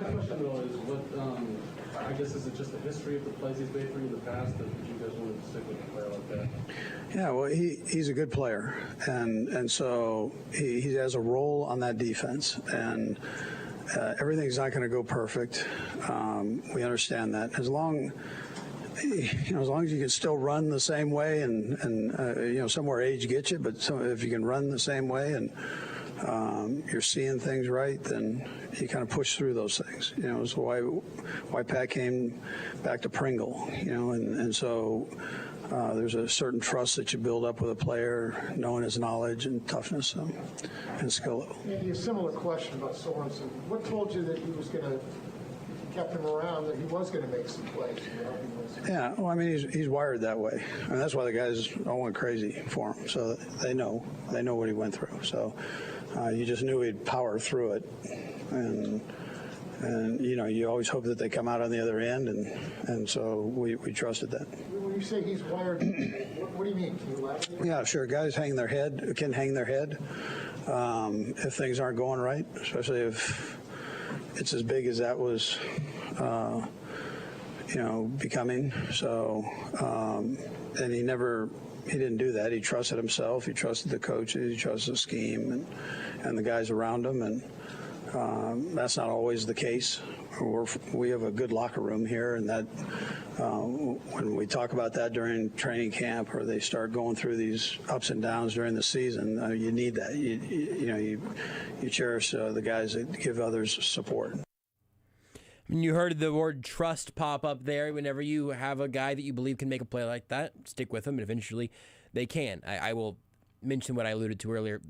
question, though, is what, I guess, is it just the history of the plays he's made for you in the past that you guys wanted to stick with a player like that? Yeah, well, he's a good player, and so he has a role on that defense, and everything's not going to go perfect. We understand that. As long as you can still run the same way, and somewhere age gets you, but if you can run the same way and you're seeing things right, then you kind of push through those things. It's why Pat came back to Pringle. And so there's a certain trust that you build up with a player, knowing his knowledge and toughness and skill level. Andy, a similar question about Sorensen. What told you that he was going to? Kept him around, that he was going to make some plays. Yeah, well, I mean, he's wired that way. I mean, that's why the guys all went crazy for him. So they know what he went through. So you just knew he'd power through it, and you always hope that they come out on the other end, and so we trusted that. When you say he's wired, what do you mean? Can you elaborate? Yeah, sure. Guys can hang their head if things aren't going right, especially if it's as big as that was, becoming. So, and he didn't do that. He trusted himself. He trusted the coaches. He trusted the scheme and the guys around him. And that's not always the case. We have a good locker room here, and that when we talk about that during training camp, or they start going through these ups and downs during the season, you need that. You cherish the guys that give others support. You heard the word trust pop up there. Whenever you have a guy that you believe can make a play like that, stick with him, and eventually they can. I will mention what I alluded to earlier.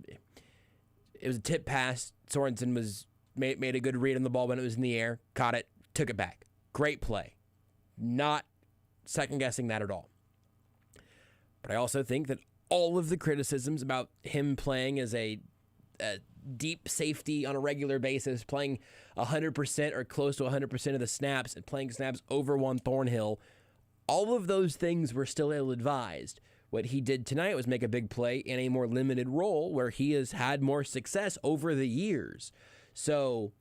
It was a tip pass. Sorensen made a good read on the ball when it was in the air, caught it, took it back. Great play. Not second-guessing that at all. But I also think that all of the criticisms about him playing as a deep safety on a regular basis, playing 100% or close to 100% of the snaps, and playing snaps over Juan Thornhill, all of those things were still ill-advised. What he did tonight was make a big play in a more limited role where he has had more success over the years. So,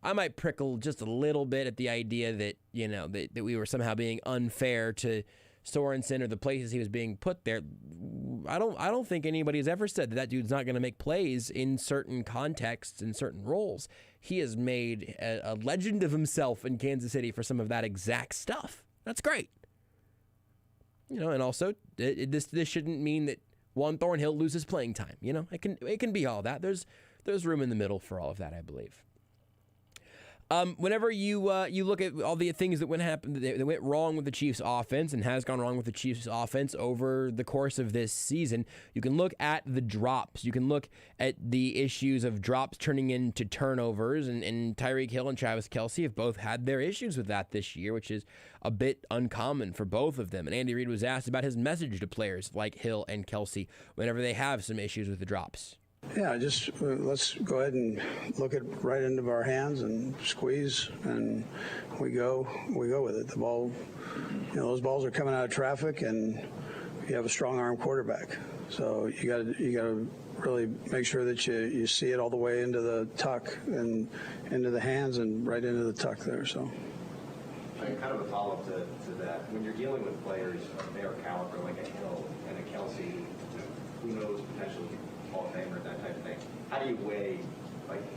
I might prickle just a little bit at the idea that, that we were somehow being unfair to Sorensen or the places he was being put there. I don't think anybody has ever said that dude's not going to make plays in certain contexts and certain roles. He has made a legend of himself in Kansas City for some of that exact stuff. That's great. And also this shouldn't mean that Juan Thornhill loses playing time. It can be all that. There's room in the middle for all of that, I believe. Whenever you look at all the things that went wrong with the Chiefs' offense and has gone wrong with the Chiefs' offense over the course of this season, you can look at the drops. You can look at the issues of drops turning into turnovers, and Tyreek Hill and Travis Kelce have both had their issues with that this year, which is a bit uncommon for both of them. And Andy Reid was asked about his message to players like Hill and Kelce whenever they have some issues with the drops. Yeah, just let's go ahead and look it right into our hands and squeeze, and we go with it. The ball, those balls are coming out of traffic, and you have a strong arm quarterback. So you got to really make sure that you see it all the way into the tuck and into the hands and right into the tuck there. So. Kind of a follow-up to that. When you're dealing with players of their caliber, like a Hill and a Kelce, who knows, potentially Hall of Famer, that type of thing. How do you weigh,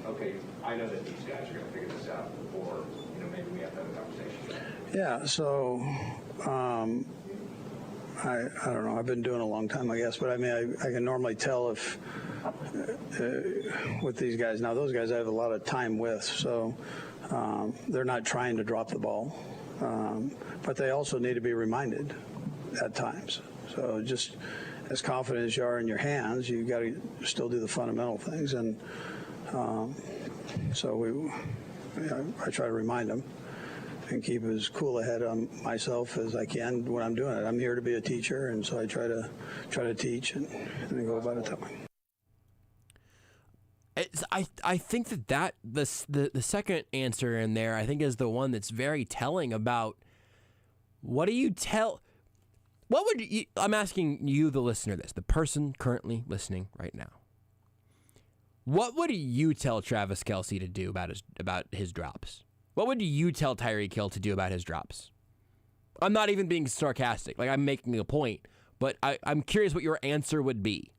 okay, I know that these guys are going to figure this out, or maybe we have to have a conversation? Yeah. So I don't know. I've been doing it a long time, I guess, but I mean, I can normally tell if with these guys. Now, those guys I have a lot of time with, so they're not trying to drop the ball, but they also need to be reminded at times. So just as confident as you are in your hands, you got to still do the fundamental things, and so I try to remind them and keep as cool a head on myself as I can when I'm doing it. I'm here to be a teacher, and so I try to teach and go about it that way. I think that the second answer in there, I think, is the one that's very telling about what do you tell. What would you, I'm asking you, the listener, this, the person currently listening right now. What would you tell Travis Kelce to do about his drops? What would you tell Tyreek Hill to do about his drops? I'm not even being sarcastic. I'm making a point, but I'm curious what your answer would be.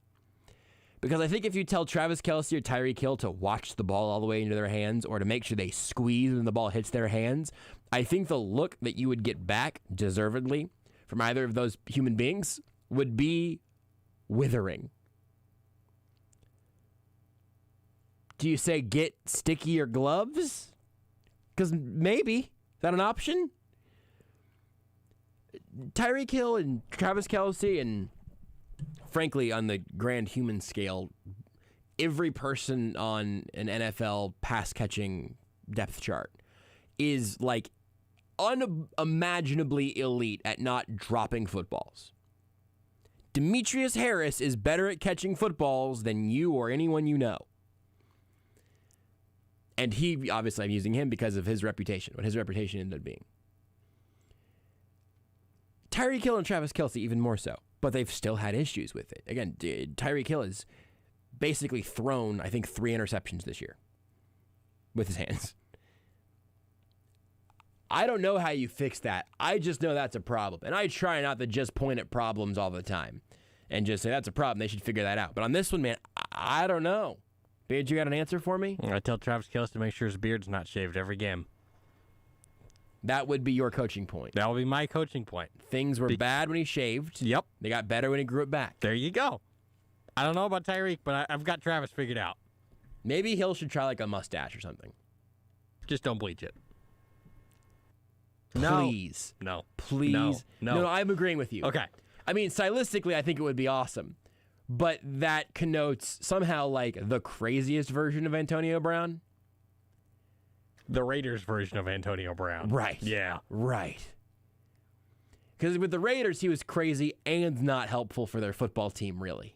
Because I think if you tell Travis Kelce or Tyreek Hill to watch the ball all the way into their hands or to make sure they squeeze when the ball hits their hands, I think the look that you would get back, deservedly, from either of those human beings would be withering. Do you say get stickier gloves? Because maybe. Is that an option? Tyreek Hill and Travis Kelce, and frankly, on the grand human scale, every person on an NFL pass-catching depth chart is unimaginably elite at not dropping footballs. Demetrius Harris is better at catching footballs than you or anyone you know. And he, obviously, I'm using him because of his reputation, what his reputation ended up being. Tyreek Hill and Travis Kelce even more so, but they've still had issues with it. Again, Tyreek Hill has basically thrown, I think, 3 interceptions this year with his hands. I don't know how you fix that. I just know that's a problem. And I try not to just point at problems all the time and just say that's a problem. They should figure that out. But on this one, man, I don't know. Beard, you got an answer for me? I tell Travis Kelce to make sure his beard's not shaved every game. That would be your coaching point. That would be my coaching point. Things were bad when he shaved. Yep. They got better when he grew it back. There you go. I don't know about Tyreek, but I've got Travis figured out. Maybe Hill should try a mustache or something. Just don't bleach it. Please. No. Please. No, I'm agreeing with you. Okay. I mean, stylistically, I think it would be awesome. But that connotes somehow the craziest version of Antonio Brown. The Raiders version of Antonio Brown. Right. Yeah. Right. Because with the Raiders, he was crazy and not helpful for their football team, really.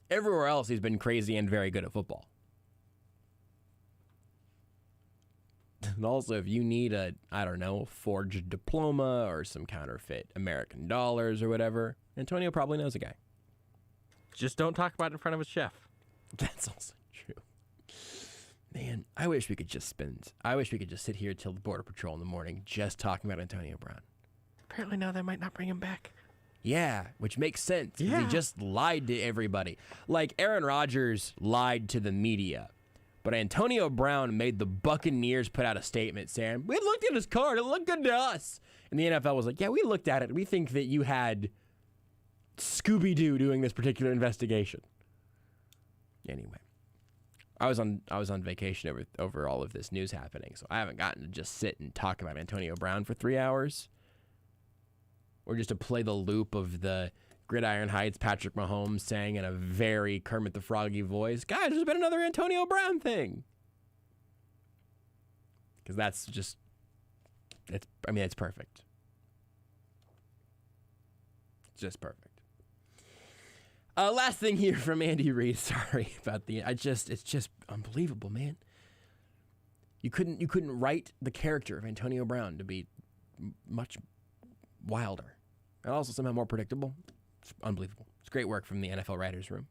Everywhere else, he's been crazy and very good at football. And also, if you need a forged diploma or some counterfeit American dollars or whatever, Antonio probably knows a guy. Just don't talk about it in front of a chef. That's also true. Man, I wish we could just sit here till the Border Patrol in the morning just talking about Antonio Brown. Apparently now they might not bring him back. Yeah, which makes sense. Yeah. He just lied to everybody. Like Aaron Rodgers lied to the media. But Antonio Brown made the Buccaneers put out a statement saying, we looked at his card, it looked good to us. And the NFL was like, yeah, we looked at it. We think that you had Scooby-Doo doing this particular investigation. Anyway, I was on vacation over all of this news happening, so I haven't gotten to just sit and talk about Antonio Brown for 3 hours. Or just to play the loop of the Gridiron Heights Patrick Mahomes saying in a very Kermit the Froggy voice, guys, there's been another Antonio Brown thing. Because that's just, it's perfect. It's just perfect. Last thing here from Andy Reid. Sorry about it's just unbelievable, man. You couldn't write the character of Antonio Brown to be much wilder. And also somehow more predictable. It's unbelievable. It's great work from the NFL writers' room.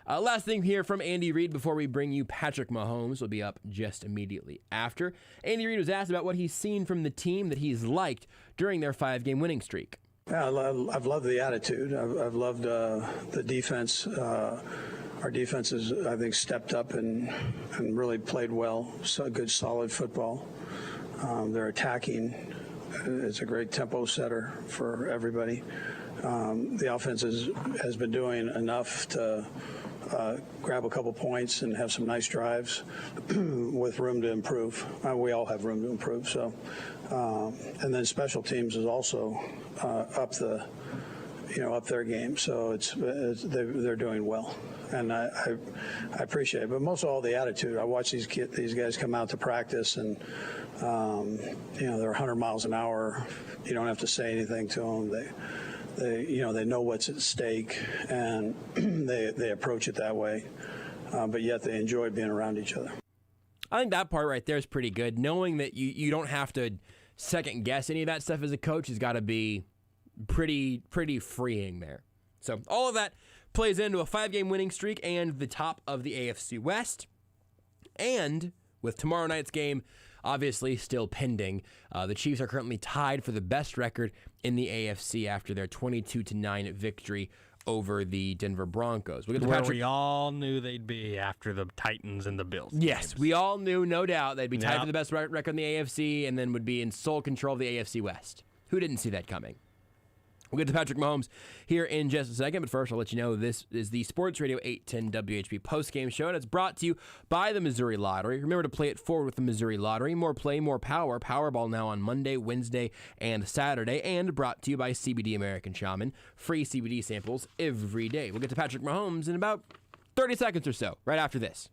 Last thing here from Andy Reid before we bring you Patrick Mahomes will be up just immediately after. Andy Reid was asked about what he's seen from the team that he's liked during their 5-game winning streak. Yeah, I've loved the attitude. I've loved the defense. Our defense has, I think, stepped up and really played well. So good, solid football. They're attacking. It's a great tempo setter for everybody. The offense has been doing enough to grab a couple points and have some nice drives with room to improve. We all have room to improve. So, and then special teams is also up their game. So they're doing well, and I appreciate it. But most of all, the attitude. I watch these guys come out to practice, and they're 100 miles an hour. You don't have to say anything to them. They know what's at stake, and they approach it that way. But yet they enjoy being around each other. I think that part right there is pretty good. Knowing that you don't have to second guess any of that stuff as a coach has got to be pretty freeing there. So all of that plays into a 5-game winning streak and the top of the AFC West. And with tomorrow night's game obviously still pending, the Chiefs are currently tied for the best record in the AFC after their 22-9 victory over the Denver Broncos. We all knew they'd be after the Titans and the Bills. Yes, games. we all knew, no doubt, they'd be tied for the best record in the AFC and then would be in sole control of the AFC West. Who didn't see that coming? We'll get to Patrick Mahomes here in just a second, but first I'll let you know this is the Sports Radio 810 WHB Postgame Show, and it's brought to you by the Missouri Lottery. Remember to play it forward with the Missouri Lottery. More play, more power. Powerball now on Monday, Wednesday, and Saturday, and brought to you by CBD American Shaman. Free CBD samples every day. We'll get to Patrick Mahomes in about 30 seconds or so, right after this.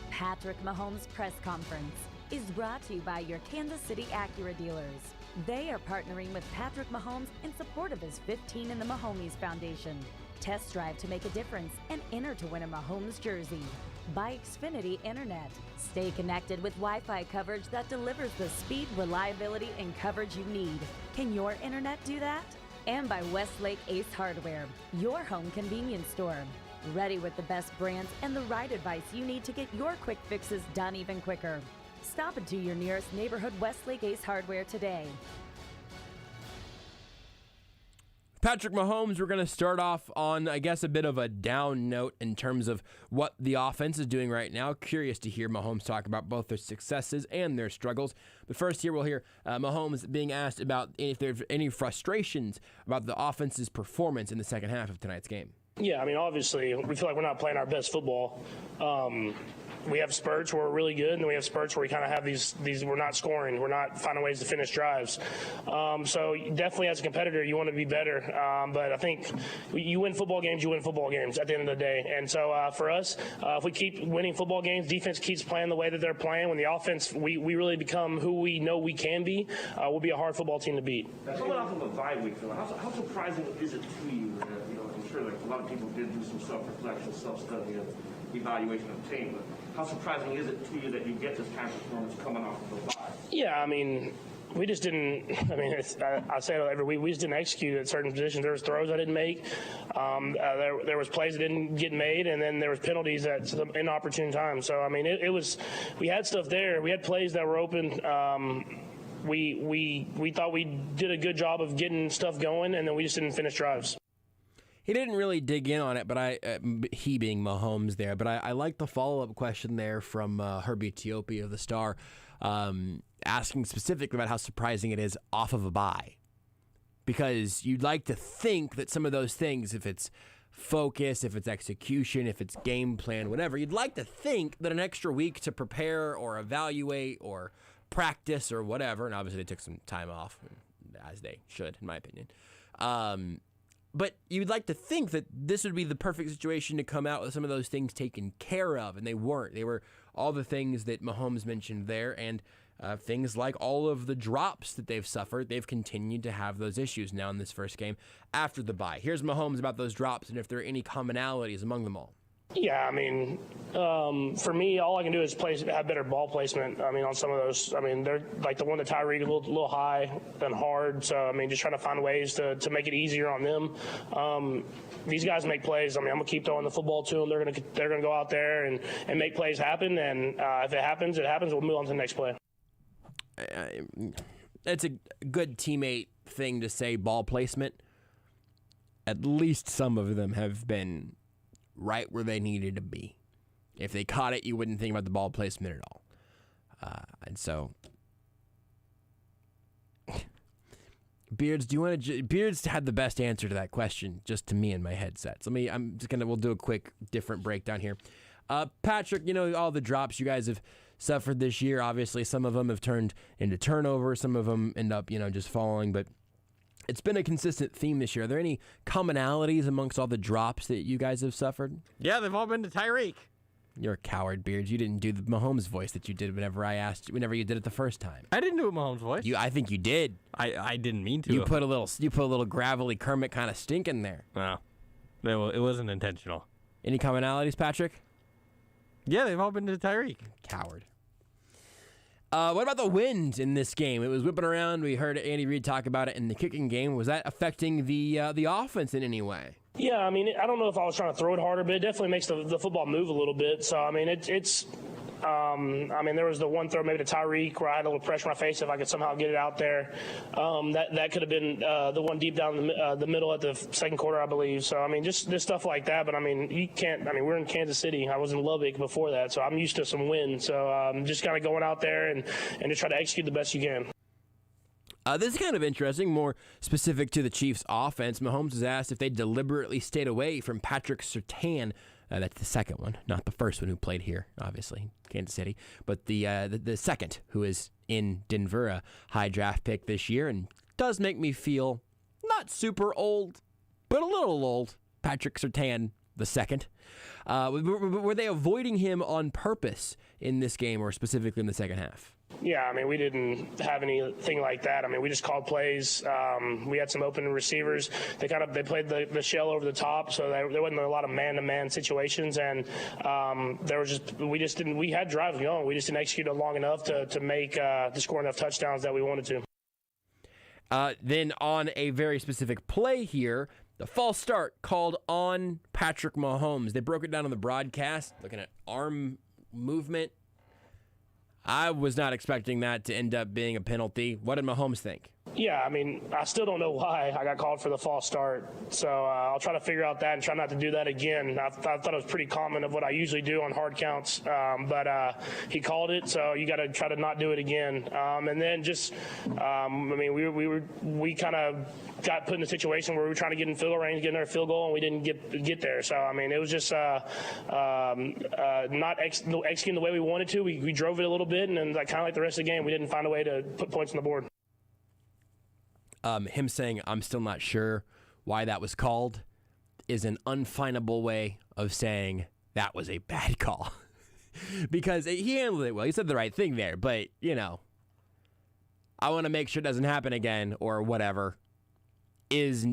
Patrick Mahomes' press conference is brought to you by your Kansas City Acura dealers. They are partnering with Patrick Mahomes in support of his 15 in the Mahomes Foundation. Test drive to make a difference and enter to win a Mahomes jersey. By Xfinity Internet. Stay connected with Wi-Fi coverage that delivers the speed, reliability, and coverage you need. Can your internet do that? And by Westlake Ace Hardware, your home convenience store. Ready with the best brands and the right advice you need to get your quick fixes done even quicker. Stop into your nearest neighborhood Westlake Ace Hardware today. Patrick Mahomes, we're going to start off on, I guess, a bit of a down note in terms of what the offense is doing right now. Curious to hear Mahomes talk about both their successes and their struggles. But first here we'll hear Mahomes being asked about if there's any frustrations about the offense's performance in the second half of tonight's game. Yeah, I mean, obviously, we feel like we're not playing our best football. We have spurts where we're really good, and then we have spurts where we kind of have these we're not scoring. We're not finding ways to finish drives. So definitely as a competitor, you want to be better. But I think you win football games, you win football games at the end of the day. And so for us, if we keep winning football games, defense keeps playing the way that they're playing, when the offense, we really become who we know we can be, we'll be a hard football team to beat. Coming off of a bye week, how surprising is it to you that, in sure like a lot of people did do some self-reflection, self-study, and evaluation of the team. But how surprising is it to you that you get this kind of performance coming off of the bye? Yeah, I mean, we just didn't. I mean, I say it every week. We just didn't execute at certain positions. There was throws I didn't make. There was plays that didn't get made, and then there was penalties at some inopportune times. So I mean, it was. We had stuff there. We had plays that were open. We thought we did a good job of getting stuff going, and then we just didn't finish drives. He didn't really dig in on it, but he being Mahomes there. But I like the follow-up question there from Herbie Teope of the Star, asking specifically about how surprising it is off of a bye. Because you'd like to think that some of those things, if it's focus, if it's execution, if it's game plan, whatever, you'd like to think that an extra week to prepare or evaluate or practice or whatever, and obviously they took some time off, as they should, in my opinion. But you'd like to think that this would be the perfect situation to come out with some of those things taken care of, and they weren't. They were all the things that Mahomes mentioned there, and things like all of the drops that they've suffered. They've continued to have those issues now in this first game after the bye. Here's Mahomes about those drops and if there are any commonalities among them all. Yeah, I mean, for me, all I can do is have better ball placement. I mean, on some of those, I mean, they're like the one to Tyreek, a little high and hard. So, I mean, just trying to find ways to make it easier on them. These guys make plays. I mean, I'm gonna keep throwing the football to them. They're gonna go out there and make plays happen. And if it happens, it happens. We'll move on to the next play. It's a good teammate thing to say, ball placement. At least some of them have been right where they needed to be. If they caught it, you wouldn't think about the ball placement at all. And so, Beards, Beards had the best answer to that question, just to me in my headset. So we'll do a quick different breakdown here. Patrick, all the drops you guys have suffered this year. Obviously, some of them have turned into turnovers. Some of them end up, just falling, but it's been a consistent theme this year. Are there any commonalities amongst all the drops that you guys have suffered? Yeah, they've all been to Tyreek. You're a coward, Beards. You didn't do the Mahomes voice that you did whenever you did it the first time. I didn't do a Mahomes voice. I think you did. I didn't mean to. You put a little gravelly Kermit kind of stink in there. No, it wasn't intentional. Any commonalities, Patrick? Yeah, they've all been to Tyreek. Coward. What about the wind in this game? It was whipping around. We heard Andy Reid talk about it in the kicking game. Was that affecting the offense in any way? Yeah, I mean, I don't know if I was trying to throw it harder, but it definitely makes the football move a little bit. So, I mean, there was the one throw maybe to Tyreek where I had a little pressure on my face if I could somehow get it out there. That could have been the one deep down the middle at the second quarter, I believe. So, I mean, just stuff like that. But, I mean, you can't – I mean, we're in Kansas City. I was in Lubbock before that, so I'm used to some wind. So, just kind of going out there and just try to execute the best you can. This is kind of interesting, more specific to the Chiefs' offense. Mahomes was asked if they deliberately stayed away from Patrick Surtain. That's the second one, not the first one who played here, obviously, Kansas City, but the second who is in Denver, a high draft pick this year, and does make me feel not super old, but a little old. Patrick Surtain, the second. Were they avoiding him on purpose in this game, or specifically in the second half? Yeah, I mean, we didn't have anything like that. I mean, we just called plays. We had some open receivers. They played the shell over the top, so there wasn't a lot of man-to-man situations. And we had drives going. We just didn't execute it long enough to score enough touchdowns that we wanted to. Then on a very specific play here, the false start called on Patrick Mahomes. They broke it down on the broadcast, looking at arm movement. I was not expecting that to end up being a penalty. What did Mahomes think? Yeah, I mean, I still don't know why I got called for the false start. So I'll try to figure out that and try not to do that again. I thought it was pretty common of what I usually do on hard counts. But he called it, so you got to try to not do it again. And then just, I mean, we kind of got put in a situation where we were trying to get in field goal range, get another field goal, and we didn't get there. So, I mean, it was just not executing the way we wanted to. We drove it a little bit, and then kind of like the rest of the game, we didn't find a way to put points on the board. Him saying, I'm still not sure why that was called, is an unfinable way of saying that was a bad call. Because he handled it well. He said the right thing there. But, I want to make sure it doesn't happen again or whatever is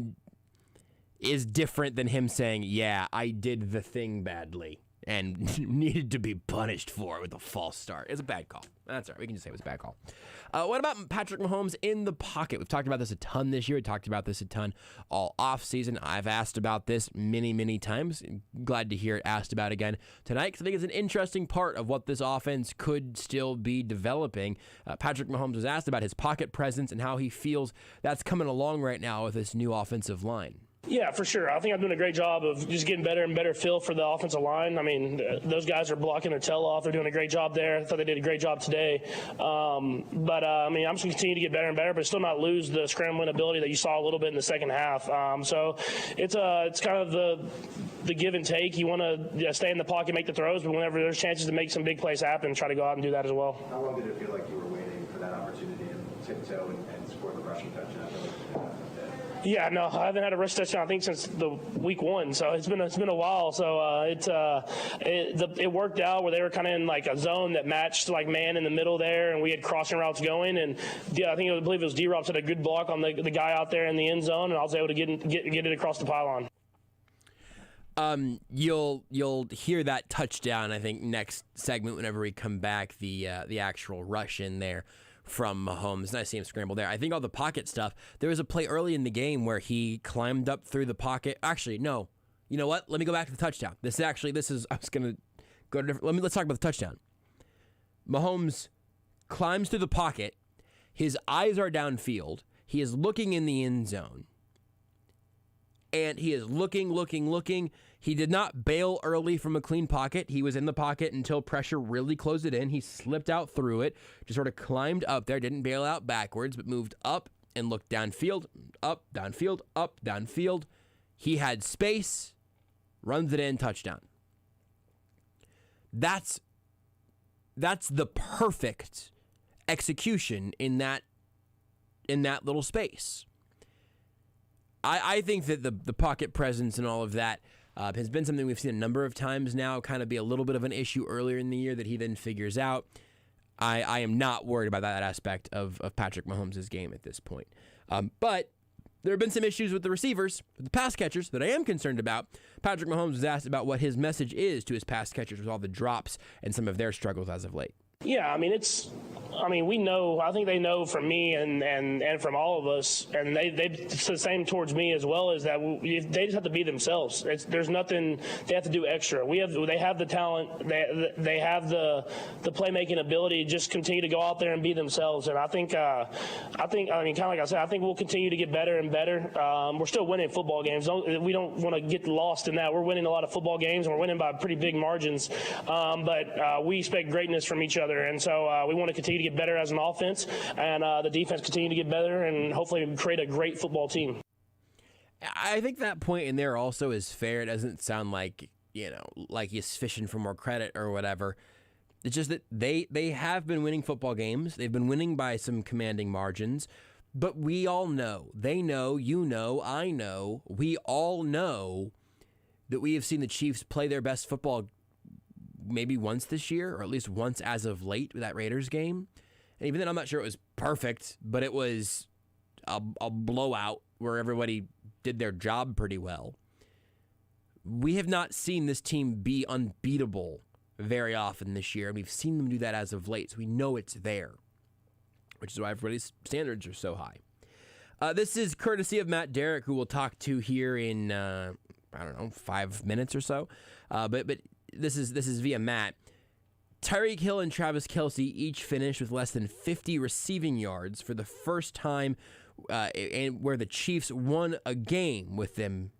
is different than him saying, yeah, I did the thing badly and needed to be punished for it with a false start. It's a bad call. That's all right. We can just say it was a bad call. What about Patrick Mahomes in the pocket? We've talked about this a ton this year. We talked about this a ton all offseason. I've asked about this many, many times. Glad to hear it asked about again tonight because I think it's an interesting part of what this offense could still be developing. Patrick Mahomes was asked about his pocket presence and how he feels that's coming along right now with this new offensive line. Yeah, for sure. I think I'm doing a great job of just getting better and better feel for the offensive line. I mean, those guys are blocking their tail off. They're doing a great job there. I thought they did a great job today. I mean, I'm just going to continue to get better and better, but still not lose the scrambling ability that you saw a little bit in the second half. So it's kind of the give and take. You want to stay in the pocket, make the throws, but whenever there's chances to make some big plays happen, try to go out and do that as well. How long did it feel like you were waiting for that opportunity to tiptoe and score the rushing touchdown? Yeah, no, I haven't had a rush touchdown, I think, since the week 1, so it's been a while. So it worked out where they were kind of in like a zone that matched like man in the middle there, and we had crossing routes going. And yeah, I believe it was D-Rob had a good block on the guy out there in the end zone, and I was able to get it across the pylon. You'll hear that touchdown, I think, next segment whenever we come back, the actual rush in there from Mahomes. Nice to see him scramble there. I think all the pocket stuff, there was a play early in the game where he climbed up through the pocket. Actually, no. You know what? Let me go back to the touchdown. I was going to go to different. Let's talk about the touchdown. Mahomes climbs through the pocket. His eyes are downfield. He is looking in the end zone. And he is looking. He did not bail early from a clean pocket. He was in the pocket until pressure really closed it in. He slipped out through it, just sort of climbed up there, didn't bail out backwards, but moved up and looked downfield, up, downfield, up, downfield. He had space, runs it in, touchdown. That's the perfect execution in that little space. I think that the pocket presence and all of that has been something we've seen a number of times now, kind of be a little bit of an issue earlier in the year that he then figures out. I am not worried about that aspect of Patrick Mahomes' game at this point. But there have been some issues with the receivers, with the pass catchers, that I am concerned about. Patrick Mahomes was asked about what his message is to his pass catchers with all the drops and some of their struggles as of late. Yeah, I mean, we know, I think they know from me and from all of us, and they it's the same towards me as well, is that they just have to be themselves. There's nothing they have to do extra. They have the talent, they have the playmaking ability to just continue to go out there and be themselves. And I think, kind of like I said, I think we'll continue to get better and better. We're still winning football games. We don't want to get lost in that. We're winning a lot of football games, and we're winning by pretty big margins. But we expect greatness from each other. And so we want to continue to get better as an offense, and the defense continue to get better, and hopefully create a great football team. I think that point in there also is fair. It doesn't sound like, like he's fishing for more credit or whatever. It's just that they have been winning football games. They've been winning by some commanding margins. But we all know, they know, you know, I know, we all know that we have seen the Chiefs play their best football maybe once this year, or at least once as of late with that Raiders game. And even then, I'm not sure it was perfect, but it was a blowout where everybody did their job pretty well. We have not seen this team be unbeatable very often this year, and we've seen them do that as of late, so we know it's there, which is why everybody's standards are so high. This is courtesy of Matt Derrick, who we'll talk to here in, 5 minutes or so. But this is via Matt. Tyreek Hill and Travis Kelce each finished with less than 50 receiving yards for the first time, and where the Chiefs won a game with them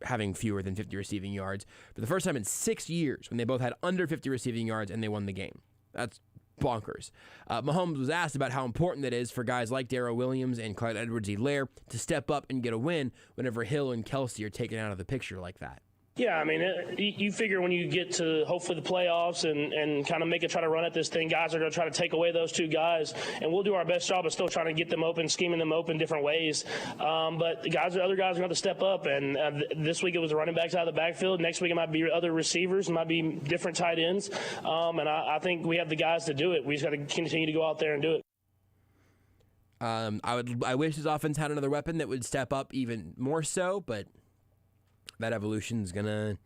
having fewer than 50 receiving yards for the first time in 6 years, when they both had under 50 receiving yards and they won the game. That's bonkers. Mahomes was asked about how important that is for guys like Darrell Williams and Clyde Edwards-Helaire to step up and get a win whenever Hill and Kelce are taken out of the picture like that. Yeah, I mean, you figure when you get to hopefully the playoffs and kind of try to run at this thing, guys are going to try to take away those two guys, and we'll do our best job of still trying to get them open, scheming them open different ways. But the other guys are going to step up, and this week it was the running backs out of the backfield. Next week it might be other receivers, it might be different tight ends, and I think we have the guys to do it. We just got to continue to go out there and do it. I wish his offense had another weapon that would step up even more so, but that evolution is going to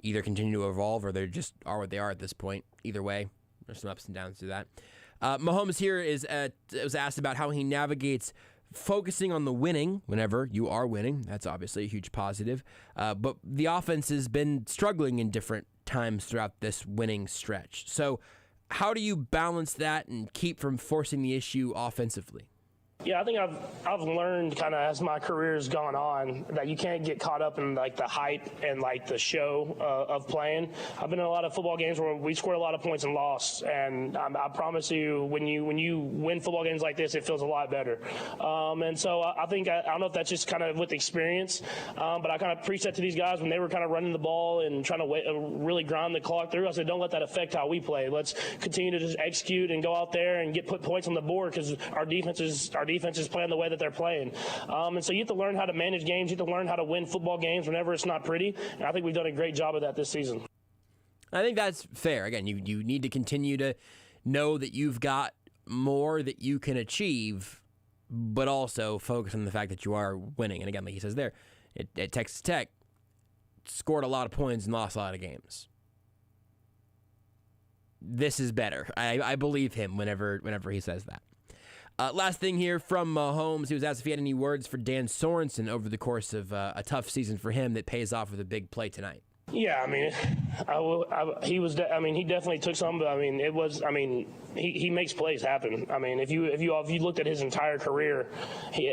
either continue to evolve or they just are what they are at this point. Either way, there's some ups and downs to that. Mahomes here was asked about how he navigates focusing on the winning whenever you are winning. That's obviously a huge positive. But the offense has been struggling in different times throughout this winning stretch. So how do you balance that and keep from forcing the issue offensively? Yeah, I think I've learned kind of as my career's gone on that you can't get caught up in like the hype and like the show of playing. I've been in a lot of football games where we scored a lot of points and lost, and I promise you, when you win football games like this, it feels a lot better. And so I think I don't know if that's just kind of with experience, but I kind of preached that to these guys when they were kind of running the ball and trying to really grind the clock through. I said, don't let that affect how we play. Let's continue to just execute and go out there and put points on the board because our defense is playing the way that they're playing. And so you have to learn how to manage games. You have to learn how to win football games whenever it's not pretty. And I think we've done a great job of that this season. I think that's fair. Again, you need to continue to know that you've got more that you can achieve, but also focus on the fact that you are winning. And again, like he says there, at Texas Tech, scored a lot of points and lost a lot of games. This is better. I believe him whenever he says that. Last thing here from Mahomes. He was asked if he had any words for Dan Sorensen over the course of a tough season for him that pays off with a big play tonight. Yeah, I mean, he definitely took some, but I mean, he makes plays happen. I mean, if you looked at his entire career,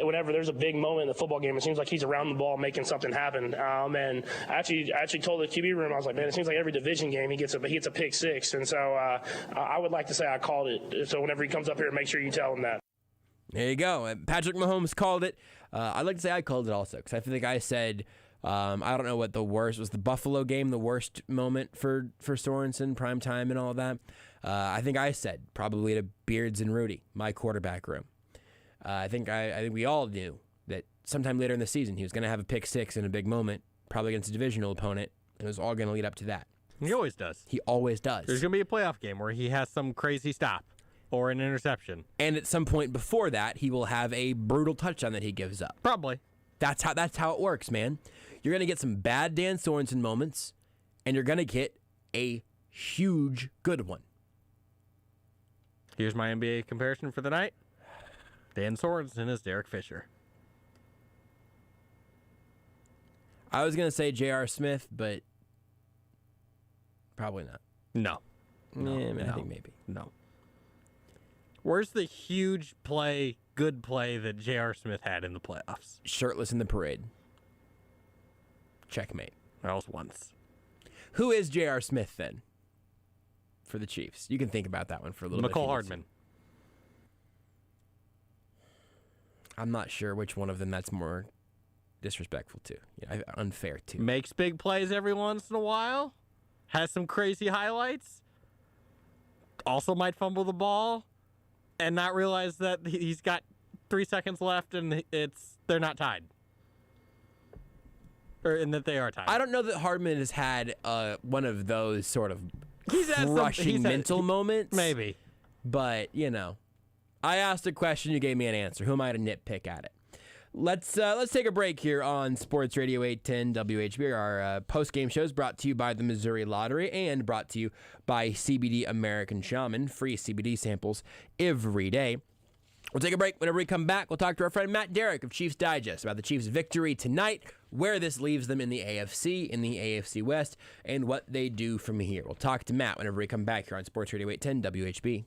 whenever there's a big moment in the football game, it seems like he's around the ball making something happen. And I actually told the QB room, I was like, man, it seems like every division game he gets a pick six, and so I would like to say I called it. So whenever he comes up here, make sure you tell him that. There you go. Patrick Mahomes called it. I'd like to say I called it also, because I think I said, I don't know what the worst was. The Buffalo game the worst moment for Sorensen, prime time and all of that? I think I said probably to Beards and Rudy, my quarterback room. I think we all knew that sometime later in the season he was going to have a pick six in a big moment, probably against a divisional opponent, and it was all going to lead up to that. He always does. He always does. There's going to be a playoff game where he has some crazy stop or an interception. And at some point before that, he will have a brutal touchdown that he gives up. Probably. That's how it works, man. You're going to get some bad Dan Sorensen moments, and you're going to get a huge good one. Here's my NBA comparison for the night. Dan Sorensen is Derek Fisher. I was going to say J.R. Smith, but probably not. No. I think maybe. No. Where's the huge play, good play that J.R. Smith had in the playoffs? Shirtless in the parade. Checkmate. That was once. Who is J.R. Smith then for the Chiefs? You can think about that one for a little bit. McCole Hardman. I'm not sure which one of them that's more disrespectful to. Unfair to. Makes big plays every once in a while. Has some crazy highlights. Also might fumble the ball and not realize that he's got 3 seconds left and they're not tied. And that they are tied. I don't know that Hardman has had one of those sort of crushing mental moments. Maybe. But, I asked a question, you gave me an answer. Who am I to nitpick at it? Let's take a break here on Sports Radio 810 WHB. Our post-game show is brought to you by the Missouri Lottery and brought to you by CBD American Shaman. Free CBD samples every day. We'll take a break. Whenever we come back, we'll talk to our friend Matt Derrick of Chiefs Digest about the Chiefs' victory tonight, where this leaves them in the AFC West, and what they do from here. We'll talk to Matt whenever we come back here on Sports Radio 810 WHB.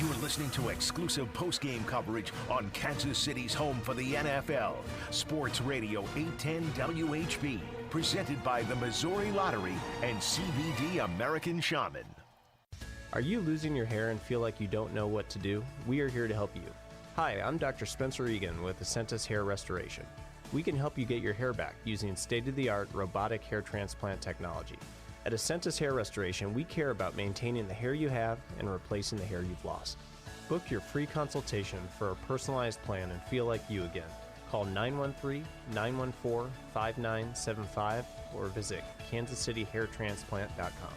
You're listening to exclusive post-game coverage on Kansas City's home for the NFL. Sports Radio 810 WHB, presented by the Missouri Lottery and CBD American Shaman. Are you losing your hair and feel like you don't know what to do? We are here to help you. Hi, I'm Dr. Spencer Egan with Acentus Hair Restoration. We can help you get your hair back using state-of-the-art robotic hair transplant technology. At Acentus Hair Restoration, we care about maintaining the hair you have and replacing the hair you've lost. Book your free consultation for a personalized plan and feel like you again. Call 913-914-5975 or visit kansascityhairtransplant.com.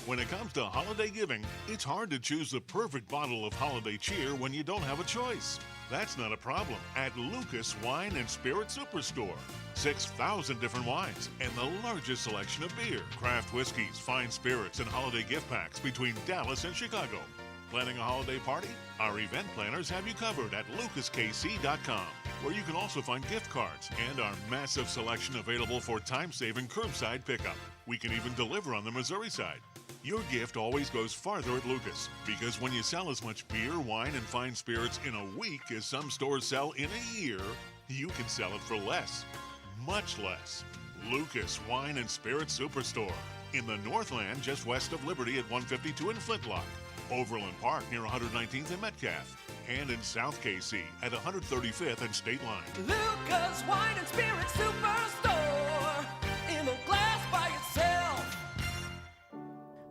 When it comes to holiday giving, it's hard to choose the perfect bottle of holiday cheer when you don't have a choice. That's not a problem at Lucas Wine and Spirit Superstore. 6,000 different wines and the largest selection of beer, craft whiskeys, fine spirits, and holiday gift packs between Dallas and Chicago. Planning a holiday party? Our event planners have you covered at lucaskc.com, where you can also find gift cards and our massive selection available for time-saving curbside pickup. We can even deliver on the Missouri side. Your gift always goes farther at Lucas, because when you sell as much beer, wine, and fine spirits in a week as some stores sell in a year, you can sell it for less, much less. Lucas Wine and Spirit Superstore in the Northland, just west of Liberty at 152 in Flintlock, Overland Park near 119th and Metcalf, and in South KC at 135th and State Line. Lucas Wine and Spirit Superstore in the glass by itself.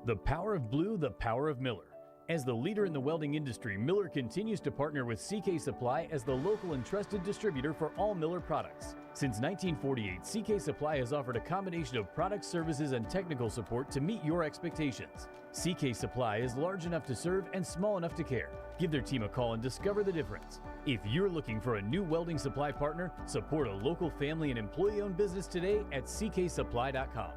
The power of blue, the power of Miller. As the leader in the welding industry, Miller continues to partner with CK Supply as the local and trusted distributor for all Miller products. Since 1948, CK Supply has offered a combination of products, services, and technical support to meet your expectations. CK Supply is large enough to serve and small enough to care. Give their team a call and discover the difference. If you're looking for a new welding supply partner, support a local family and employee-owned business today at cksupply.com.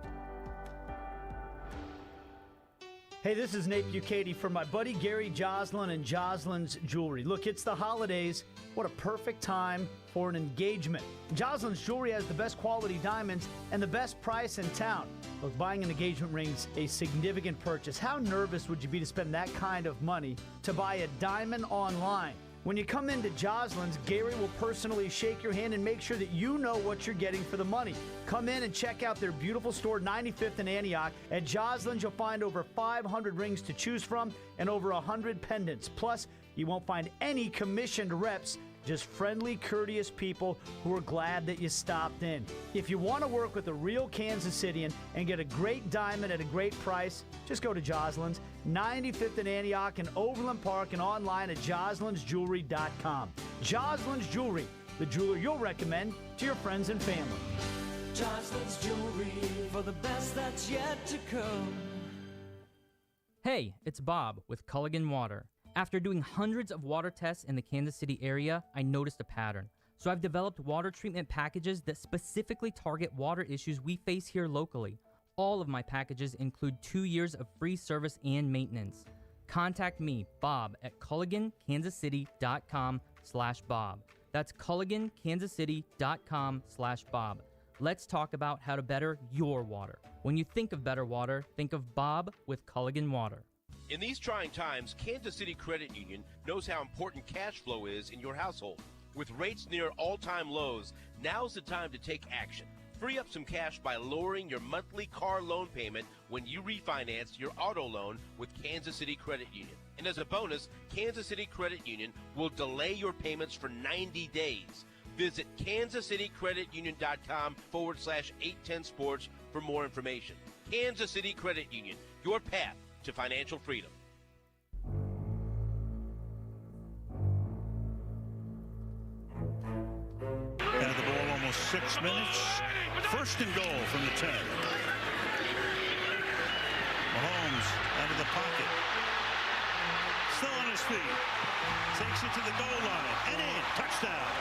Hey, this is Nate Bucati from my buddy Gary Joslin and Joslin's Jewelry. Look, it's the holidays. What a perfect time for an engagement. Joslin's Jewelry has the best quality diamonds and the best price in town. Look, buying an engagement ring's a significant purchase. How nervous would you be to spend that kind of money to buy a diamond online? When you come into Joslin's, Gary will personally shake your hand and make sure that you know what you're getting for the money. Come in and check out their beautiful store, 95th and Antioch. At Joslin's, you'll find over 500 rings to choose from and over 100 pendants. Plus, you won't find any commissioned reps, just friendly, courteous people who are glad that you stopped in. If you want to work with a real Kansas Citian and get a great diamond at a great price, just go to Joslin's, 95th and Antioch and Overland Park, and online at joslinsjewelry.com. Joslin's Jewelry, the jeweler you'll recommend to your friends and family. Joslin's Jewelry for the best that's yet to come. Hey, it's Bob with Culligan Water. After doing hundreds of water tests in the Kansas City area, I noticed a pattern. So I've developed water treatment packages that specifically target water issues we face here locally. All of my packages include 2 years of free service and maintenance. Contact me, Bob, at culligankansascity.com/Bob. That's culligankansascity.com/Bob. Let's talk about how to better your water. When you think of better water, think of Bob with Culligan Water. In these trying times, Kansas City Credit Union knows how important cash flow is in your household. With rates near all-time lows, now's the time to take action. Free up some cash by lowering your monthly car loan payment when you refinance your auto loan with Kansas City Credit Union. And as a bonus, Kansas City Credit Union will delay your payments for 90 days. Visit kansascitycreditunion.com/810sports for more information. Kansas City Credit Union, your path to financial freedom. And the ball almost 6 minutes. First and goal from the 10. Mahomes out of the pocket. Still on his feet. Takes it to the goal line. And in. Touchdown.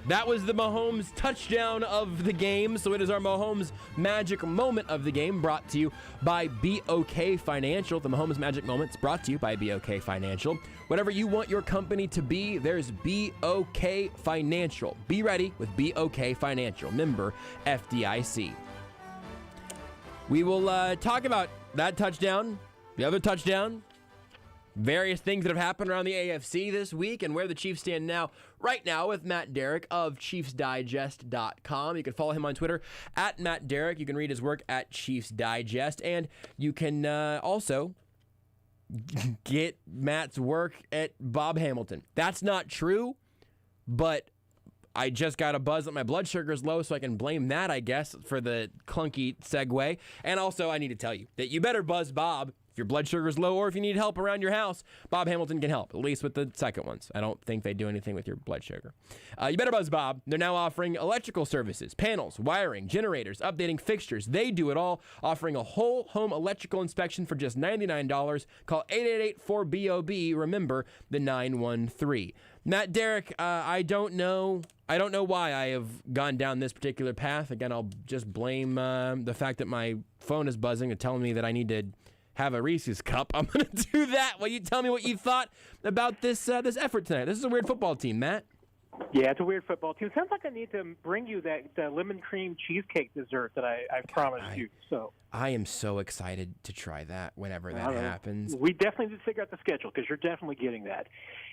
That was the Mahomes touchdown of the game. So it is our Mahomes magic moment of the game, brought to you by BOK Financial. The Mahomes magic moment is brought to you by BOK Financial. Whatever you want your company to be, there's BOK Financial. Be ready with BOK Financial. Member FDIC. We will talk about that touchdown, the other touchdown, various things that have happened around the AFC this week, and where the Chiefs stand right now with Matt Derrick of ChiefsDigest.com. You can follow him on Twitter at Matt Derrick. You can read his work at Chiefs Digest, and you can also get Matt's work at Bob Hamilton. That's not true, but I just got a buzz that my blood sugar is low, so I can blame that, I guess, for the clunky segue. And also, I need to tell you that you better buzz Bob your blood sugar is low or if you need help around your house, Bob Hamilton can help, at least with the second ones. I don't think they do anything with your blood sugar. You better buzz Bob. They're now offering electrical services, panels, wiring, generators, updating fixtures. They do it all, offering a whole home electrical inspection for just $99. Call 888-4BOB. Remember the 913. Matt Derrick, I don't know why I have gone down this particular path. Again, I'll just blame the fact that my phone is buzzing and telling me that I need to have a Reese's cup. I'm going to do that while you tell me what you thought about this effort tonight. This is a weird football team, Matt. Yeah, it's a weird football team. Sounds like I need to bring you that lemon cream cheesecake dessert that I promised you. So I am so excited to try that whenever that happens. We definitely need to figure out the schedule because you're definitely getting that.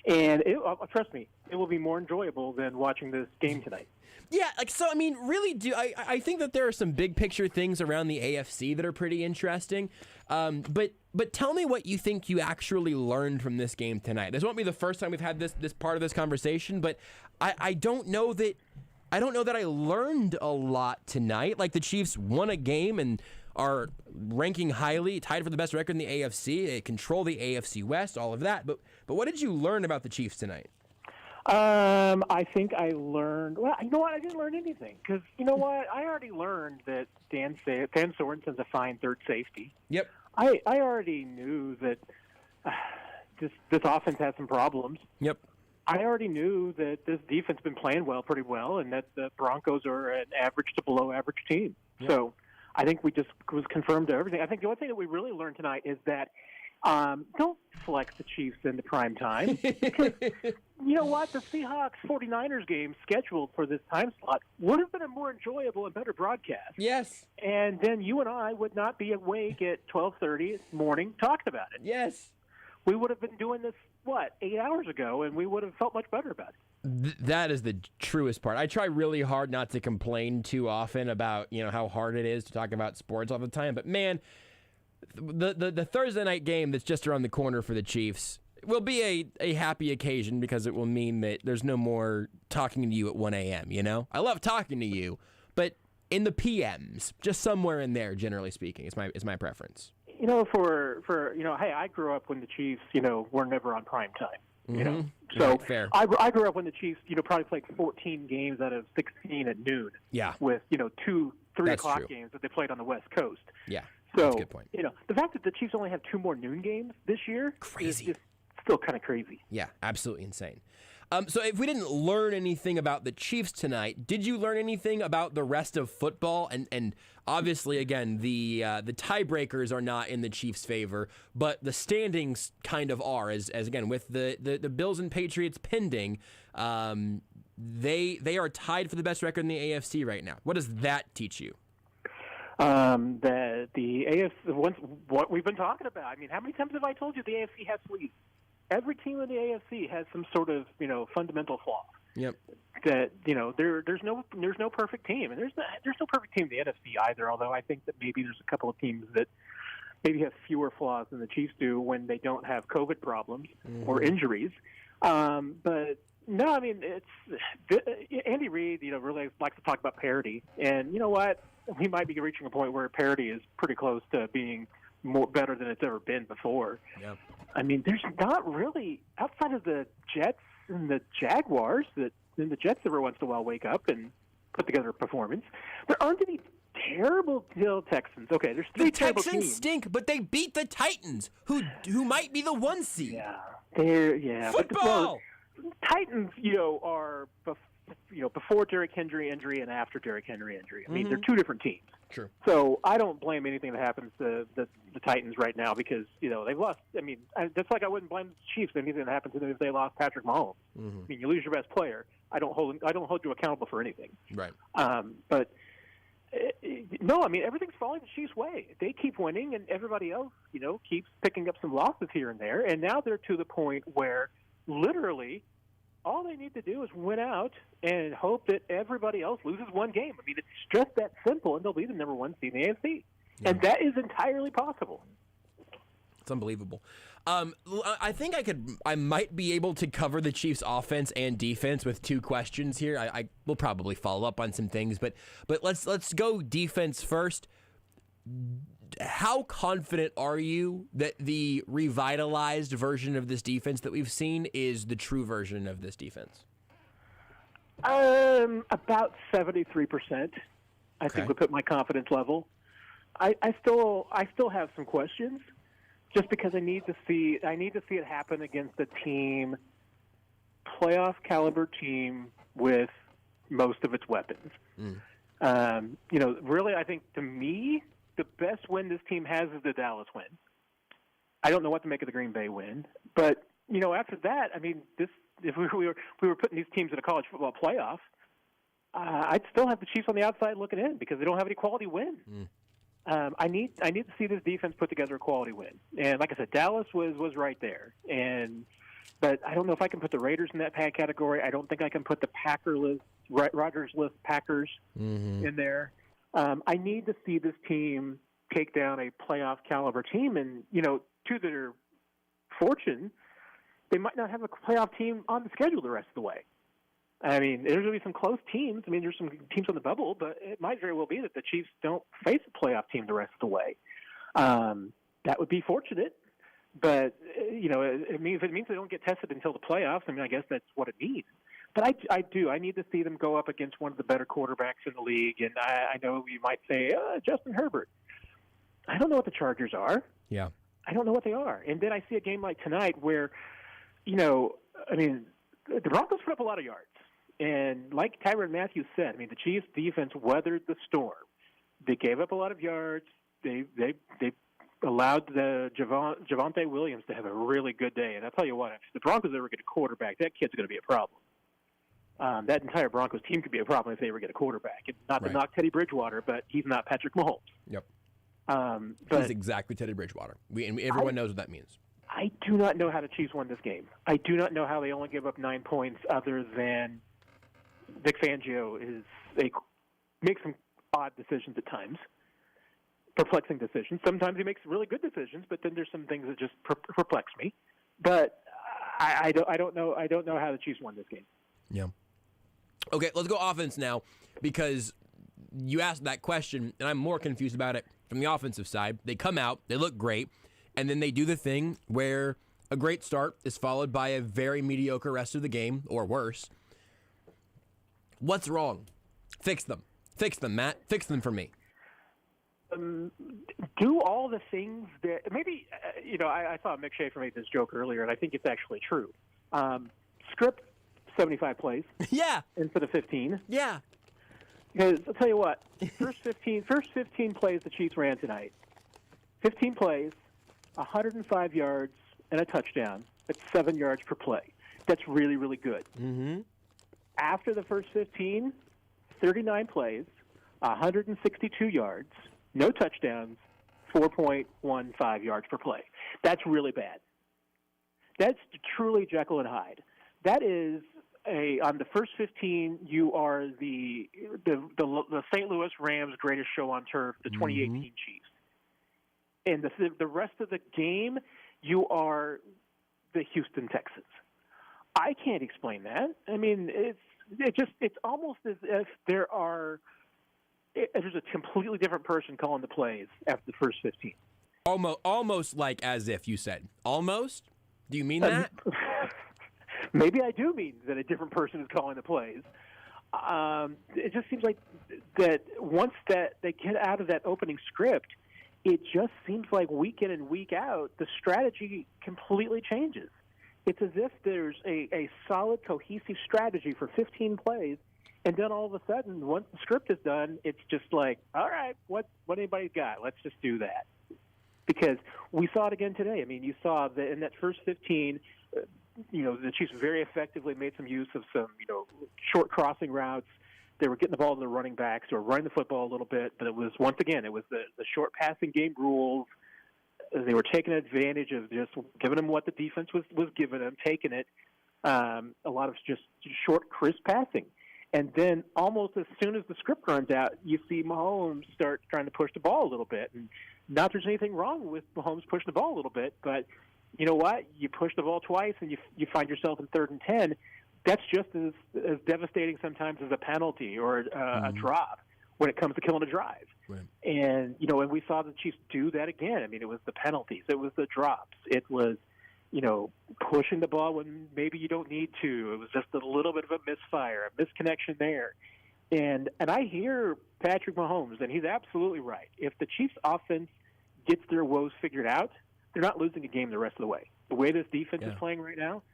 And trust me, it will be more enjoyable than watching this game tonight. Yeah, really I think that there are some big picture things around the AFC that are pretty interesting. But tell me what you think you actually learned from this game tonight. This won't be the first time we've had this part of this conversation, but I don't know that I learned a lot tonight. Like, the Chiefs won a game and are ranking highly, tied for the best record in the AFC. They control the AFC West, all of that. But what did you learn about the Chiefs tonight? I think I learned. Well, you know what? I didn't learn anything because you know what? I already learned that Dan Sorensen's a fine third safety. Yep. I already knew that this offense has some problems. Yep. I already knew that this defense has been playing pretty well, and that the Broncos are an average to below average team. Yep. So I think we just was confirmed to everything. I think the one thing that we really learned tonight is that don't flex the Chiefs into prime time. Because you know what? The Seahawks-49ers game scheduled for this time slot would have been a more enjoyable and better broadcast. Yes. And then you and I would not be awake at 12:30 in the morning talking about it. Yes. We would have been doing this, 8 hours ago, and we would have felt much better about it. That is the truest part. I try really hard not to complain too often about, how hard it is to talk about sports all the time. But, man, the Thursday night game that's just around the corner for the Chiefs will be a happy occasion because it will mean that there's no more talking to you at 1 a.m., I love talking to you, but in the PMs, just somewhere in there, generally speaking, is my preference. Hey, I grew up when the Chiefs, were never on prime time. Mm-hmm. So right, fair. I grew up when the Chiefs, probably played 14 games out of 16 at noon. Yeah. With 2-3 o'clock true. games that they played on the West Coast. Yeah. So that's a good point. The fact that the Chiefs only have 2 more noon games this year is just still kind of crazy. Yeah, absolutely insane. So if we didn't learn anything about the Chiefs tonight, did you learn anything about the rest of football? And obviously, again, the tiebreakers are not in the Chiefs' favor, but the standings kind of are, as again, with the Bills and Patriots pending, they are tied for the best record in the AFC right now. What does that teach you? The AFC, what we've been talking about. I mean, how many times have I told you the AFC has fleas? Every team in the AFC has some sort of fundamental flaw. Yep. That there's no perfect team, and there's no perfect team in the NFC either. Although I think that maybe there's a couple of teams that maybe have fewer flaws than the Chiefs do when they don't have COVID problems or injuries. But no, I mean Andy Reid really likes to talk about parity, and you know what? We might be reaching a point where parity is pretty close to being better than it's ever been before. Yep. I mean, there's not really, outside of the Jets and the Jaguars, the Jets every once in a while wake up and put together a performance. There aren't any terrible Texans. Okay, there's 3 terrible teams. The Texans stink, but they beat the Titans, who might be the 1 seed. Yeah. Football! Titans, are before Derrick Henry injury and after Derrick Henry injury. I mean, they're 2 different teams. True. So I don't blame anything that happens to the Titans right now because they've lost. I mean, that's like I wouldn't blame the Chiefs anything that happens to them if they lost Patrick Mahomes. Mm-hmm. I mean, you lose your best player. I don't hold you accountable for anything. Right. But no, I mean everything's falling the Chiefs' way. They keep winning, and everybody else, keeps picking up some losses here and there. And now they're to the point where literally all they need to do is win out and hope that everybody else loses 1 game. I mean, it's just that simple, and they'll be the number 1 seed in the AFC. Yeah. And that is entirely possible. It's unbelievable. I think I might be able to cover the Chiefs' offense and defense with 2 questions here. I will probably follow up on some things, but let's go defense first. how confident are you that the revitalized version of this defense that we've seen is the true version of this defense? About 73%. I think would put my confidence level. I still have some questions, just because I need to see it happen against a team, playoff caliber team with most of its weapons. Really, I think to me, the best win this team has is the Dallas win. I don't know what to make of the Green Bay win, but after that, I mean, if we were putting these teams in a college football playoff, I'd still have the Chiefs on the outside looking in because they don't have any quality wins. I need to see this defense put together a quality win, and like I said, Dallas was right there, but I don't know if I can put the Raiders in that category. I don't think I can put the Rodgers list Packers in there. I need to see this team take down a playoff caliber team, and to their fortune, they might not have a playoff team on the schedule the rest of the way. I mean, there's going to be some close teams. I mean, there's some teams on the bubble, but it might very well be that the Chiefs don't face a playoff team the rest of the way. That would be fortunate, but it means they don't get tested until the playoffs. I mean, I guess that's what it means. But I need to see them go up against one of the better quarterbacks in the league. And I know you might say, Justin Herbert. I don't know what the Chargers are. Yeah. I don't know what they are. And then I see a game like tonight where, the Broncos put up a lot of yards. And like Tyrann Mathieu said, I mean, the Chiefs' defense weathered the storm. They gave up a lot of yards. They allowed the Javonte Williams to have a really good day. And I'll tell you what, if the Broncos ever get a quarterback, that kid's going to be a problem. That entire Broncos team could be a problem if they ever get a quarterback. And not to knock Teddy Bridgewater, but he's not Patrick Mahomes. Yep. But he's exactly Teddy Bridgewater. And everyone knows what that means. I do not know how the Chiefs won this game. I do not know how they only give up 9 points other than Vic Fangio makes some odd decisions at times, perplexing decisions. Sometimes he makes really good decisions, but then there's some things that just perplex me. But I don't know how the Chiefs won this game. Yeah. Okay, let's go offense now, because you asked that question, and I'm more confused about it from the offensive side. They come out, they look great, and then they do the thing where a great start is followed by a very mediocre rest of the game, or worse. What's wrong? Fix them. Fix them, Matt. Fix them for me. Do all the things that maybe, I saw Mick Schaefer make this joke earlier, and I think it's actually true. Script 75 plays. Yeah. Instead of 15. Yeah. Because I'll tell you what, first 15 plays the Chiefs ran tonight. 15 plays, 105 yards, and a touchdown. That's 7 yards per play. That's really, really good. Mm-hmm. After the first 15, 39 plays, 162 yards, no touchdowns, 4.15 yards per play. That's really bad. That's truly Jekyll and Hyde. That is on the first 15, you are the St. Louis Rams' greatest show on turf, the 2018 Chiefs. And the rest of the game, you are the Houston Texans. I can't explain that. I mean, it's almost as if there's a completely different person calling the plays after the first 15. Almost like as if you said. Almost? Do you mean that? Maybe I do mean that a different person is calling the plays. It just seems like that once that they get out of that opening script, it just seems like week in and week out, the strategy completely changes. It's as if there's a solid, cohesive strategy for 15 plays, and then all of a sudden, once the script is done, it's just like, all right, what anybody's got? Let's just do that. Because we saw it again today. I mean, you saw that in that first 15, the Chiefs very effectively made some use of some, short crossing routes. They were getting the ball to the running backs or running the football a little bit, but it was the short passing game rules. They were taking advantage of just giving them what the defense was giving them, taking it. A lot of just short, crisp passing. And then almost as soon as the script runs out, you see Mahomes start trying to push the ball a little bit. And not there's anything wrong with Mahomes pushing the ball a little bit, but you know what? You push the ball twice and you find yourself in 3rd and 10. That's just as devastating sometimes as a penalty or a drop. when it comes to killing a drive. Right. And, and we saw the Chiefs do that again. I mean, it was the penalties. It was the drops. It was, pushing the ball when maybe you don't need to. It was just a little bit of a misfire, a misconnection there. And I hear Patrick Mahomes, and he's absolutely right. If the Chiefs' offense gets their woes figured out, they're not losing a game the rest of the way. The way this defense is playing right now,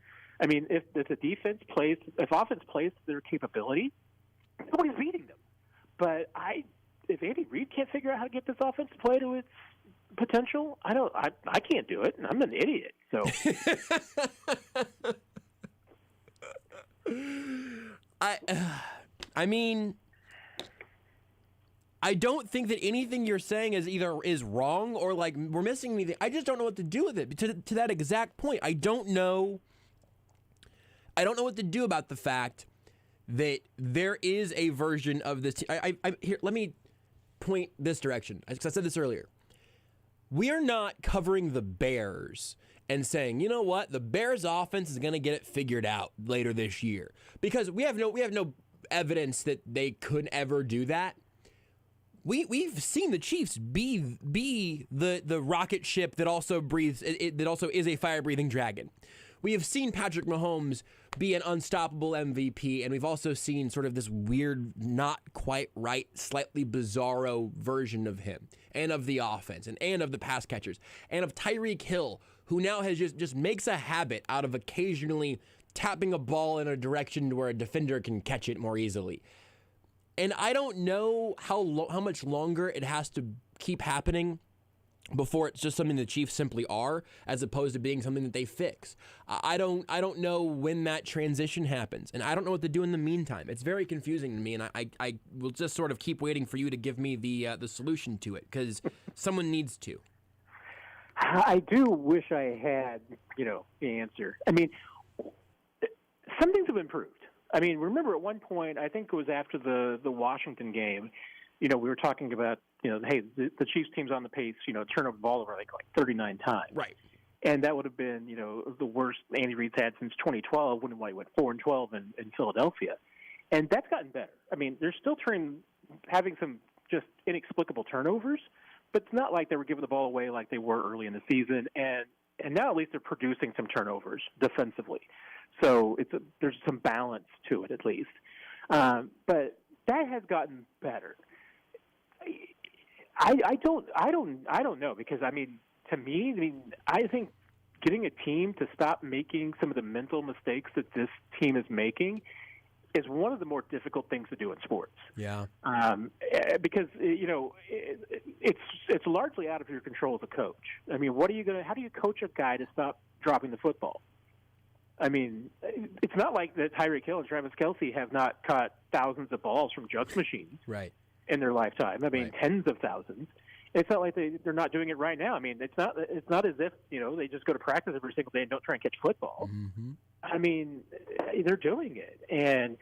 I mean, if the defense plays, if offense plays to their capability, nobody's beating them. But if Andy Reid can't figure out how to get this offense to play to its potential, I can't do it, and I'm an idiot. So, I mean, I don't think that anything you're saying is wrong or like we're missing anything. I just don't know what to do with it. To that exact point, I don't know what to do about the fact that there is a version of this. Here, let me point this direction. Because I said this earlier. We are not covering the Bears and saying, you know what, the Bears offense is going to get it figured out later this year, because we have no evidence that they could ever do that. We've seen the Chiefs be the rocket ship that also breathes, that also is a fire-breathing dragon. We have seen Patrick Mahomes be an unstoppable MVP, and we've also seen sort of this weird, not quite right, slightly bizarro version of him and of the offense and of the pass catchers and of Tyreek Hill, who now has just makes a habit out of occasionally tapping a ball in a direction where a defender can catch it more easily. And I don't know how much longer it has to keep happening before it's just something the Chiefs simply are, as opposed to being something that they fix. I don't know when that transition happens, and I don't know what to do in the meantime. It's very confusing to me, and I will just sort of keep waiting for you to give me the solution to it, because someone needs to. I do wish I had, the answer. I mean, some things have improved. I mean, remember at one point, I think it was after the Washington game, we were talking about, hey, the Chiefs team's on the pace, turn over the ball over like 39 times. Right. And that would have been, the worst Andy Reid's had since 2012 when he went 4-12 in Philadelphia. And that's gotten better. I mean, they're still having some just inexplicable turnovers, but it's not like they were giving the ball away like they were early in the season. And now at least they're producing some turnovers defensively. So there's some balance to it at least. But that has gotten better. I don't know, because to me, I think getting a team to stop making some of the mental mistakes that this team is making is one of the more difficult things to do in sports. Yeah. Because it's largely out of your control as a coach. I mean, how do you coach a guy to stop dropping the football? I mean, it's not like that Tyreek Hill and Travis Kelce have not caught thousands of balls from jugs machines. Right. In their lifetime. I mean, tens of thousands. It's not like they're not doing it right now. I mean, it's not as if, they just go to practice every single day and don't try and catch football. Mm-hmm. I mean, they're doing it. And,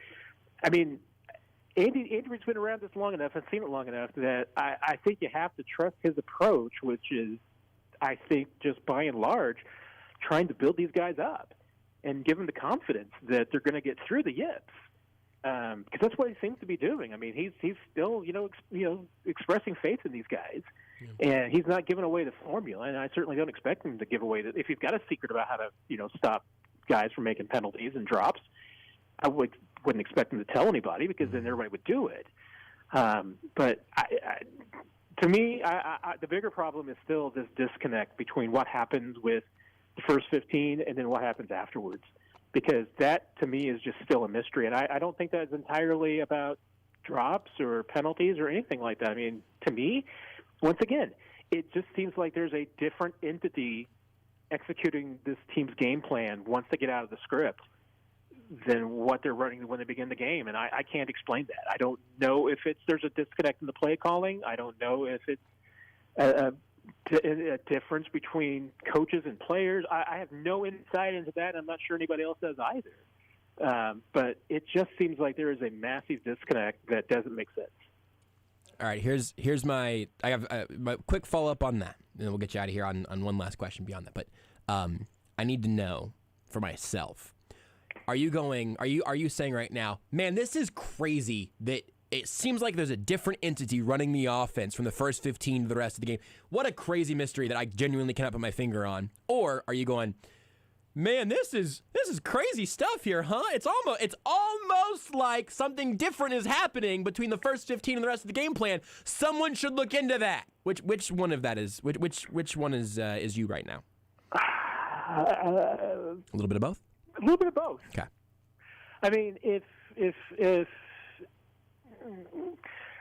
I mean, Andy Reid's been around this long enough and seen it long enough that I think you have to trust his approach, which is, I think, just by and large, trying to build these guys up and give them the confidence that they're going to get through the yips. Because that's what he seems to be doing. I mean, he's still, expressing faith in these guys, and he's not giving away the formula. And I certainly don't expect him to give away that. If he's got a secret about how to, stop guys from making penalties and drops, I wouldn't expect him to tell anybody, because then everybody would do it. But to me, the bigger problem is still this disconnect between what happens with the first 15 and then what happens afterwards. Because that, to me, is just still a mystery. And I don't think that's entirely about drops or penalties or anything like that. I mean, to me, once again, it just seems like there's a different entity executing this team's game plan once they get out of the script than what they're running when they begin the game. And I can't explain that. I don't know if there's a disconnect in the play calling. I don't know if it's a difference between coaches and players. I have no insight into that. I'm not sure anybody else does either. But it just seems like there is a massive disconnect that doesn't make sense. All right, here's my quick follow up on that, and then we'll get you out of here on one last question beyond that. But I need to know for myself. Are you saying right now, man, this is crazy that it seems like there's a different entity running the offense from the first 15 to the rest of the game. What a crazy mystery that I genuinely cannot put my finger on. Or are you going, man, this is crazy stuff here, huh? It's almost like something different is happening between the first 15 and the rest of the game plan. Someone should look into that. Which one of that is which one is you right now? A little bit of both. A little bit of both. Okay. I mean, if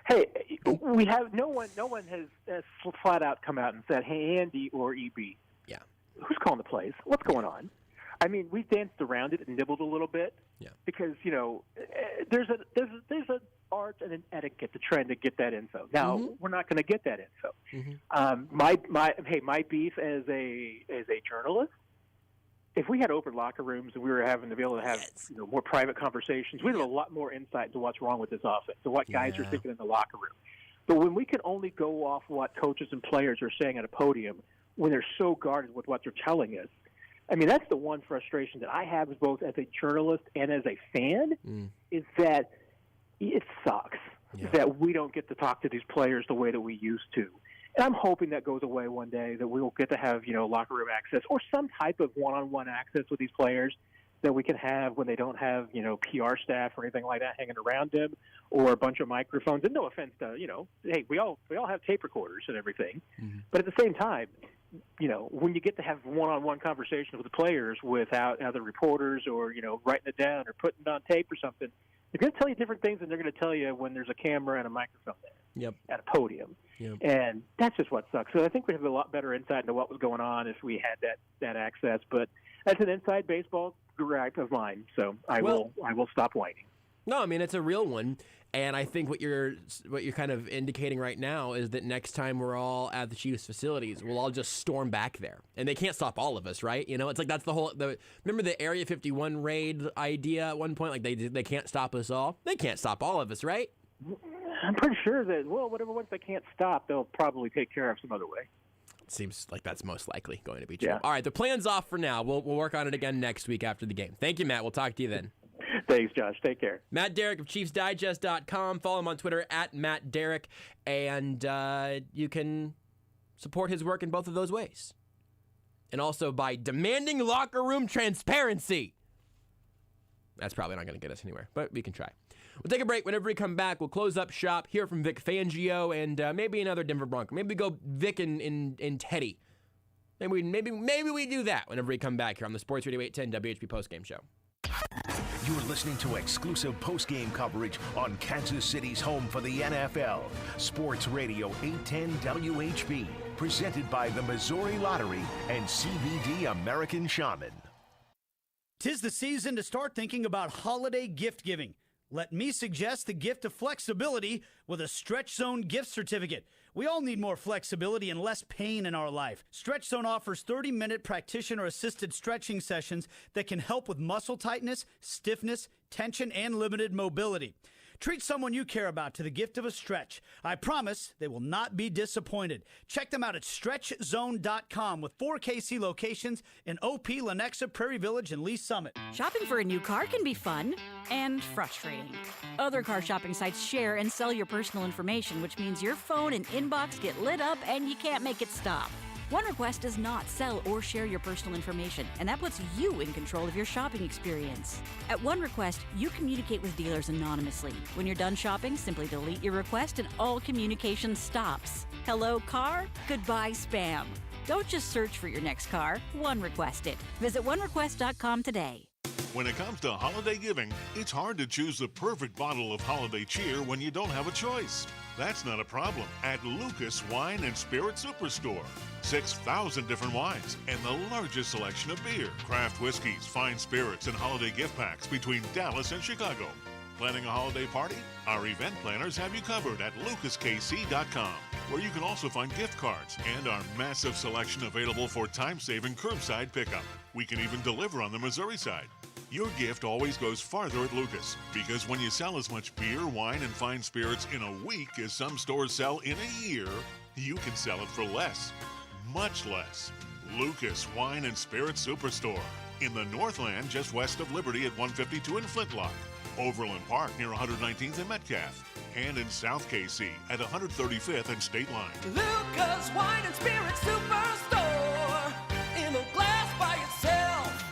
hey, we have no one has flat out come out and said, "Hey, Andy or EB, yeah, who's calling the plays? What's going on?" I mean, we danced around it and nibbled a little bit, because there's an art and an etiquette to trying to get that info. Now we're not going to get that info. My beef as a journalist. If we had open locker rooms and we were having to be able to have more private conversations, we'd have a lot more insight into what's wrong with this offense and what guys are thinking in the locker room. But when we can only go off what coaches and players are saying at a podium when they're so guarded with what they're telling us, I mean, that's the one frustration that I have both as a journalist and as a fan, is that it sucks that we don't get to talk to these players the way that we used to. And I'm hoping that goes away one day, that we'll get to have, locker room access or some type of one-on-one access with these players that we can have when they don't have, PR staff or anything like that hanging around them, or a bunch of microphones. And no offense to, hey, we all have tape recorders and everything. But at the same time, when you get to have one-on-one conversations with the players without other reporters or, writing it down or putting it on tape or something, they're going to tell you different things than they're going to tell you when there's a camera and a microphone there at a podium. And that's just what sucks. So I think we have a lot better insight into what was going on if we had that access. But that's an inside baseball gripe of mine, so I will stop whining. No, I mean, it's a real one. And I think what you're kind of indicating right now is that next time we're all at the Chiefs facilities, we'll all just storm back there. And they can't stop all of us, right? It's like that's remember the Area 51 raid idea at one point? Like they can't stop us all? They can't stop all of us, right? I'm pretty sure that, whatever ones they can't stop, they'll probably take care of some other way. It seems like that's most likely going to be true. Yeah. All right, the plan's off for now. We'll work on it again next week after the game. Thank you, Matt. We'll talk to you then. Thanks, Josh. Take care. Matt Derrick of ChiefsDigest.com. Follow him on Twitter at Matt Derrick, and you can support his work in both of those ways. And also by demanding locker room transparency. That's probably not going to get us anywhere, but we can try. We'll take a break. Whenever we come back, we'll close up shop, hear from Vic Fangio, and maybe another Denver Bronco. Maybe we go Vic and Teddy. Maybe we do that whenever we come back here on the Sports Radio 810 WHB Postgame Show. You're listening to exclusive postgame coverage on Kansas City's home for the NFL. Sports Radio 810 WHB. Presented by the Missouri Lottery and CBD American Shaman. 'Tis the season to start thinking about holiday gift giving. Let me suggest the gift of flexibility with a Stretch Zone gift certificate. We all need more flexibility and less pain in our life. Stretch Zone offers 30-minute practitioner-assisted stretching sessions that can help with muscle tightness, stiffness, tension, and limited mobility. Treat someone you care about to the gift of a stretch. I promise they will not be disappointed. Check them out at StretchZone.com with 4 KC locations in OP, Lenexa, Prairie Village, and Lee Summit. Shopping for a new car can be fun and frustrating. Other car shopping sites share and sell your personal information, which means your phone and inbox get lit up and you can't make it stop. OneRequest does not sell or share your personal information, and that puts you in control of your shopping experience. At OneRequest, you communicate with dealers anonymously. When you're done shopping, simply delete your request and all communication stops. Hello, car? Goodbye, spam. Don't just search for your next car. OneRequest it. Visit OneRequest.com today. When it comes to holiday giving, it's hard to choose the perfect bottle of holiday cheer when you don't have a choice. That's not a problem at Lucas Wine and Spirit Superstore. 6,000 different wines and the largest selection of beer, craft whiskeys, fine spirits, and holiday gift packs between Dallas and Chicago. Planning a holiday party? Our event planners have you covered at lucaskc.com, where you can also find gift cards and our massive selection available for time-saving curbside pickup. We can even deliver on the Missouri side. Your gift always goes farther at Lucas, because when you sell as much beer, wine, and fine spirits in a week as some stores sell in a year, you can sell it for less. Much less. Lucas Wine and Spirit Superstore. In the Northland, just west of Liberty at 152 in Flintlock. Overland Park near 119th and Metcalf. and in South KC at 135th and State Line. Luca's Wine and Spirits Superstore in a glass by itself.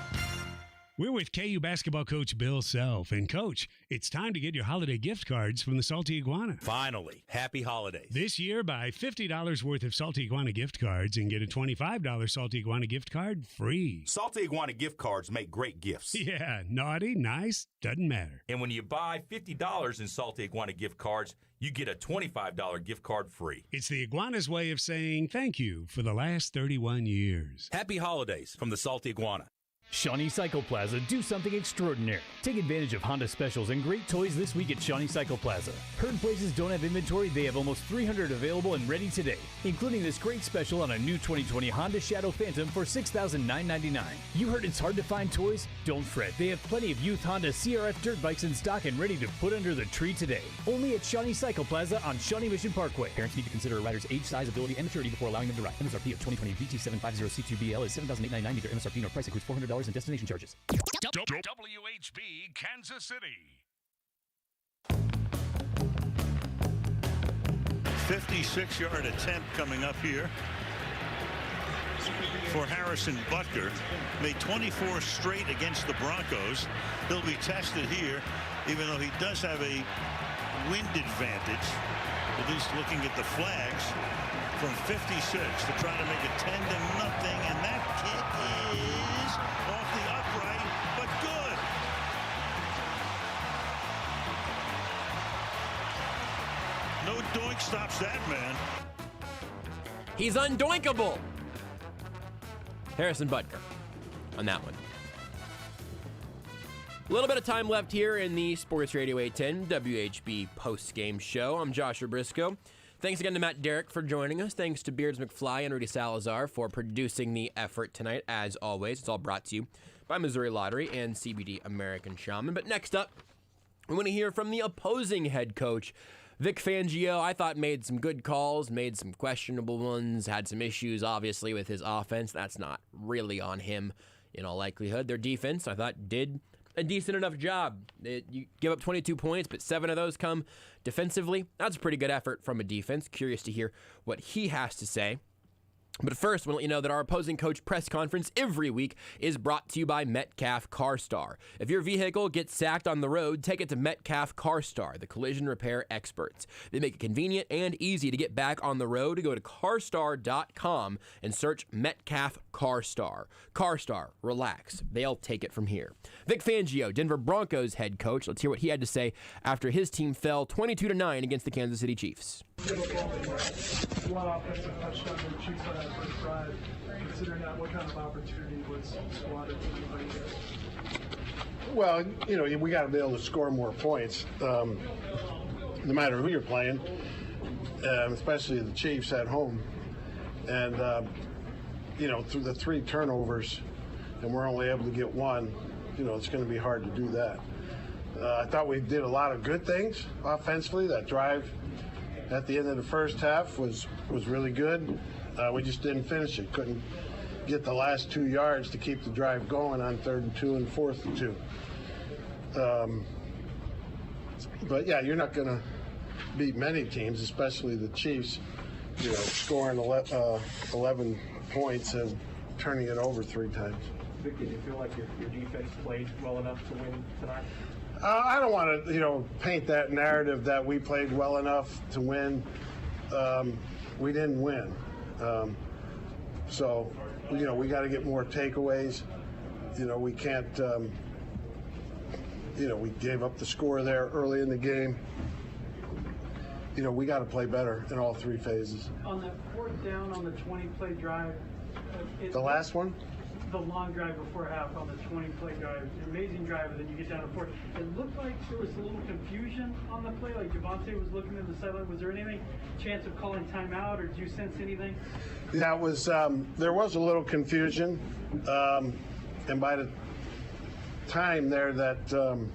We're with KU basketball coach Bill Self. And, Coach, it's time to get your holiday gift cards from the Salty Iguana. Finally. Happy holidays. This year, buy $50 worth of Salty Iguana gift cards and get a $25 Salty Iguana gift card free. Salty Iguana gift cards make great gifts. Yeah, naughty, nice, doesn't matter. And when you buy $50 in Salty Iguana gift cards, you get a $25 gift card free. It's the Iguana's way of saying thank you for the last 31 years. Happy holidays from the Salty Iguana. Shawnee Cycle Plaza, do something extraordinary. Take advantage of Honda specials and great toys this week at Shawnee Cycle Plaza. Heard places don't have inventory, they have almost 300 available and ready today, including this great special on a new 2020 Honda Shadow Phantom for $6,999. You heard it's hard to find toys? Don't fret, they have plenty of youth Honda CRF dirt bikes in stock and ready to put under the tree today. Only at Shawnee Cycle Plaza on Shawnee Mission Parkway. Parents need to consider a rider's age, size, ability, and maturity before allowing them to ride. MSRP of 2020 VT750C2BL is $7,899. Meter MSRP nor price includes $400 in destination charges. WHB Kansas City. 56-yard attempt coming up here for Harrison Butker. Made 24 straight against the Broncos. He'll be tested here, even though he does have a wind advantage, at least looking at the flags, from 56 to try to make it 10-0, and that kick is off the upright, but good. No doink stops that man. He's undoinkable. Harrison Butker on that one. A little bit of time left here in the Sports Radio 810 WHB Postgame Show. I'm Joshua Brisco. Thanks again to Matt Derrick for joining us. Thanks to Beards McFly and Rudy Salazar for producing the effort tonight. As always, it's all brought to you by Missouri Lottery and CBD American Shaman. But next up, we want to hear from the opposing head coach, Vic Fangio. I thought made some good calls, made some questionable ones, had some issues, obviously, with his offense. That's not really on him in all likelihood. Their defense, I thought, did a decent enough job. You give up 22 points, but 7 of those come defensively. That's a pretty good effort from a defense. Curious to hear what he has to say. But first, we'll let you know that our opposing coach press conference every week is brought to you by Metcalf CarStar. If your vehicle gets sacked on the road, take it to Metcalf CarStar, the collision repair experts. They make it convenient and easy to get back on the road. Go to carstar.com and search Metcalf CarStar. CarStar, relax. They'll take it from here. Vic Fangio, Denver Broncos head coach. Let's hear what he had to say after his team fell 22-9 against the Kansas City Chiefs. One offensive touchdown to the Chiefs on that first drive. Considering that, what kind of opportunity was squatted to anybody there? Well, you know, we got to be able to score more points, no matter who you're playing, especially the Chiefs at home. And, you know, through the 3 turnovers, and we're only able to get 1, you know, it's going to be hard to do that. I thought we did a lot of good things offensively. That drive at the end of the first half was really good. We just didn't finish it. Couldn't get the last 2 yards to keep the drive going on 3rd and 2 and 4th and 2. But yeah, you're not going to beat many teams, especially the Chiefs, you know, scoring 11 points and turning it over 3 times. Vic, did you feel like your defense played well enough to win tonight? I don't want to, you know, paint that narrative that we played well enough to win. We didn't win. So, you know, we got to get more takeaways. You know, we can't, you know, we gave up the score there early in the game. You know, we got to play better in all 3 phases. On that 4th down on the 20-play drive. The last one? The long drive before half on the 20-play drive. An amazing drive, and then you get down to 4th. It looked like there was a little confusion on the play, like Javonte was looking at the sideline. Was there any chance of calling timeout, or did you sense anything? That was, there was a little confusion, and by the time there that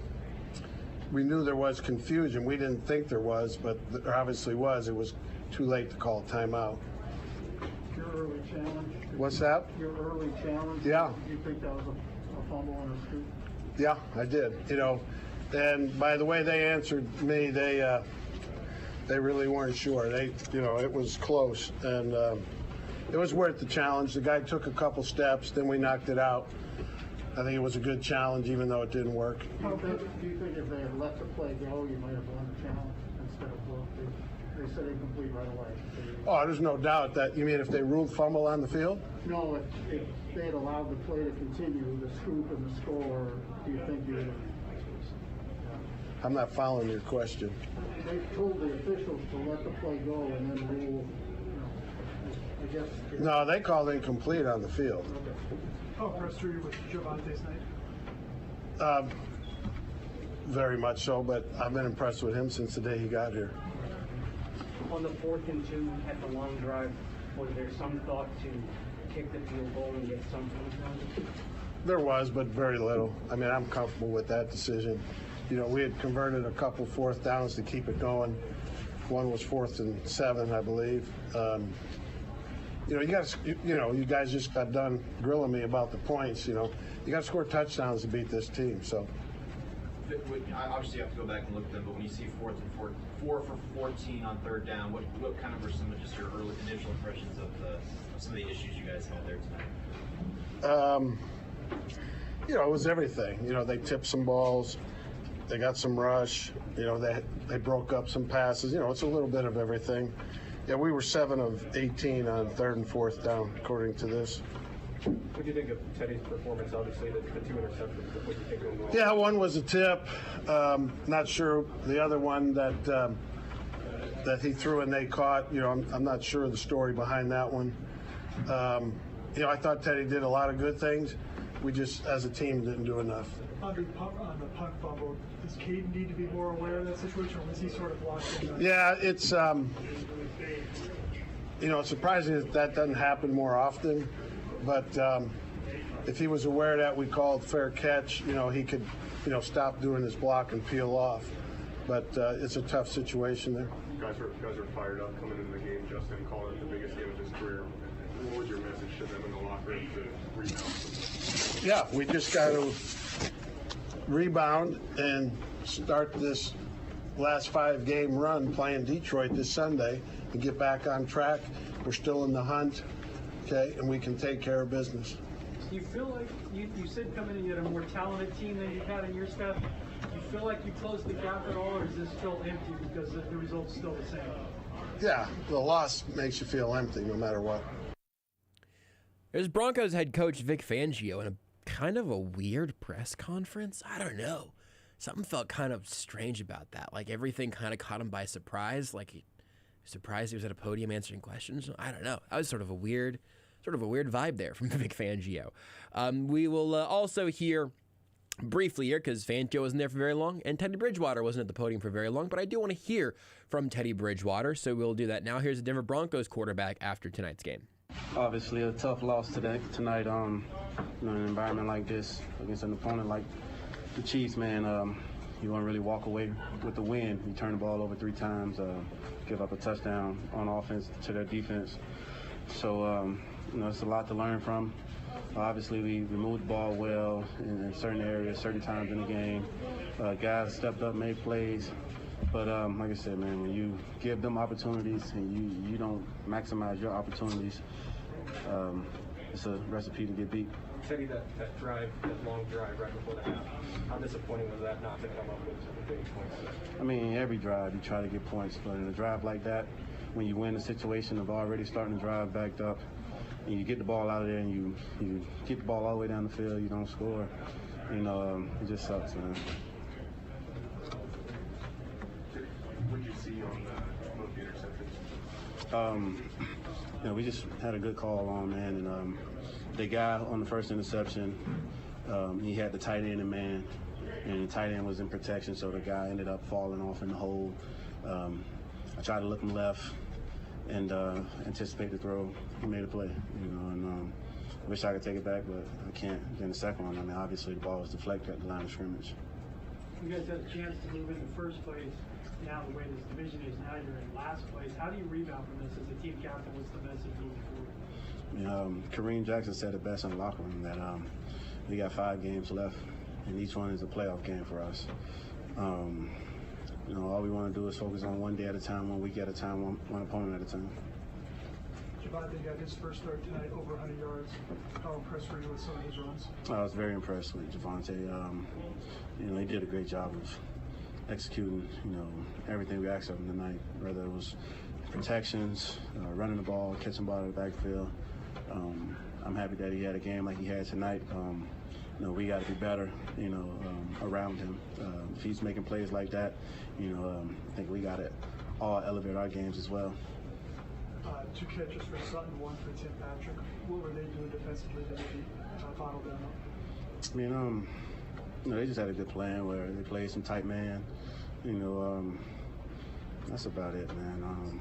we knew there was confusion, we didn't think there was, but there obviously was. It was too late to call timeout. Your early challenge. What's that? Your early challenge. Yeah. Did you think that was a fumble and a scoop? Yeah, I did. You know, and by the way they answered me, they they really weren't sure. It was close, and it was worth the challenge. The guy took a couple steps, then we knocked it out. I think it was a good challenge, even though it didn't work. Do you think if they had let the play go, you might have won the challenge instead of they said incomplete right away? Oh, there's no doubt that. You mean if they ruled fumble on the field? No, if they had allowed the play to continue, the scoop and the score, do you think you would have? I'm not following your question. They told the officials to let the play go and then rule, I guess. No, they called incomplete on the field. Okay. How frustrated was Javante's night? Very much so, but I've been impressed with him since the day he got here. On the 4th and 2 at the long drive, was there some thought to kick the field goal and get some points out of it? There was, but very little. I mean, I'm comfortable with that decision. We had converted a couple 4th downs to keep it going. One was 4th and 7, I believe. You guys just got done grilling me about the points. You got to score touchdowns to beat this team. So. Obviously, you have to go back and look at them, but when you see 4 for 14 on 3rd down, what kind of were some of just your early initial impressions of some of the issues you guys had there tonight? It was everything. They tipped some balls, they got some rush. They broke up some passes. It's a little bit of everything. Yeah, we were 7 of 18 on 3rd and 4th down, according to this. What do you think of Teddy's performance? Obviously, the 2 interceptions. What do you think of him? Yeah, one was a tip. Not sure the other one that he threw and they caught. I'm not sure of the story behind that one. I thought Teddy did a lot of good things. We just, as a team, didn't do enough. On the punt fumble, does Caden need to be more aware of that situation, or was he sort of locked in? Yeah, it's it's surprising that doesn't happen more often. But if he was aware of that, we called fair catch. He could, stop doing his block and peel off. But it's a tough situation there. Guys are fired up coming into the game. Justin called it the biggest game of his career. What was your message to them in the locker room to rebound? Yeah, we just got to rebound and start this last 5-game run playing Detroit this Sunday and get back on track. We're still in the hunt. Okay, and we can take care of business. Do you feel like you said coming in, you had a more talented team than you've had in your staff? Do you feel like you closed the gap at all, or is this still empty because the result's still the same? Yeah, the loss makes you feel empty no matter what. There's Broncos head coach Vic Fangio in a kind of a weird press conference. I don't know. Something felt kind of strange about that. Like everything kind of caught him by surprise. Like he surprised he was at a podium answering questions. I don't know. That was sort of a weird vibe there from Vic Fangio. We will also hear briefly here, because Fangio wasn't there for very long, and Teddy Bridgewater wasn't at the podium for very long, but I do want to hear from Teddy Bridgewater, so we'll do that now. Here's the Denver Broncos quarterback after tonight's game. Obviously a tough loss tonight. In an environment like this, against an opponent like the Chiefs, man, you want to really walk away with the win. You turn the ball over 3 times, give up a touchdown on offense to their defense. So, it's a lot to learn from. Obviously, we moved the ball well in certain areas, certain times in the game. Guys stepped up, made plays. But like I said, man, when you give them opportunities and you don't maximize your opportunities, it's a recipe to get beat. Teddy, that long drive right before the half, how disappointing was that not to come up with some big points? I mean, every drive you try to get points, but in a drive like that, when you win the situation of already starting the drive backed up, and you get the ball out of there and you get the ball all the way down the field, you don't score, it just sucks, man. What did you see on both the interceptions? We just had a good call on, man, and the guy on the first interception, he had the tight end in man, and the tight end was in protection, so the guy ended up falling off in the hole. I tried to look him left and anticipate the throw. He made a play, and I wish I could take it back, but I can't. Then the second one, obviously the ball was deflected at the line of scrimmage. You guys had a chance to move into first place. Now the way this division is, now you're in last place. How do you rebound from this as a team captain? What's the message moving forward? Kareem Jackson said it best in the locker room that we got 5 games left, and each one is a playoff game for us. all we want to do is focus on one day at a time, 1 week at a time, one opponent at a time. Javonte got his first start tonight, over 100 yards. How impressed were you with some of his runs? I was very impressed with Javonte. He did a great job of executing, everything we asked of him tonight, whether it was protections, running the ball, catching the ball in the backfield. I'm happy that he had a game like he had tonight. We got to be better, around him. If he's making plays like that, I think we got to all elevate our games as well. 2 catches for Sutton, 1 for Tim Patrick. What were they doing defensively that they bottled them up? They just had a good plan where they played some tight man. That's about it, man.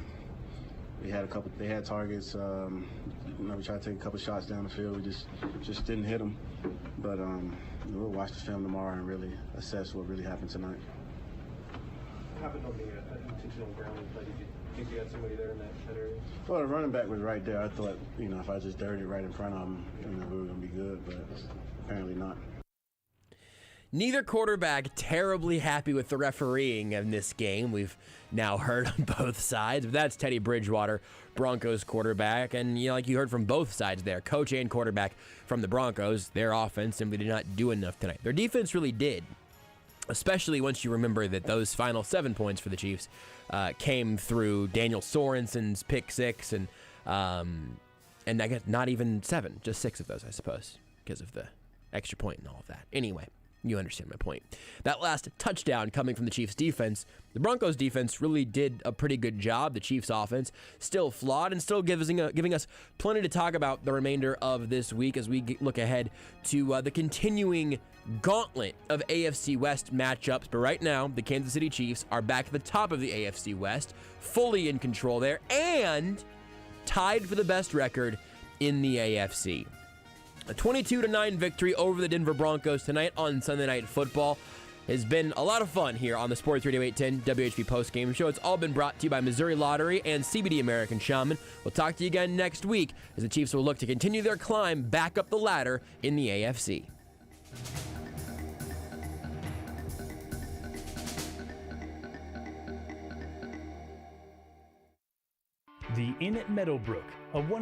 They had targets. We tried to take a couple shots down the field. We just didn't hit them. But we'll watch the film tomorrow and really assess what really happened tonight. What happened on the intentional grounding play? Did you think you had somebody there in that area? Well, the running back was right there. I thought, if I just dirtied it right in front of him, we were going to be good, but apparently not. Neither quarterback terribly happy with the refereeing in this game. We've now heard on both sides, but that's Teddy Bridgewater, Broncos quarterback. And, like you heard from both sides there, coach and quarterback from the Broncos, their offense simply did not do enough tonight. Their defense really did, especially once you remember that those final 7 points for the Chiefs came through Daniel Sorensen's pick 6, and I guess not even 7, just 6 of those, I suppose, because of the extra point and all of that. Anyway. You understand my point. That last touchdown coming from the Chiefs defense, the Broncos defense really did a pretty good job. The Chiefs offense still flawed and still giving us plenty to talk about the remainder of this week as we look ahead to the continuing gauntlet of AFC West matchups. But right now, the Kansas City Chiefs are back at the top of the AFC West, fully in control there, and tied for the best record in the AFC. A 22-9 victory over the Denver Broncos tonight on Sunday Night Football has been a lot of fun here on the Sports Radio 810 WHB Postgame Show. It's all been brought to you by Missouri Lottery and CBD American Shaman. We'll talk to you again next week as the Chiefs will look to continue their climb back up the ladder in the AFC. The Inn at Meadowbrook, a one